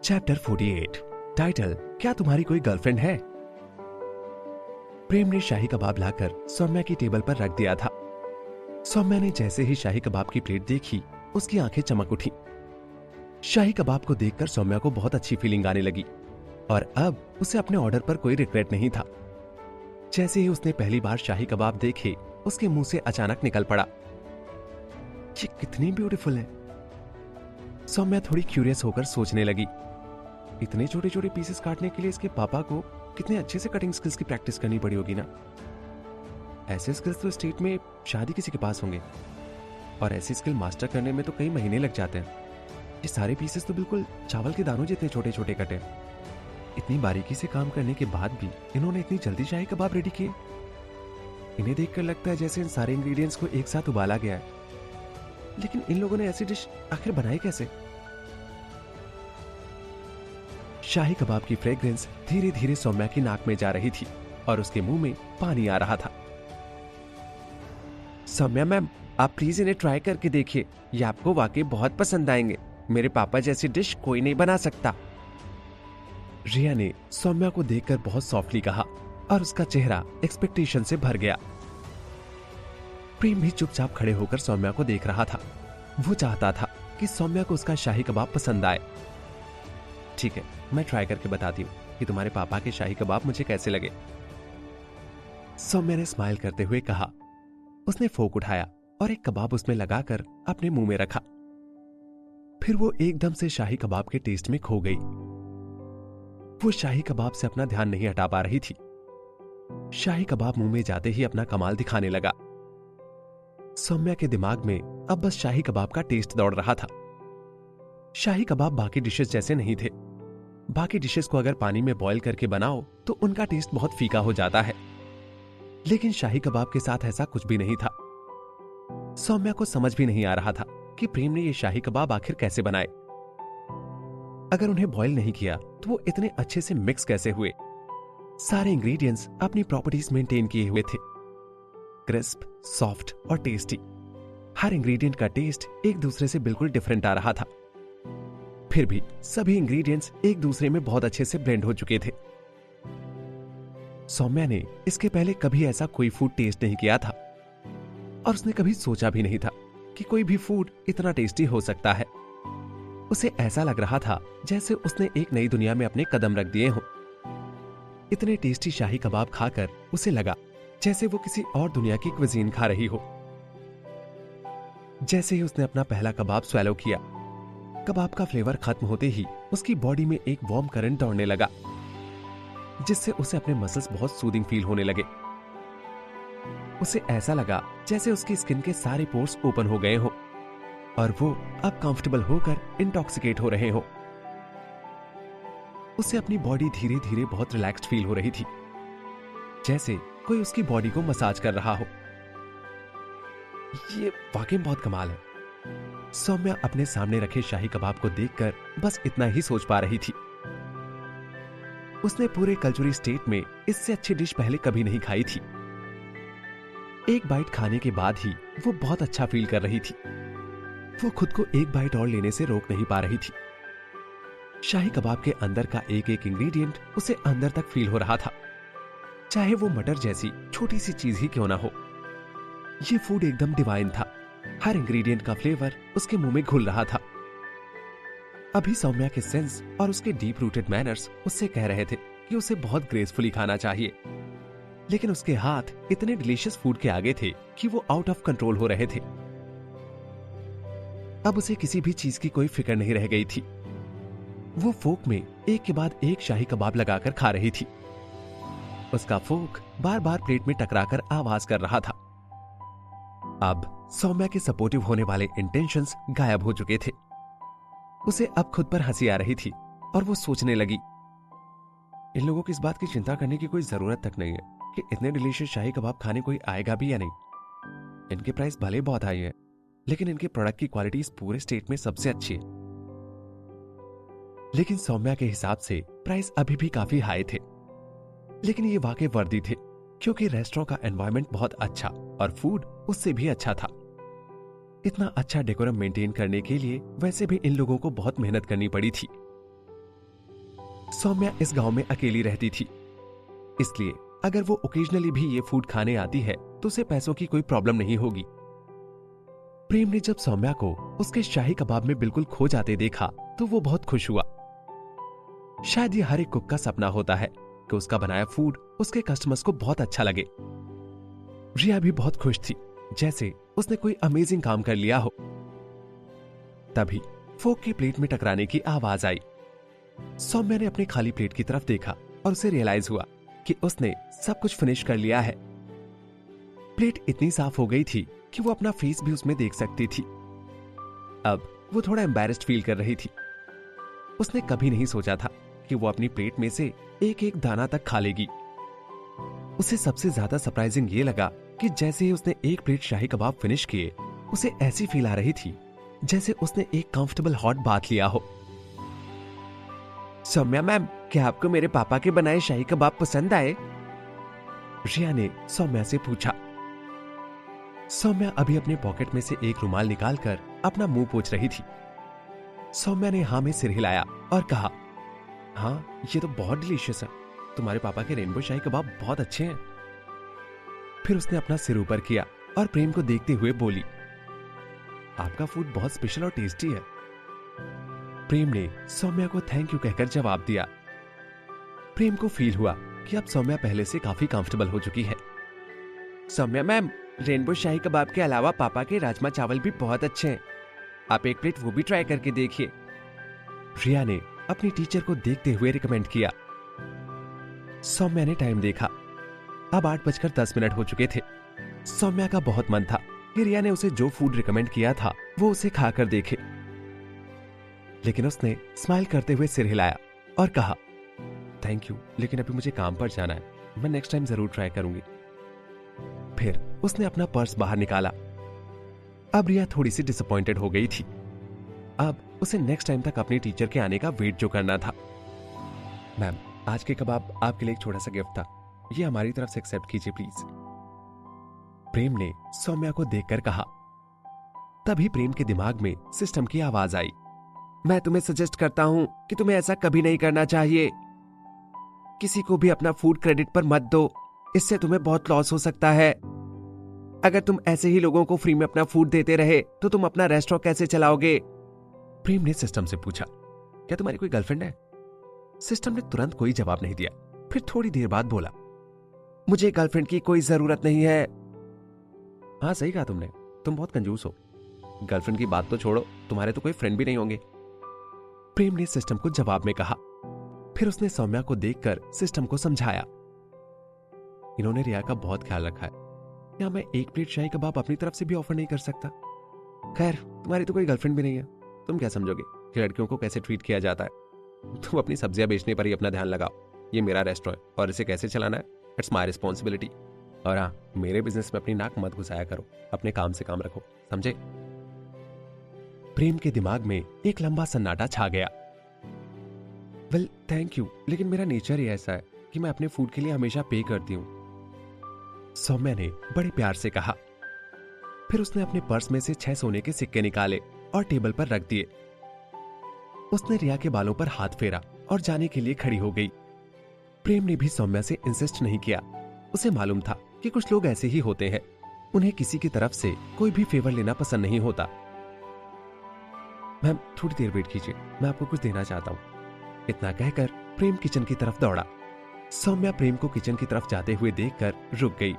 चैप्टर 48, टाइटल, क्या तुम्हारी कोई गर्लफ्रेंड है? प्रेम ने शाही कबाब लाकर सौम्या की टेबल पर रख दिया था। सौम्या ने जैसे ही शाही कबाब की प्लेट देखी, उसकी आंखें चमक उठी। शाही कबाब को देखकर सौम्या को बहुत अच्छी फीलिंग आने लगी और अब उसे अपने ऑर्डर पर कोई रिग्रेट नहीं था। जैसे ही उसने पहली बार शाही कबाब देखे, उसके मुंह से अचानक निकल पड़ा, ये कितनी ब्यूटीफुल है। सौम्या थोड़ी क्यूरियस होकर सोचने लगी, इतने छोटे छोटे पीसेस काटने के लिए इसके पापा को कितने अच्छे से कटिंग स्किल्स की प्रैक्टिस करनी पड़ी होगी ना। ऐसे स्किल्स तो स्टेट में शादी किसी के पास होंगे, और ऐसी स्किल मास्टर करने में तो कई महीने लग जाते हैं। ये सारे पीसेस तो बिल्कुल चावल के दानों जितने छोटे छोटे कटे हैं। इतनी बारीकी से काम करने के बाद भी इन्होंने इतनी जल्दी शाही कबाब रेडी किए। इन्हें देखकर लगता है जैसे इन सारे इंग्रेडिएंट्स को एक साथ उबाला गया है। लेकिन इन लोगों ने ऐसी डिश आखिर बनाई कैसे? शाही कबाब की फ्रेग्रेंस धीरे धीरे सौम्या की नाक में जा रही थी और उसके मुंह में पानी आ रहा था। सौम्या मैम, आप प्लीज इन्हें ट्राई करके देखिए, ये आपको वाकई बहुत पसंद आएंगे। मेरे पापा जैसी डिश कोई नहीं बना सकता। रिया ने सौम्या को देखकर बहुत सॉफ्टली कहा और उसका चेहरा एक्सपेक्टेशन से भर गया। प्रेम भी चुपचाप खड़े होकर सौम्या को देख रहा था। वो चाहता था कि सौम्या को उसका शाही कबाब पसंद आए। ठीक है, मैं ट्राई करके बताती हूँ कि तुम्हारे पापा के शाही कबाब मुझे कैसे लगे। सौम्या ने स्माइल करते हुए कहा। उसने फोक उठाया और एक कबाब उसमें लगाकर अपने मुंह में रखा। फिर वो एकदम से शाही कबाब के टेस्ट में खो गई। वो शाही कबाब से अपना ध्यान नहीं हटा पा रही थी। शाही कबाब मुंह में जाते ही अपना कमाल दिखाने लगा। सौम्या के दिमाग में अब बस शाही कबाब का टेस्ट दौड़ रहा था। शाही कबाब बाकी डिशेस जैसे नहीं थे। बाकी डिशेस को अगर पानी में बॉईल करके बनाओ तो उनका टेस्ट बहुत फीका हो जाता है, लेकिन शाही कबाब के साथ ऐसा कुछ भी नहीं था। सौम्या को समझ भी नहीं आ रहा था कि प्रेम ने ये शाही कबाब आखिर कैसे बनाए। अगर उन्हें बॉईल नहीं किया तो वो इतने अच्छे से मिक्स कैसे हुए। सारे इंग्रेडिएंट्स अपनी प्रॉपर्टीज मेंटेन किए हुए थे, क्रिस्प, सॉफ्ट और टेस्टी। हर इंग्रेडिएंट का टेस्ट एक दूसरे से बिल्कुल डिफरेंट आ रहा था। फिर भी सभी इंग्रेडिएंट्स एक दूसरे में बहुत अच्छे से ब्लेंड हो चुके थे। सौम्या ने इसके पहले कभी ऐसा कोई फूड टेस्ट नहीं किया था और उसने कभी सोचा भी नहीं था कि कोई भी फूड इतना टेस्टी हो सकता है। उसे ऐसा लग रहा था जैसे उसने एक नई दुनिया में अपने कदम रख दिए हों। इतने टेस्टी शाही कबाब खाकर उसे लगा जैसे वो किसी और दुनिया की क्विजीन खा रही हो। जैसे ही उसने अपना पहला कबाब स्वैलो किया, कबाब का फ्लेवर खत्म होते ही उसकी बॉडी में एक वार्म करंट दौड़ने लगा, जिससे उसे अपने मसल्स बहुत सूदिंग फील होने लगे। उसे ऐसा लगा जैसे उसकी स्किन के सारे पोर्स ओपन हो गए हो और वो अब कंफर्टेबल होकर इंटॉक्सिकेट हो रहे हो। उसे अपनी बॉडी धीरे धीरे बहुत रिलैक्स्ड फील हो रही थी, जैसे कोई उसकी बॉडी को मसाज कर रहा हो। ये वाकई बहुत कमाल है। सौम्या अपने सामने रखे शाही कबाब को देखकर बस इतना ही सोच पा रही थी। उसने पूरे कल्चुरी स्टेट में इससे अच्छी डिश पहले कभी नहीं खाई थी। एक बाइट खाने के बाद ही वो बहुत अच्छा फील कर रही थी। वो खुद को एक बाइट और लेने से रोक नहीं पा रही थी। शाही कबाब के अंदर का एक एक इंग्रेडिएंट उसे अंदर तक फील हो रहा था, चाहे वो मटर जैसी छोटी सी चीज ही क्यों ना हो। ये फूड एकदम डिवाइन था। हर इंग्रेडिएंट का फ्लेवर उसके मुंह में घुल रहा था। अभी सौम्या के सेंस और उसके डीप रूटेड मैनर्स उससे कह रहे थे कि उसे बहुत ग्रेसफुली खाना चाहिए, लेकिन उसके हाथ इतने डिलीशियस फूड के आगे थे कि वो आउट ऑफ कंट्रोल हो रहे थे। अब उसे किसी भी चीज की कोई फिक्र नहीं रह गई थी। वो फोक में एक के बाद एक शाही कबाब लगाकर खा रही थी। उसका फोक बार बार प्लेट में टकराकर आवाज कर रहा था। अब सौम्या के सपोर्टिव होने वाले इंटेंशंस गायब हो चुके थे। उसे अब खुद पर हंसी आ रही थी और वो सोचने लगी, इन लोगों की इस बात की चिंता करने की कोई जरूरत तक नहीं है कि इतने डिलीशियस शाही कबाब खाने कोई आएगा भी या नहीं। इनके प्राइस भले बहुत हाई है, लेकिन इनके प्रोडक्ट की क्वालिटी इस पूरे स्टेट में सबसे अच्छी है। लेकिन सौम्या के हिसाब से प्राइस अभी भी काफी हाई थे, लेकिन ये वाकई वर्दी थे, क्योंकि रेस्टोरेंट का एनवायरनमेंट बहुत अच्छा और फूड उससे भी अच्छा था। इतना अच्छा डेकोरम मेंटेन करने के लिए वैसे भी इन लोगों को बहुत मेहनत करनी पड़ी थी। सौम्या इस गांव में अकेली रहती थी, इसलिए अगर वो ओकेजनली भी ये फूड खाने आती है तो उसे पैसों की कोई प्रॉब्लम नहीं होगी। प्रेम ने जब सौम्या को उसके शाही कबाब में बिल्कुल खो जाते देखा तो वो बहुत खुश हुआ। शायद ये हर एक कुक का सपना होता है कि उसका बनाया फूड उसके कस्टमर्स को बहुत अच्छा लगे। रिया भी बहुत खुश थी, जैसे उसने कोई अमेजिंग काम कर लिया हो। तभी फोक की प्लेट में टकराने की आवाज आई। सौम्या ने अपने खाली प्लेट की तरफ देखा और उसे रियलाइज हुआ कि उसने सब कुछ फिनिश कर लिया है। प्लेट इतनी साफ हो गई थी कि वो अपना फेस भी उसमें देख सकती थी। अब वो थोड़ा एम्बैरेस्ड फील कर रही थी। उसने कभी नहीं सोचा था कि वो अपनी प्लेट में से एक एक दाना तक खा लेगी। उसे सबसे ज्यादा सरप्राइजिंग ये लगा कि जैसे ही उसने एक प्लेट शाही कबाब फिनिश किए, उसे ऐसी फील आ रही थी जैसे उसने एक कंफर्टेबल हॉट बाथ लिया हो। सौम्या मैम, क्या आपको मेरे पापा के बनाए शाही कबाब पसंद आए? रिया ने सौम्या से पूछा। सौम्या अभी अपने पॉकेट में से एक रुमाल निकालकर अपना मुंह पोंछ रही थी। सौम्या ने हाँ में सिर हिलाया और कहा, हाँ ये तो बहुत डिलीशियस है। तुम्हारे पापा के रेनबो शाही कबाब बहुत अच्छे हैं। फिर उसने अपना सिर ऊपर किया और प्रेम को देखते हुए बोली, आपका फूड बहुत स्पेशल और टेस्टी है। प्रेम ने सौम्या को थैंक यू कहकर जवाब दिया। प्रेम को फील हुआ कि अब सौम्या पहले से काफी कंफर्टेबल हो चुकी है। सौम्या मैम, रेनबो शाही कबाब के अलावा पापा के राजमा चावल भी बहुत अच्छे हैं। आप एक प्लेट वो भी ट्राई करके देखिए। रिया ने अपनी टीचर को देखते हुए रिकमेंड किया। सौम्या ने टाइम देखा। अब 8:10 हो चुके थे। सौम्या का बहुत मन था कि रिया ने उसे जो फूड रिकमेंड किया था वो उसे खाकर देखे, लेकिन उसने स्माइल करते हुए सिर हिलाया और कहा, थैंक यू, लेकिन अभी मुझे काम पर जाना है, मैं नेक्स्ट टाइम जरूर ट्राई करूंगी। फिर उसने अपना पर्स बाहर निकाला। अब रिया थोड़ी सी डिसअपॉइंटेड हो गई थी। अब उसे नेक्स्ट टाइम तक अपनी टीचर के आने का वेट जो करना था। मैम, आज के कबाब आपके लिए एक छोटा सा गिफ्ट था, ये हमारी तरफ से एक्सेप्ट कीजिए प्लीज। प्रेम ने सौम्या को देखकर कहा। तभी प्रेम के दिमाग में सिस्टम की आवाज आई, मैं तुम्हें सजेस्ट करता हूं कि तुम्हें ऐसा कभी नहीं करना चाहिए। किसी को भी अपना फूड क्रेडिट पर मत दो, इससे तुम्हें बहुत लॉस हो सकता है। अगर तुम ऐसे ही लोगों को फ्री में अपना फूड देते रहे तो तुम अपना रेस्टोरेंट कैसे चलाओगे? प्रेम ने सिस्टम से पूछा, क्या तुम्हारी कोई गर्लफ्रेंड है? सिस्टम ने तुरंत कोई जवाब नहीं दिया। फिर थोड़ी देर बाद बोला, मुझे गर्लफ्रेंड की कोई जरूरत नहीं है। हाँ, सही कहा तुमने, तुम बहुत कंजूस हो। गर्लफ्रेंड की बात तो छोड़ो, तुम्हारे तो कोई फ्रेंड भी नहीं होंगे। प्रेम ने सिस्टम को जवाब में कहा। फिर उसने सौम्या को देखकर सिस्टम को समझाया, इन्होंने रिया का बहुत ख्याल रखा है, या मैं एक प्लेट शाही कबाब अपनी तरफ से भी ऑफर नहीं कर सकता। खैर, तुम्हारी तो कोई गर्लफ्रेंड भी नहीं है, तुम क्या समझोगे कि लड़कियों को कैसे ट्रीट किया जाता है? तुम अपनी सब्जियां बेचने पर ही अपना ध्यान लगाओ। ये मेरा रेस्टोरेंट है और इसे कैसे चलाना है इट्स माय रिस्पॉन्सिबिलिटी। और हाँ, मेरे बिजनेस में अपनी नाक मत घुसाया करो, अपने काम से काम रखो, समझे? प्रेम के दिमाग में एक लंबा सन्नाटा छा गया। वेल, थैंक यू, लेकिन मेरा नेचर ही ऐसा है कि मैं अपने फूड के लिए हमेशा पे करती हूँ, सौम्या ने बड़े प्यार से कहा। फिर उसने अपने पर्स में से 6 सोने के सिक्के निकाले और टेबल पर रख दिए। उसने रिया के बालों पर हाथ फेरा और जाने के लिए खड़ी हो गई। प्रेम ने भी सौम्या से इंसिस्ट नहीं किया। उसे मालूम था कि कुछ लोग ऐसे ही होते हैं, उन्हें किसी की तरफ से कोई भी फेवर लेना पसंद नहीं होता। मैम, थोड़ी देर वेट कीजिए, मैं आपको कुछ देना चाहता हूं। इतना कहकर प्रेम किचन की तरफ दौड़ा। सौम्या प्रेम को किचन की तरफ जाते हुए देखकर रुक गई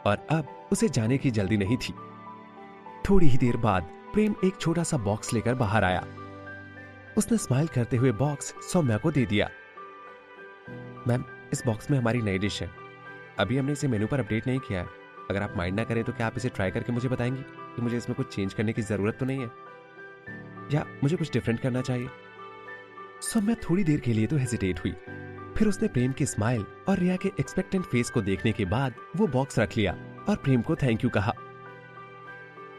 और अब उसे जाने की जल्दी नहीं थी। थोड़ी ही देर बाद प्रेम एक छोटा सा बॉक्स लेकर बाहर आया। उसने स्माइल करते हुए बॉक्स सौम्या को दे दिया। मैम, इस बॉक्स में हमारी नई डिश है, अभी हमने इसे मेनू पर अपडेट नहीं किया है। अगर आप माइंड ना करें तो क्या आप इसे ट्राई करके मुझे बताएंगी कि मुझे इसमें कुछ चेंज करने की जरूरत तो नहीं है, या मुझे कुछ डिफरेंट करना चाहिए? सौम्या थोड़ी देर के लिए तो हेजिटेट हुई, फिर उसने प्रेम की स्माइल और रिया के एक्सपेक्टेंट फेस को देखने के बाद वो बॉक्स रख लिया और प्रेम को थैंक यू कहा।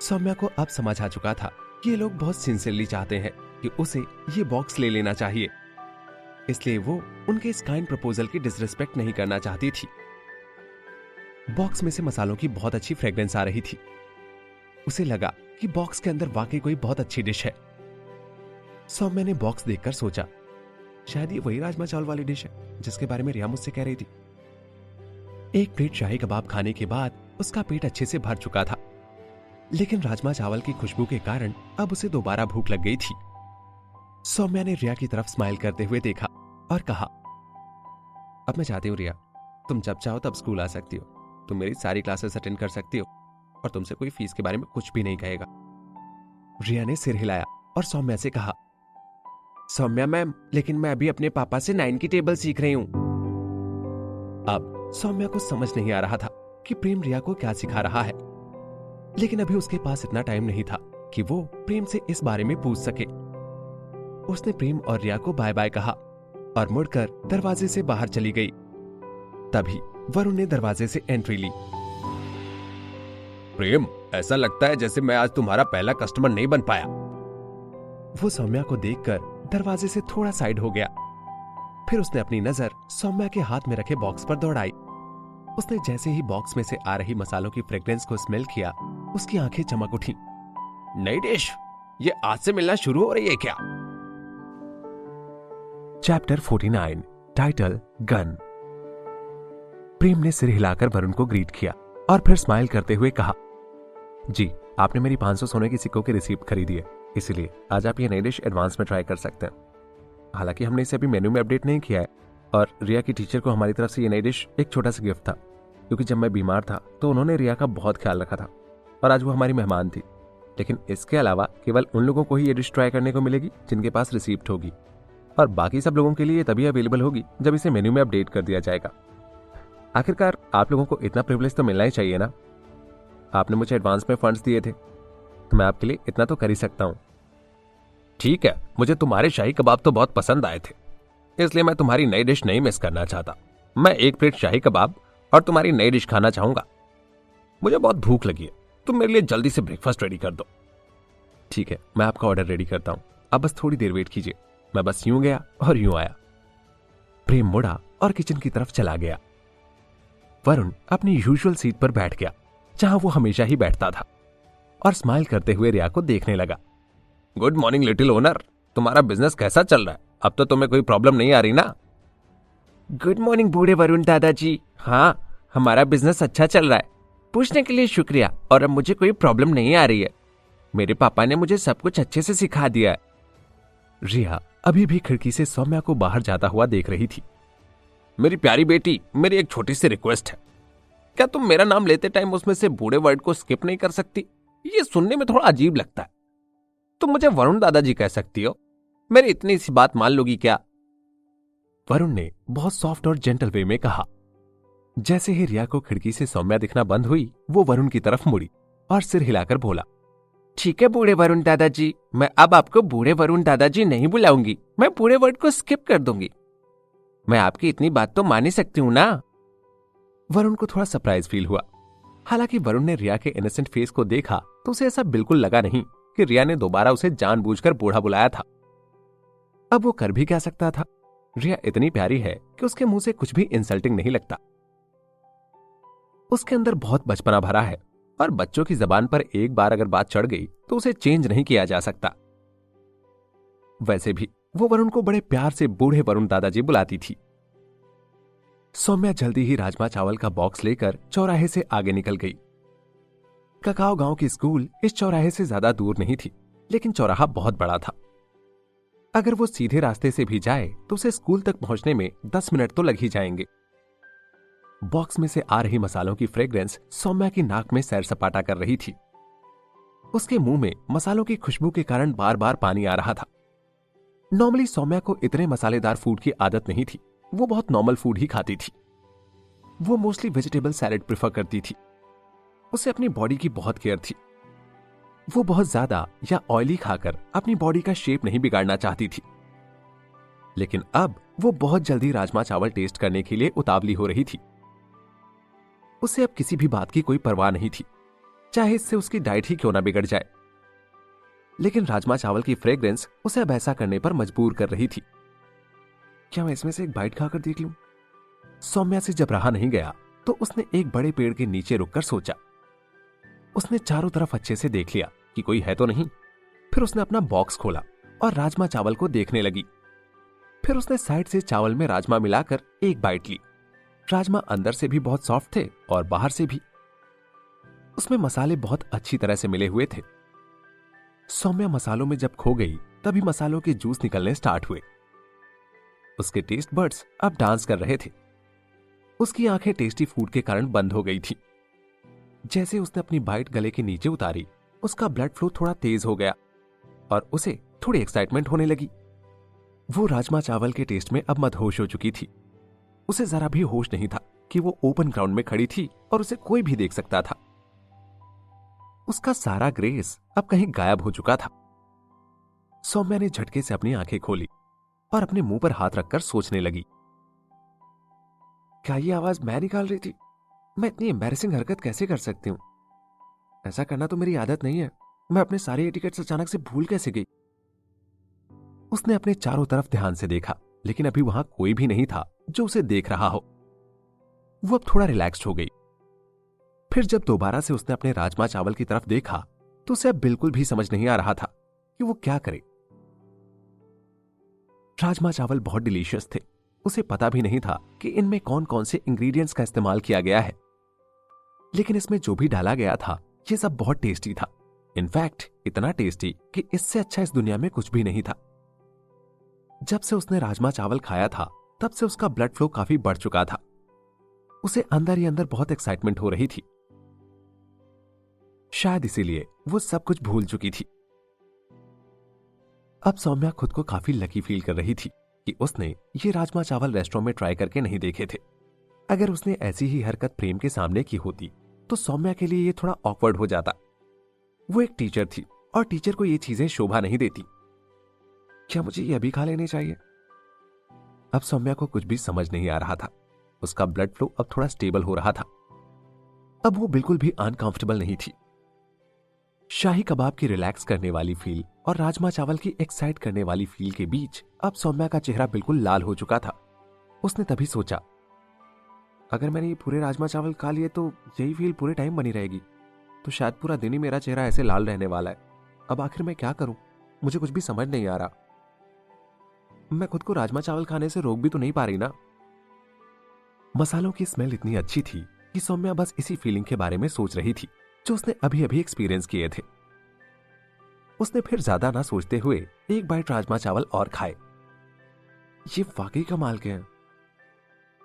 सौम्या को अब समझ आ चुका था कि ये लोग बहुत सिंसियरली चाहते हैं कि उसे ये बॉक्स ले लेना चाहिए, इसलिए वो उनके इस काइंड प्रपोजल की डिसरिस्पेक्ट नहीं करना चाहती थी। बॉक्स में से मसालों की बहुत अच्छी फ्रेग्रेंस आ रही थी। उसे लगा कि बॉक्स के अंदर वाकई कोई बहुत अच्छी डिश है। सौम्या ने बॉक्स देखकर सोचा, शायद ये वही राजमा चावल वाली डिश है जिसके बारे में रिया मुझसे कह रही थी। एक प्लेट शाही कबाब खाने के बाद उसका पेट अच्छे से भर चुका था, लेकिन राजमा चावल की खुशबू के कारण अब उसे दोबारा भूख लग गई थी। सौम्या ने रिया की तरफ स्माइल करते हुए देखा और कहा, अब मैं चाहती हूँ रिया, तुम जब चाहो तब स्कूल आ सकती हो, तुम मेरी सारी क्लासेस अटेंड कर सकती हो और तुमसे कोई फीस के बारे में कुछ भी नहीं कहेगा। रिया ने सिर हिलाया और सौम्या से कहा, सौम्या मैम, लेकिन मैं अभी अपने पापा से 9 की टेबल सीख रही हूं। अब सौम्या को समझ नहीं आ रहा था कि प्रेम रिया को क्या सिखा रहा है, लेकिन अभी उसके पास इतना टाइम नहीं था कि वो प्रेम से इस बारे में पूछ सके। उसने प्रेम और रिया को बाय बाय कहा और मुड़कर दरवाजे से बाहर चली गई। तभी वरुण ने दरवाजे से एंट्री ली। प्रेम, ऐसा लगता है जैसे मैं आज तुम्हारा पहला कस्टमर नहीं बन पाया। वो सौम्या को देखकर दरवाजे से थोड़ा साइड हो गया। फिर उसने अपनी नजर सौम्या के हाथ में रखे बॉक्स पर दौड़ाई। उसने जैसे ही बॉक्स में से आ रही मसालों की फ्रेग्रेंस को स्मेल किया, उसकी आंखें चमक उठी। नई डिश, ये आज से मिलना शुरू हो रही है क्या? Chapter 49, title gun. प्रेम ने सिर हिलाकर वरुण को ग्रीट किया और फिर स्माइल करते हुए कहा, जी, आपने मेरी 500 सोने की सिक्कों की रिसीप्ट खरीदी है, इसलिए आज आप ये नई डिश एडवांस में ट्राई कर सकते हैं। हालांकि हमने इसे अभी मेन्यू में अपडेट नहीं किया है और रिया की टीचर को हमारी तरफ से ये नई डिश एक छोटा सा गिफ्ट था, क्योंकि जब मैं बीमार था तो उन्होंने रिया का बहुत ख्याल रखा था और आज वो हमारी मेहमान थी। लेकिन इसके अलावा केवल उन लोगों को ही ये डिश ट्राई करने को मिलेगी जिनके पास रिसीप्ट होगी, और बाकी सब लोगों के लिए तभी अवेलेबल होगी जब इसे मेन्यू में अपडेट कर दिया जाएगा। आखिरकार आप लोगों को इतना प्रिविलेज तो मिलना ही चाहिए ना। आपने मुझे एडवांस में फंड्स दिए थे तो मैं आपके लिए इतना तो कर ही सकता हूं। ठीक है, मुझे तुम्हारे शाही कबाब तो बहुत पसंद आए थे, इसलिए मैं तुम्हारी नई डिश नहीं मिस करना चाहता। मैं 1 प्लेट शाही कबाब और तुम्हारी नई डिश खाना चाहूंगा। मुझे बहुत भूख लगी है, तुम मेरे लिए जल्दी से ब्रेकफास्ट रेडी कर दो। ठीक है, मैं आपका ऑर्डर रेडी करता हूं, अब बस थोड़ी देर वेट कीजिए। मैं बस यूं गया और यूं आया। प्रेम मुड़ा और किचन की तरफ चला गया। वरुण अपनी यूजुअल सीट पर बैठ गया, जहां वो हमेशा ही बैठता था, और स्माइल करते हुए रिया को देखने लगा। गुड मॉर्निंग लिटिल ओनर, तुम्हारा बिजनेस कैसा चल रहा है? अब तो तुम्हें कोई प्रॉब्लम नहीं आ रही ना? गुड मॉर्निंग बूढ़े वरुण दादाजी। हाँ, हमारा बिजनेस अच्छा चल रहा है। पूछने के लिए शुक्रिया, और अब मुझे कोई प्रॉब्लम नहीं आ रही है। मेरे पापा ने मुझे सब कुछ अच्छे से सिखा दिया है। रिया अभी भी खिड़की से सौम्या को बाहर जाता हुआ देख रही थी। मेरी प्यारी बेटी, मेरी एक छोटी सी रिक्वेस्ट है, क्या तुम मेरा नाम लेते टाइम उसमें से बूढ़े वर्ड को स्किप नहीं कर सकती? ये सुनने में थोड़ा अजीब लगता है। तुम मुझे वरुण दादाजी कह सकती हो, मेरी इतनी सी बात मान लोगी क्या? वरुण ने बहुत सॉफ्ट और जेंटल वे में कहा। जैसे ही रिया को खिड़की से सौम्या दिखना बंद हुई, वो वरुण की तरफ मुड़ी और सिर हिलाकर बोला, ठीक है बूढ़े वरुण दादाजी, मैं अब आपको बूढ़े वरुण दादाजी नहीं बुलाऊंगी। मैं बूढ़े वर्ड को स्किप कर दूंगी। मैं आपकी इतनी बात तो मान ही सकती हूं ना? वरुण को थोड़ा सरप्राइज फील हुआ। हालांकि वरुण ने रिया के इनोसेंट फेस को देखा तो उसे ऐसा बिल्कुल लगा नहीं कि रिया ने दोबारा उसे जानबूझकर बूढ़ा बुलाया था। अब वो कर भी क्या सकता था? रिया इतनी प्यारी है कि उसके मुंह से कुछ भी इंसल्टिंग नहीं लगता। उसके अंदर बहुत बचपना भरा है, और बच्चों की जबान पर एक बार अगर बात चढ़ गई तो उसे चेंज नहीं किया जा सकता। वैसे भी वो वरुण को बड़े प्यार से बूढ़े वरुण दादाजी बुलाती थी। सौम्या जल्दी ही राजमा चावल का बॉक्स लेकर चौराहे से आगे निकल गई। ककाओ गांव की स्कूल इस चौराहे से ज्यादा दूर नहीं थी, लेकिन चौराहा बहुत बड़ा था। अगर वो सीधे रास्ते से भी जाए तो उसे स्कूल तक पहुंचने में 10 मिनट तो लग ही जाएंगे। बॉक्स में से आ रही मसालों की फ्रेग्रेंस सौम्या की नाक में सैर सपाटा कर रही थी। उसके मुंह में मसालों की खुशबू के कारण बार बार पानी आ रहा था। नॉर्मली सौम्या को इतने मसालेदार फूड की आदत नहीं थी, वो बहुत नॉर्मल फूड ही खाती थी। वो मोस्टली वेजिटेबल सैलेड प्रेफर करती थी। उसे अपनी बॉडी की बहुत केयर थी। वो बहुत ज्यादा या ऑयली खाकर अपनी बॉडी का शेप नहीं बिगाड़ना चाहती थी। लेकिन अब वो बहुत जल्दी राजमा चावल टेस्ट करने के लिए उतावली हो रही थी। उसे अब किसी भी बात की कोई परवाह नहीं थी, चाहे इससे उसकी डाइट ही क्यों ना बिगड़ जाए। लेकिन राजमा चावल की फ्रेग्रेंस उसे अब ऐसा करने पर मजबूर कर रही थी। क्या मैं इसमें से एक बाइट खाकर देख लूं? सौम्या से जब रहा नहीं गया तो उसने एक बड़े पेड़ के नीचे रुककर सोचा। उसने चारों तरफ अच्छे से देख लिया कि कोई है तो नहीं। फिर उसने अपना बॉक्स खोला और राजमा चावल को देखने लगी। फिर उसने साइड से चावल में राजमा मिलाकर एक बाइट ली। राजमा अंदर से भी बहुत सॉफ्ट थे और बाहर से भी। उसमें मसाले बहुत अच्छी तरह से मिले हुए थे। सौम्या मसालों में जब खो गई तभी मसालों के जूस निकलने स्टार्ट हुए। उसके टेस्ट बड्स अब डांस कर रहे थे। उसकी आंखें टेस्टी फूड के कारण बंद हो गई थी। जैसे उसने अपनी बाइट गले के नीचे उतारी, उसका ब्लड फ्लो थोड़ा तेज हो गया और उसे थोड़ी एक्साइटमेंट होने लगी। वो राजमा चावल के टेस्ट में अब मदहोश हो चुकी थी। उसे जरा भी होश नहीं था कि वो ओपन ग्राउंड में खड़ी थी और उसे कोई भी देख सकता था। उसका सारा ग्रेस अब कहीं गायब हो चुका था। सौम्या ने झटके से अपनी आंखें खोली और अपने मुंह पर हाथ रखकर सोचने लगी। क्या ये आवाज मैं निकाल रही थी? मैं इतनी एम्बैरेसिंग हरकत कैसे कर सकती हूं? ऐसा करना तो मेरी आदत नहीं है। मैं अपने सारे एटिकेट्स अचानक से भूल कैसे गई? उसने अपने चारों तरफ ध्यान से देखा, लेकिन अभी वहां कोई भी नहीं था जो उसे देख रहा हो। वो अब थोड़ा रिलैक्स्ड हो गई। फिर जब दोबारा से उसने अपने राजमा चावल की तरफ देखा तो उसे अब बिल्कुल भी समझ नहीं आ रहा था कि वो क्या करे। राजमा चावल बहुत डिलीशियस थे। उसे पता भी नहीं था कि इनमें कौन कौन से इंग्रेडिएंट्स का इस्तेमाल किया गया है, लेकिन इसमें जो भी डाला गया था ये सब बहुत टेस्टी था। इनफैक्ट इतना टेस्टी कि इससे अच्छा इस दुनिया में कुछ भी नहीं था। जब से उसने राजमा चावल खाया था तब से उसका ब्लड फ्लो काफी बढ़ चुका था। उसे अंदर ही अंदर बहुत एक्साइटमेंट हो रही थी। शायद इसीलिए वो सब कुछ भूल चुकी थी। अब सौम्या खुद को काफी लकी फील कर रही थी कि उसने ये राजमा चावल रेस्टोरेंट में ट्राई करके नहीं देखे थे। अगर उसने ऐसी ही हरकत प्रेम के सामने की होती तो सौम्या के लिए ये थोड़ा ऑकवर्ड हो जाता। वो एक टीचर थी और टीचर को ये चीजें शोभा नहीं देती। क्या मुझे ये अभी खा लेने चाहिए? अब सौम्या को कुछ भी समझ नहीं आ रहा था। उसका ब्लड फ्लो अब थोड़ा स्टेबल हो रहा था। अब वो बिल्कुल भी अनकंफर्टेबल नहीं थी। शाही कबाब की रिलैक्स करने वाली फील और राजमा चावल की एक्साइट करने वाली फील के बीच अब सौम्या का चेहरा बिल्कुल लाल हो चुका था। उसने तभी सोचा, अगर मैंने ये पूरे राजमा चावल खा लिए तो यही फील पूरे टाइम बनी रहेगी, तो शायद पूरा दिन ही मेरा चेहरा ऐसे लाल रहने वाला है। अब आखिर मैं क्या करूं? मुझे कुछ भी समझ नहीं आ रहा। मैं खुद को राजमा चावल खाने से रोक भी तो नहीं पा रही ना। मसालों की स्मेल इतनी अच्छी थी कि सौम्या बस इसी फीलिंग के बारे में सोच रही थी जो उसने अभी अभी एक्सपीरियंस किए थे। उसने फिर ज्यादा ना सोचते हुए एक बाइट राजमा चावल और खाए। ये वाकई कमाल के हैं,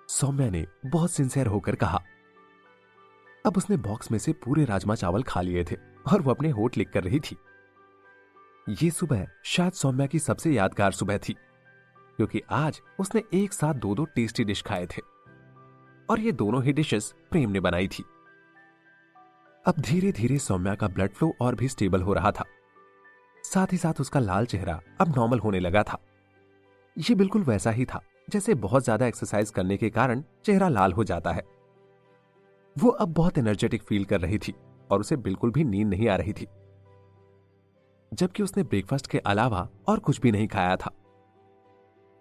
सौम्या ने बहुत सिंसियर होकर कहा। अब उसने बॉक्स में से पूरे राजमा चावल खा लिए थे और वो अपने होठ लिख कर रही थी। ये सुबह शायद सौम्या की सबसे यादगार सुबह थी, क्योंकि आज उसने एक साथ दो टेस्टी डिश खाए थे और ये दोनों ही डिशेस प्रेम ने बनाई थी। अब धीरे धीरे सौम्या का ब्लड फ्लो और भी स्टेबल हो रहा था। साथ ही साथ उसका लाल चेहरा अब नॉर्मल होने लगा था। ये बिल्कुल वैसा ही था जैसे बहुत ज्यादा एक्सरसाइज करने के कारण चेहरा लाल हो जाता है। वो अब बहुत एनर्जेटिक फील कर रही थी और उसे बिल्कुल भी नींद नहीं आ रही थी, जबकि उसने ब्रेकफास्ट के अलावा और कुछ भी नहीं खाया था।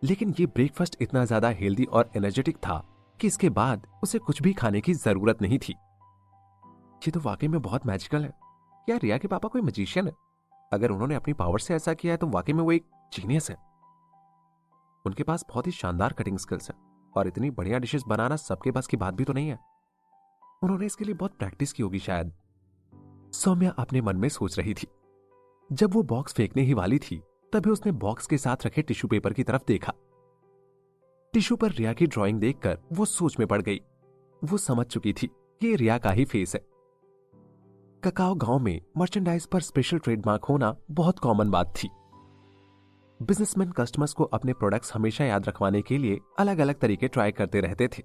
लेकिन ये ब्रेकफास्ट इतना ज्यादा हेल्दी और एनर्जेटिक था कि इसके बाद उसे कुछ भी खाने की जरूरत नहीं थी। ये तो वाकई में बहुत मैजिकल है। क्या रिया के पापा कोई मजिशियन है? अगर उन्होंने अपनी पावर से ऐसा किया है तो वाकई में वो एक जीनियस है। उनके पास बहुत ही शानदार कटिंग स्किल्स है और इतनी बढ़िया डिशेस बनाना सबके बस की बात भी तो नहीं है। उन्होंने इसके लिए बहुत प्रैक्टिस की होगी शायद, सौम्या अपने मन में सोच रही थी। जब वो बॉक्स फेंकने ही वाली थी तभी उसने बॉक्स के साथ रखे टिश्यू पेपर की तरफ देखा। टिश्यू पर रिया की ड्राइंग देखकर वो सोच में पड़ गई। वो समझ चुकी थी कि ये रिया का ही फेस है। ककाओ गांव में मर्चेंडाइज पर स्पेशल ट्रेडमार्क होना बहुत कॉमन बात थी। बिजनेसमैन कस्टमर्स को अपने प्रोडक्ट्स हमेशा याद रखवाने के लिए अलग अलग तरीके ट्राई करते रहते थे,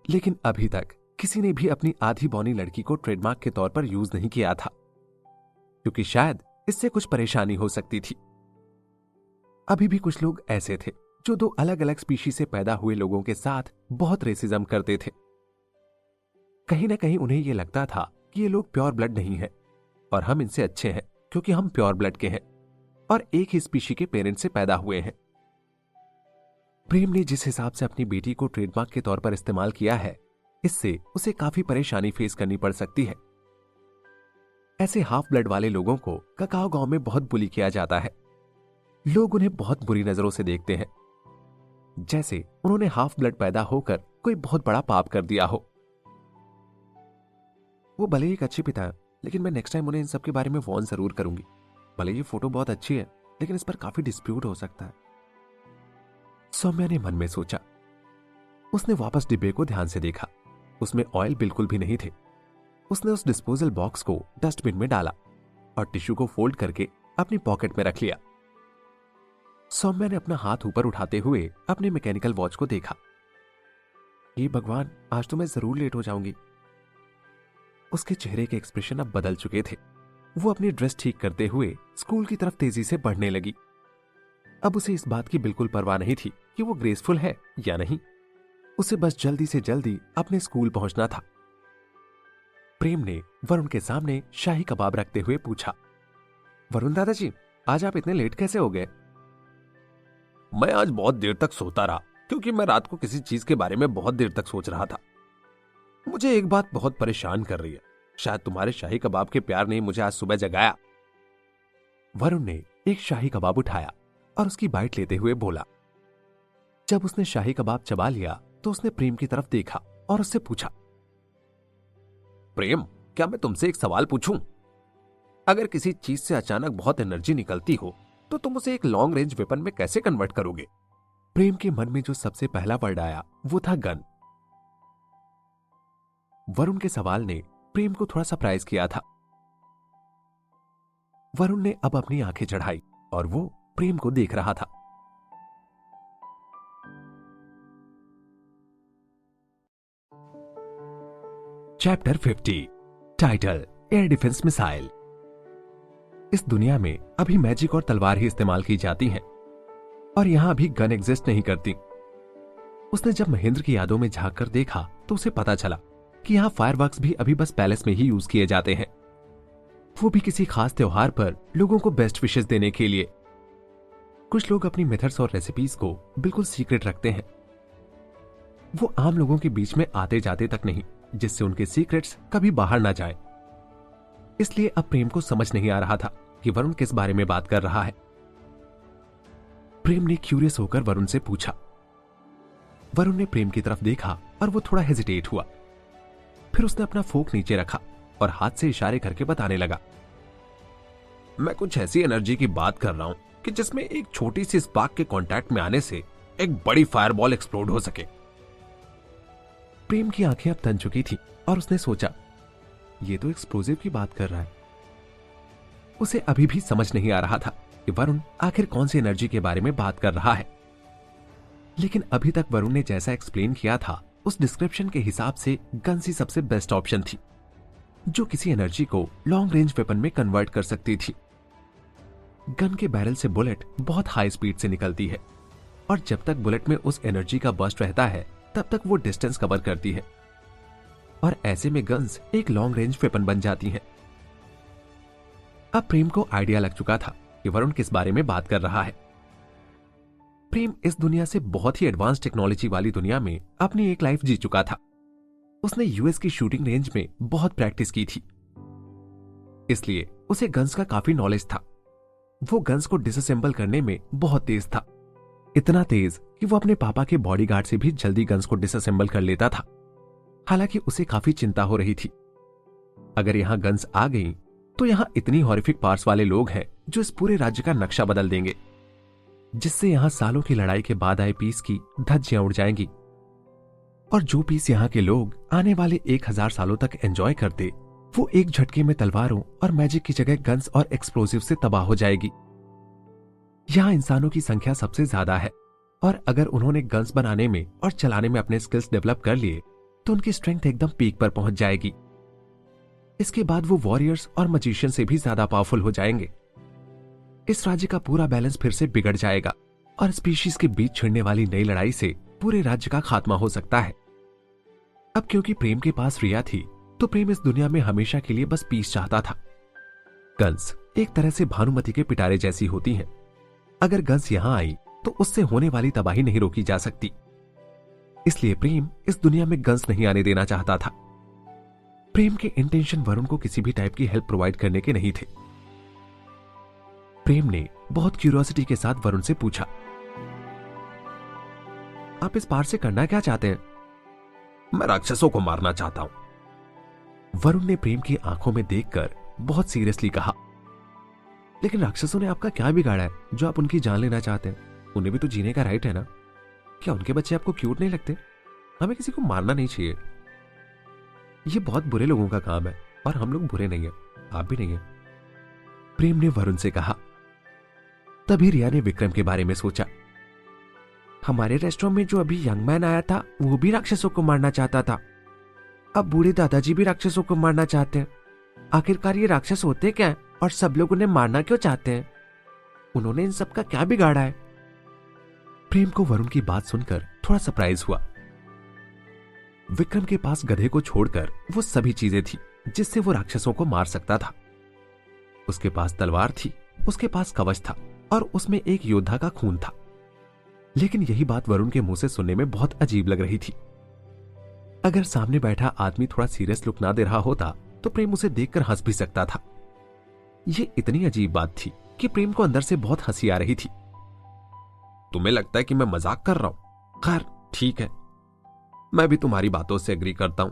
लेकिन अभी तक किसी ने भी अपनी आधी बौनी लड़की को ट्रेडमार्क के तौर पर यूज नहीं किया था, क्योंकि शायद इससे कुछ परेशानी हो सकती थी। अभी भी कुछ लोग ऐसे थे जो दो अलग अलग स्पीशीज से पैदा हुए लोगों के साथ बहुत रेसिज्म करते थे। कहीं ना कहीं उन्हें यह लगता था कि ये लोग प्योर ब्लड नहीं है और हम इनसे अच्छे हैं क्योंकि हम प्योर ब्लड के हैं और एक ही स्पीशी के पेरेंट्स से पैदा हुए हैं। प्रेम ने जिस हिसाब से अपनी बेटी को ट्रेडमार्क के तौर पर इस्तेमाल किया है, इससे उसे काफी परेशानी फेस करनी पड़ सकती है। ऐसे हाफ ब्लड वाले लोगों को ककाओ गांव में बहुत बुली किया जाता है। लोग उन्हें बहुत बुरी नजरों से देखते हैं, जैसे उन्होंने हाफ ब्लड पैदा होकर कोई बहुत बड़ा पाप कर दिया हो। वो भले ही एक अच्छे पिता है, लेकिन मैं नेक्स्ट टाइम उन्हें इन सब के बारे में वार्न जरूर करूंगी। भले ये फोटो बहुत अच्छी है, लेकिन इस पर काफी डिस्प्यूट हो सकता है, सौम्या ने मन में सोचा। उसने वापस डिब्बे को ध्यान से देखा। उसमें ऑयल बिल्कुल भी नहीं थे। उसने उस डिस्पोजल बॉक्स को डस्टबिन में डाला और टिश्यू को फोल्ड करके अपनी पॉकेट में रख लिया। सौम्या ने अपना हाथ ऊपर उठाते हुए अपने मैकेनिकल वॉच को देखा। हे भगवान, आज तो मैं जरूर लेट हो जाऊंगी। उसके चेहरे के एक्सप्रेशन अब बदल चुके थे। वो अपनी ड्रेस ठीक करते हुए स्कूल की तरफ तेजी से बढ़ने लगी। अब उसे इस बात की बिल्कुल परवाह नहीं थी कि वो ग्रेसफुल है या नहीं। उसे बस जल्दी से जल्दी अपने स्कूल पहुंचना था। प्रेम ने वरुण के सामने शाही कबाब रखते हुए पूछा, वरुण दादाजी, आज आप इतने लेट कैसे हो गए? मैं आज बहुत देर तक सोता रहा क्योंकि मैं रात को किसी चीज के बारे में बहुत देर तक सोच रहा था। मुझे एक बात बहुत परेशान कर रही है। शायद तुम्हारे शाही कबाब के प्यार ने मुझे आज सुबह जगाया। वरुण ने एक शाही कबाब उठाया और उसकी बाइट लेते हुए बोला। जब उसने शाही कबाब चबा लिया तो उसने प्रेम की तरफ देखा और उससे पूछा, प्रेम, क्या मैं तुमसे एक सवाल पूछूं? अगर किसी चीज से अचानक बहुत एनर्जी निकलती हो तो तुम उसे एक लॉन्ग रेंज वेपन में कैसे कन्वर्ट करोगे? प्रेम के मन में जो सबसे पहला वर्ड आया वो था गन। वरुण के सवाल ने प्रेम को थोड़ा सरप्राइज किया था। वरुण ने अब अपनी आंखें चढ़ाई और वो प्रेम को देख रहा था। Chapter 50 title air defence missile. इस दुनिया में अभी मैजिक और तलवार ही इस्तेमाल की जाती हैं और यहां अभी गन एग्जिस्ट नहीं करती। उसने जब महेंद्र की यादों में झांक कर देखा तो उसे पता चला कि यहां फायरवर्क्स भी अभी बस पैलेस में ही यूज किए जाते हैं, वो भी किसी खास त्योहार पर लोगों को बेस्ट विशेस देने के लिए। कुछ लोग अपनी मेथड्स और रेसिपीज को बिल्कुल सीक्रेट रखते हैं, वो आम लोगों के बीच में आते जाते तक नहीं, जिससे उनके सीक्रेट्स कभी बाहर ना जाए। इसलिए अब प्रेम को समझ नहीं आ रहा था कि वरुण किस बारे में बात कर रहा है। प्रेम ने क्यूरियस होकर वरुण से पूछा। वरुण ने प्रेम की तरफ देखा और वो थोड़ा हेजिटेट हुआ। फिर उसने अपना फोक नीचे रखा और हाथ से इशारे करके बताने लगा, मैं कुछ ऐसी एनर्जी की बात कर रहा हूं कि जिसमें एक छोटी सी स्पार्क के कांटेक्ट में आने से एक बड़ी फायरबॉल एक्सप्लोड हो सके। प्रेम की आंखें अब तन चुकी थी और उसने सोचा, ये तो एक्सप्लोजिव की बात कर रहा है। उसे अभी भी समझ नहीं आ रहा था कि वरुण आखिर कौन सी एनर्जी के बारे में बात कर रहा है, लेकिन अभी तक वरुण ने जैसा एक्सप्लेन किया था उस डिस्क्रिप्शन के हिसाब से गन्स ही सबसे बेस्ट ऑप्शन थी, जो किसी एनर्जी को लॉन्ग रेंज वेपन में कन्वर्ट कर सकती थी। गन के बैरल से बुलेट बहुत हाई स्पीड से निकलती है और जब तक बुलेट में उस एनर्जी का बर्स्ट रहता है तब तक वो डिस्टेंस कवर करती है और ऐसे में गन्स एक लॉन्ग रेंज वेपन बन जाती हैं। अब प्रेम को आइडिया लग चुका था कि वरुण किस बारे में बात कर रहा है। प्रेम इस दुनिया से बहुत ही एडवांस टेक्नोलॉजी वाली दुनिया में अपनी एक लाइफ जी चुका था। उसने यूएस की शूटिंग रेंज में बहुत प्रैक्टिस की थी, इसलिए उसे गन्स का काफी नॉलेज था। वो गन्स को डिसअसेंबल करने में बहुत तेज था, इतना तेज कि वो अपने पापा के बॉडीगार्ड से भी जल्दी गन्स को डिसअसेंबल कर लेता था। हालांकि उसे काफी चिंता हो रही थी, अगर यहां गन्स आ गईं, तो यहां इतनी हॉरिफिक पार्ट्स वाले लोग हैं जो इस पूरे राज्य का नक्शा बदल देंगे, जिससे यहां सालों की लड़ाई के बाद आए पीस की धज्जियां उड़ जाएंगी और जो पीस यहां के लोग आने वाले 1000 सालों तक एंजॉय करते, वो एक झटके में तलवारों और मैजिक की जगह गन्स और एक्सप्लोसिव से तबाह हो जाएगी। यहां इंसानों की संख्या सबसे ज्यादा है और अगर उन्होंने गन्स बनाने में और चलाने में अपने स्किल्स डेवलप कर लिए तो उनकी स्ट्रेंथ एकदम पीक पर पहुंच जाएगी। इसके बाद वो वॉरियर्स और मजिशियन से भी ज्यादा पावरफुल हो जाएंगे। इस राज्य का पूरा बैलेंस फिर से बिगड़ जाएगा और स्पीशीज के बीच छिड़ने वाली नई लड़ाई से पूरे राज्य का खात्मा हो सकता है। अब क्योंकि प्रेम के पास रिया थी, तो प्रेम इस दुनिया में हमेशा के लिए बस पीस चाहता था। गन्स एक तरह से भानुमति के पिटारे जैसी होती हैं। अगर गन्स यहां आई तो उससे होने वाली तबाही नहीं रोकी जा सकती, इसलिए प्रेम इस दुनिया में गन्स नहीं आने देना चाहता था। प्रेम के इंटेंशन वरुण को किसी भी टाइप की हेल्प प्रोवाइड करने के नहीं थे। प्रेम ने बहुत क्यूरियोसिटी के साथ वरुण से पूछा, आप इस पार से करना क्या चाहते हैं? मैं राक्षसों को मारना चाहता हूं। वरुण ने प्रेम की आंखों में देखकर बहुत सीरियसली कहा, लेकिन राक्षसों ने आपका क्या बिगाड़ा है जो आप उनकी जान लेना चाहते हैं? उन्हें भी तो जीने का राइट है ना? क्या उनके बच्चे आपको क्यूट नहीं लगते? हमें किसी को मारना नहीं चाहिए, ये बहुत बुरे लोगों का काम है और हम लोग बुरे नहीं है, आप भी नहीं है, प्रेम ने वरुण से कहा। तभी रिया ने विक्रम के बारे में सोचा, हमारे रेस्टोरेंट में जो अभी यंग मैन आया था वो भी राक्षसों को मारना चाहता था, अब बूढ़े दादाजी भी राक्षसों को मारना चाहते हैं। आखिरकार ये राक्षस होते क्या है और सब लोग उन्हें मारना क्यों चाहते हैं? उन्होंने इन सब का क्या बिगाड़ा है? प्रेम को वरुण की बात सुनकर थोड़ा सरप्राइज हुआ। विक्रम के पास गधे को छोड़कर वो सभी चीजें थी जिससे वो राक्षसों को मार सकता था। उसके पास तलवार थी, उसके पास कवच था और उसमें एक योद्धा का खून था। लेकिन यही बात वरुण के मुंह से सुनने में बहुत अजीब लग रही थी। अगर सामने बैठा आदमी थोड़ा सीरियस लुक ना दे रहा होता तो प्रेम उसे देखकर हंस भी सकता था। ये इतनी अजीब बात थी कि प्रेम को अंदर से बहुत हंसी आ रही थी। तुम्हें लगता है कि मैं मजाक कर रहा हूं? खैर ठीक है, मैं भी तुम्हारी बातों से एग्री करता हूं।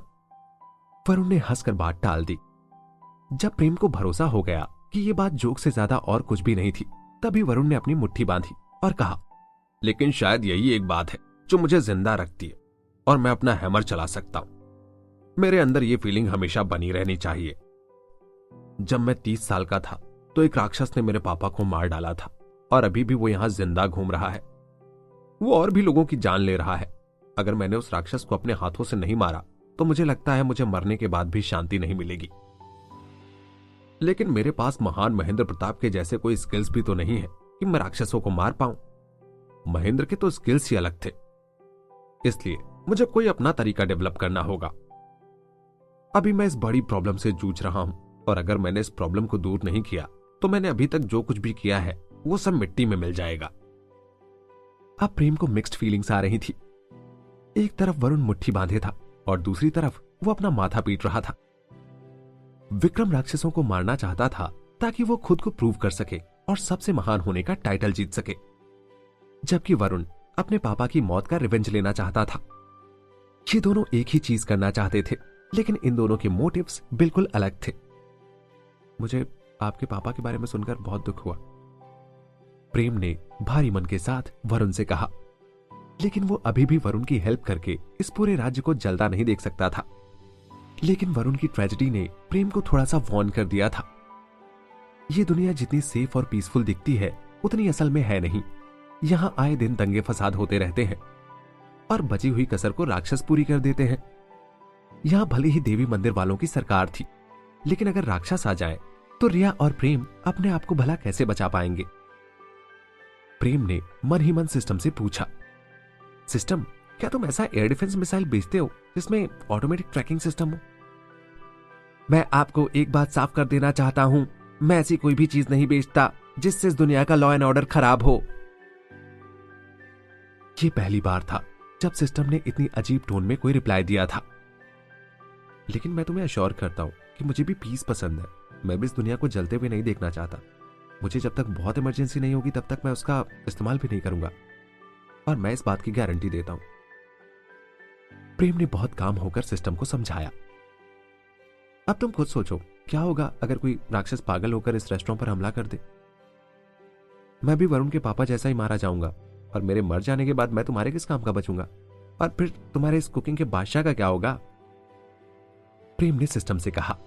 वरुण ने हंसकर बात टाल दी। जब प्रेम को भरोसा हो गया कि ये बात जोक से ज्यादा और कुछ भी नहीं थी, तभी वरुण ने अपनी मुट्ठी बांधी और कहा, लेकिन शायद यही एक बात है जो मुझे जिंदा रखती है और मैं अपना हैमर चला सकता हूं। मेरे अंदर ये फीलिंग हमेशा बनी रहनी चाहिए। जब मैं 30 साल का था तो एक राक्षस ने मेरे पापा को मार डाला था और अभी भी वो यहां जिंदा घूम रहा है। वो और भी लोगों की जान ले रहा है। अगर मैंने उस राक्षस को अपने हाथों से नहीं मारा तो मुझे लगता है मुझे मरने के बाद भी शांति नहीं मिलेगी। लेकिन मेरे पास महान महेंद्र प्रताप के जैसे कोई स्किल्स भी तो नहीं है कि मैं राक्षसों को मार पाऊं। महेंद्र के तो स्किल्स ही अलग थे, इसलिए मुझे कोई अपना तरीका डेवलप करना होगा। अभी मैं इस बड़ी प्रॉब्लम से जूझ रहा हूं, और अगर मैंने इस प्रॉब्लम को दूर नहीं किया तो मैंने अभी तक जो कुछ भी किया है वो सब मिट्टी में मिल जाएगा। अब प्रेम को मिक्स्ड फीलिंग्स आ रही थी। एक तरफ वरुण मुट्ठी बांधे था और दूसरी तरफ वो अपना माथा पीट रहा था। विक्रम राक्षसों को मारना चाहता था ताकि वो खुद को प्रूव कर सके और सबसे महान होने का टाइटल जीत सके, जबकि वरुण अपने पापा की मौत का रिवेंज लेना चाहता था। ये दोनों एक ही चीज करना चाहते थे, लेकिन इन दोनों के मोटिव्स बिल्कुल अलग थे। मुझे आपके पापा के बारे में सुनकर बहुत दुख हुआ, प्रेम ने भारी मन के साथ वरुण से कहा। लेकिन वो अभी भी वरुण की हेल्प करके इस पूरे राज्य को जलता नहीं देख सकता था। लेकिन वरुण की ट्रेजेडी ने प्रेम को थोड़ा सा वार्न कर दिया था। ये दुनिया जितनी सेफ और पीसफुल दिखती है उतनी असल में है नहीं। यहां आए दिन दंगे फसाद होते रहते हैं और बची हुई कसर को राक्षस पूरी कर देते हैं। यहां भले ही देवी मंदिर वालों की सरकार थी, लेकिन अगर राक्षस आ जाए तो रिया और प्रेम अपने आप को भला कैसे बचा पाएंगे। प्रेम ने मन ही मन सिस्टम से पूछा, सिस्टम, क्या तुम ऐसा एयर डिफेंस मिसाइल बेचते हो जिसमें ऑटोमेटिक ट्रैकिंग सिस्टम हो? मैं आपको एक बात साफ कर देना चाहता हूं, मैं ऐसी कोई भी चीज नहीं बेचता जिससे इस दुनिया का लॉ एंड ऑर्डर खराब हो। ये पहली बार था जब सिस्टम ने इतनी अजीब टोन में कोई रिप्लाई दिया था। लेकिन मैं तुम्हें अश्योर करता हूं कि मुझे भी पीस पसंद है। मैं भी इस दुनिया को जलते हुए नहीं देखना चाहता। मुझे जब तक बहुत इमरजेंसी नहीं होगी तब तक मैं उसका इस्तेमाल भी नहीं करूंगा, और मैं इस बात की गारंटी देता हूं। प्रेम ने बहुत काम होकर सिस्टम को समझाया। अब तुम खुद सोचो, क्या होगा अगर कोई राक्षस पागल होकर इस रेस्टोरेंट पर हमला कर दे? मैं भी वरुण के पापा जैसा ही मारा जाऊंगा, और मेरे मर जाने के बाद मैं तुम्हारे किस काम का बचूंगा? और फिर तुम्हारे इस कुकिंग के बादशाह का क्या होगा? प्रेम ने सिस्टम से कहा।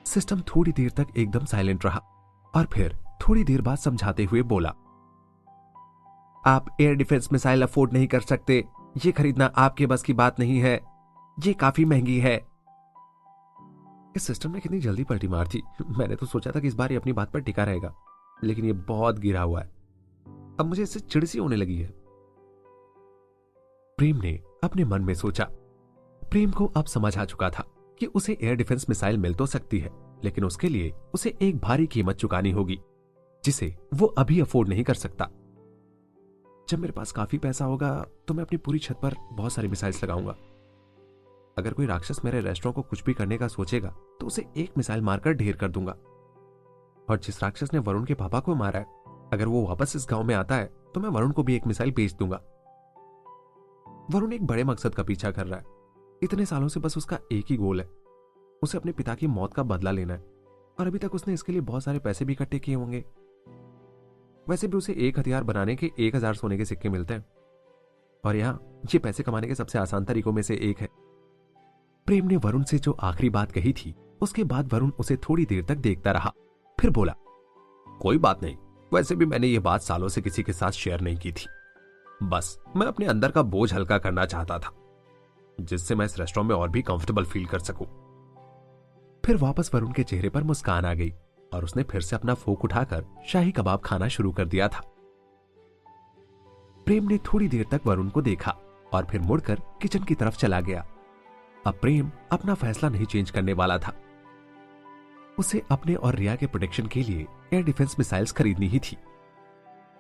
सिस्टम थोड़ी देर तक एकदम साइलेंट रहा और फिर थोड़ी देर बाद समझाते हुए बोला, आप एयर डिफेंस मिसाइल अफोर्ड नहीं कर सकते। ये खरीदना आपके बस की बात नहीं है, ये काफी महंगी है। इस सिस्टम ने कितनी जल्दी पलटी मार दी। मैंने तो सोचा था कि इस बार ये अपनी बात पर टिका रहेगा, लेकिन ये बहुत गिरा हुआ है। अब मुझे इससे चिढ़ सी होने लगी है। प्रेम ने अपने मन में सोचा। प्रेम को अब समझ आ चुका था कि उसे एयर डिफेंस मिसाइल मिल तो सकती है, लेकिन उसके लिए उसे एक भारी कीमत चुकानी होगी जिसे वो अभी अफोर्ड नहीं कर सकता। जब मेरे पास काफी पैसा होगा तो मैं अपनी पूरी छत पर बहुत सारी मिसाइल्स लगाऊंगा। अगर कोई राक्षस मेरे रेस्टोरेंट को कुछ भी करने का सोचेगा तो उसे एक मिसाइल मारकर ढेर कर दूंगा। और जिस राक्षस ने वरुण के पापा को मारा है, अगर वो वापस इस गांव में आता है तो मैं वरुण को भी एक मिसाइल भेज दूंगा। वरुण एक बड़े मकसद का पीछा कर रहा है। इतने सालों से बस उसका एक ही गोल है, उसे अपने पिता की मौत का बदला लेना है, और अभी तक उसने इसके लिए बहुत सारे पैसे भी इकट्ठे किए होंगे। वैसे भी उसे एक हथियार बनाने के 1000 सोने के सिक्के मिलते हैं, और यहां ये पैसे कमाने के सबसे आसान तरीकों में से एक है। प्रेम ने वरुण से जो आखिरी बात कही थी, उसके बाद वरुण उसे थोड़ी देर तक देखता रहा, फिर बोला, कोई बात नहीं, वैसे भी मैंने ये बात सालों से किसी के साथ शेयर नहीं की थी। बस मैं अपने अंदर का बोझ हल्का करना चाहता था, जिससे मैं इस रेस्टोरेंट में और भी कंफर्टेबल फील कर सकूं। फिर वापस वरुण के चेहरे पर मुस्कान आ गई और उसने फिर से अपना फोक उठाकर शाही कबाब खाना शुरू कर दिया था। प्रेम ने थोड़ी देर तक वरुण को देखा और फिर मुड़कर किचन की तरफ चला गया। अब प्रेम अपना फैसला नहीं चेंज करने वाला था। उसे अपने और रिया के प्रोटेक्शन के लिए एयर डिफेंस मिसाइल्स खरीदनी ही थी।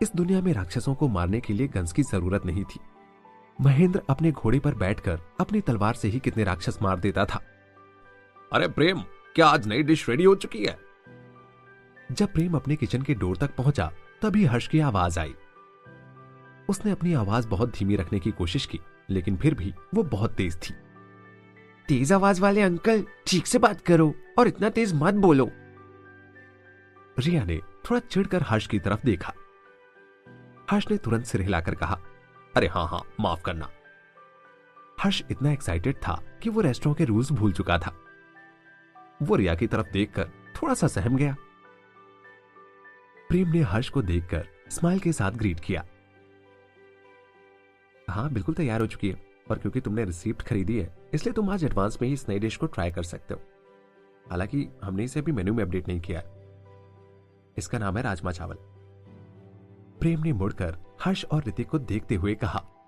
इस दुनिया में राक्षसों को मारने के लिए गन्स की जरूरत नहीं थी। महेंद्र अपने घोड़े पर बैठकर अपनी तलवार से ही कितने राक्षस मार देता था। अरे प्रेम, क्या आज नई डिश रेडी हो चुकी है? जब प्रेम अपने किचन के डोर तक पहुंचा तभी हर्ष की आवाज आई। उसने अपनी आवाज बहुत धीमी रखने की कोशिश की, लेकिन फिर भी वो बहुत तेज थी। तेज आवाज वाले अंकल, ठीक से बात करो और इतना तेज मत बोलो। रिया ने थोड़ा चिढ़कर हर्ष की तरफ देखा। हर्ष ने तुरंत सिर हिलाकर कहा, अरे हाँ हाँ, माफ करना। हर्ष इतना एक्साइटेड था कि वो रेस्टोरेंट के रूल्स भूल चुका था। वो रिया की तरफ देखकर थोड़ा सा सहम गया। प्रेम ने हर्ष को देखकर स्माइल के साथ ग्रीट किया। हाँ, बिल्कुल तैयार हो चुकी है, और क्योंकि तुमने रिसीप्ट खरीदी है इसलिए तुम आज एडवांस में ही इस नई डिश को ट्राई कर सकते हो। हालांकि हमने इसे अभी मेन्यू में अपडेट नहीं किया। इसका नाम है राजमा चावल। प्रेम ने मुड़कर हर्ष और ऋतिक को देखते हुए कहा।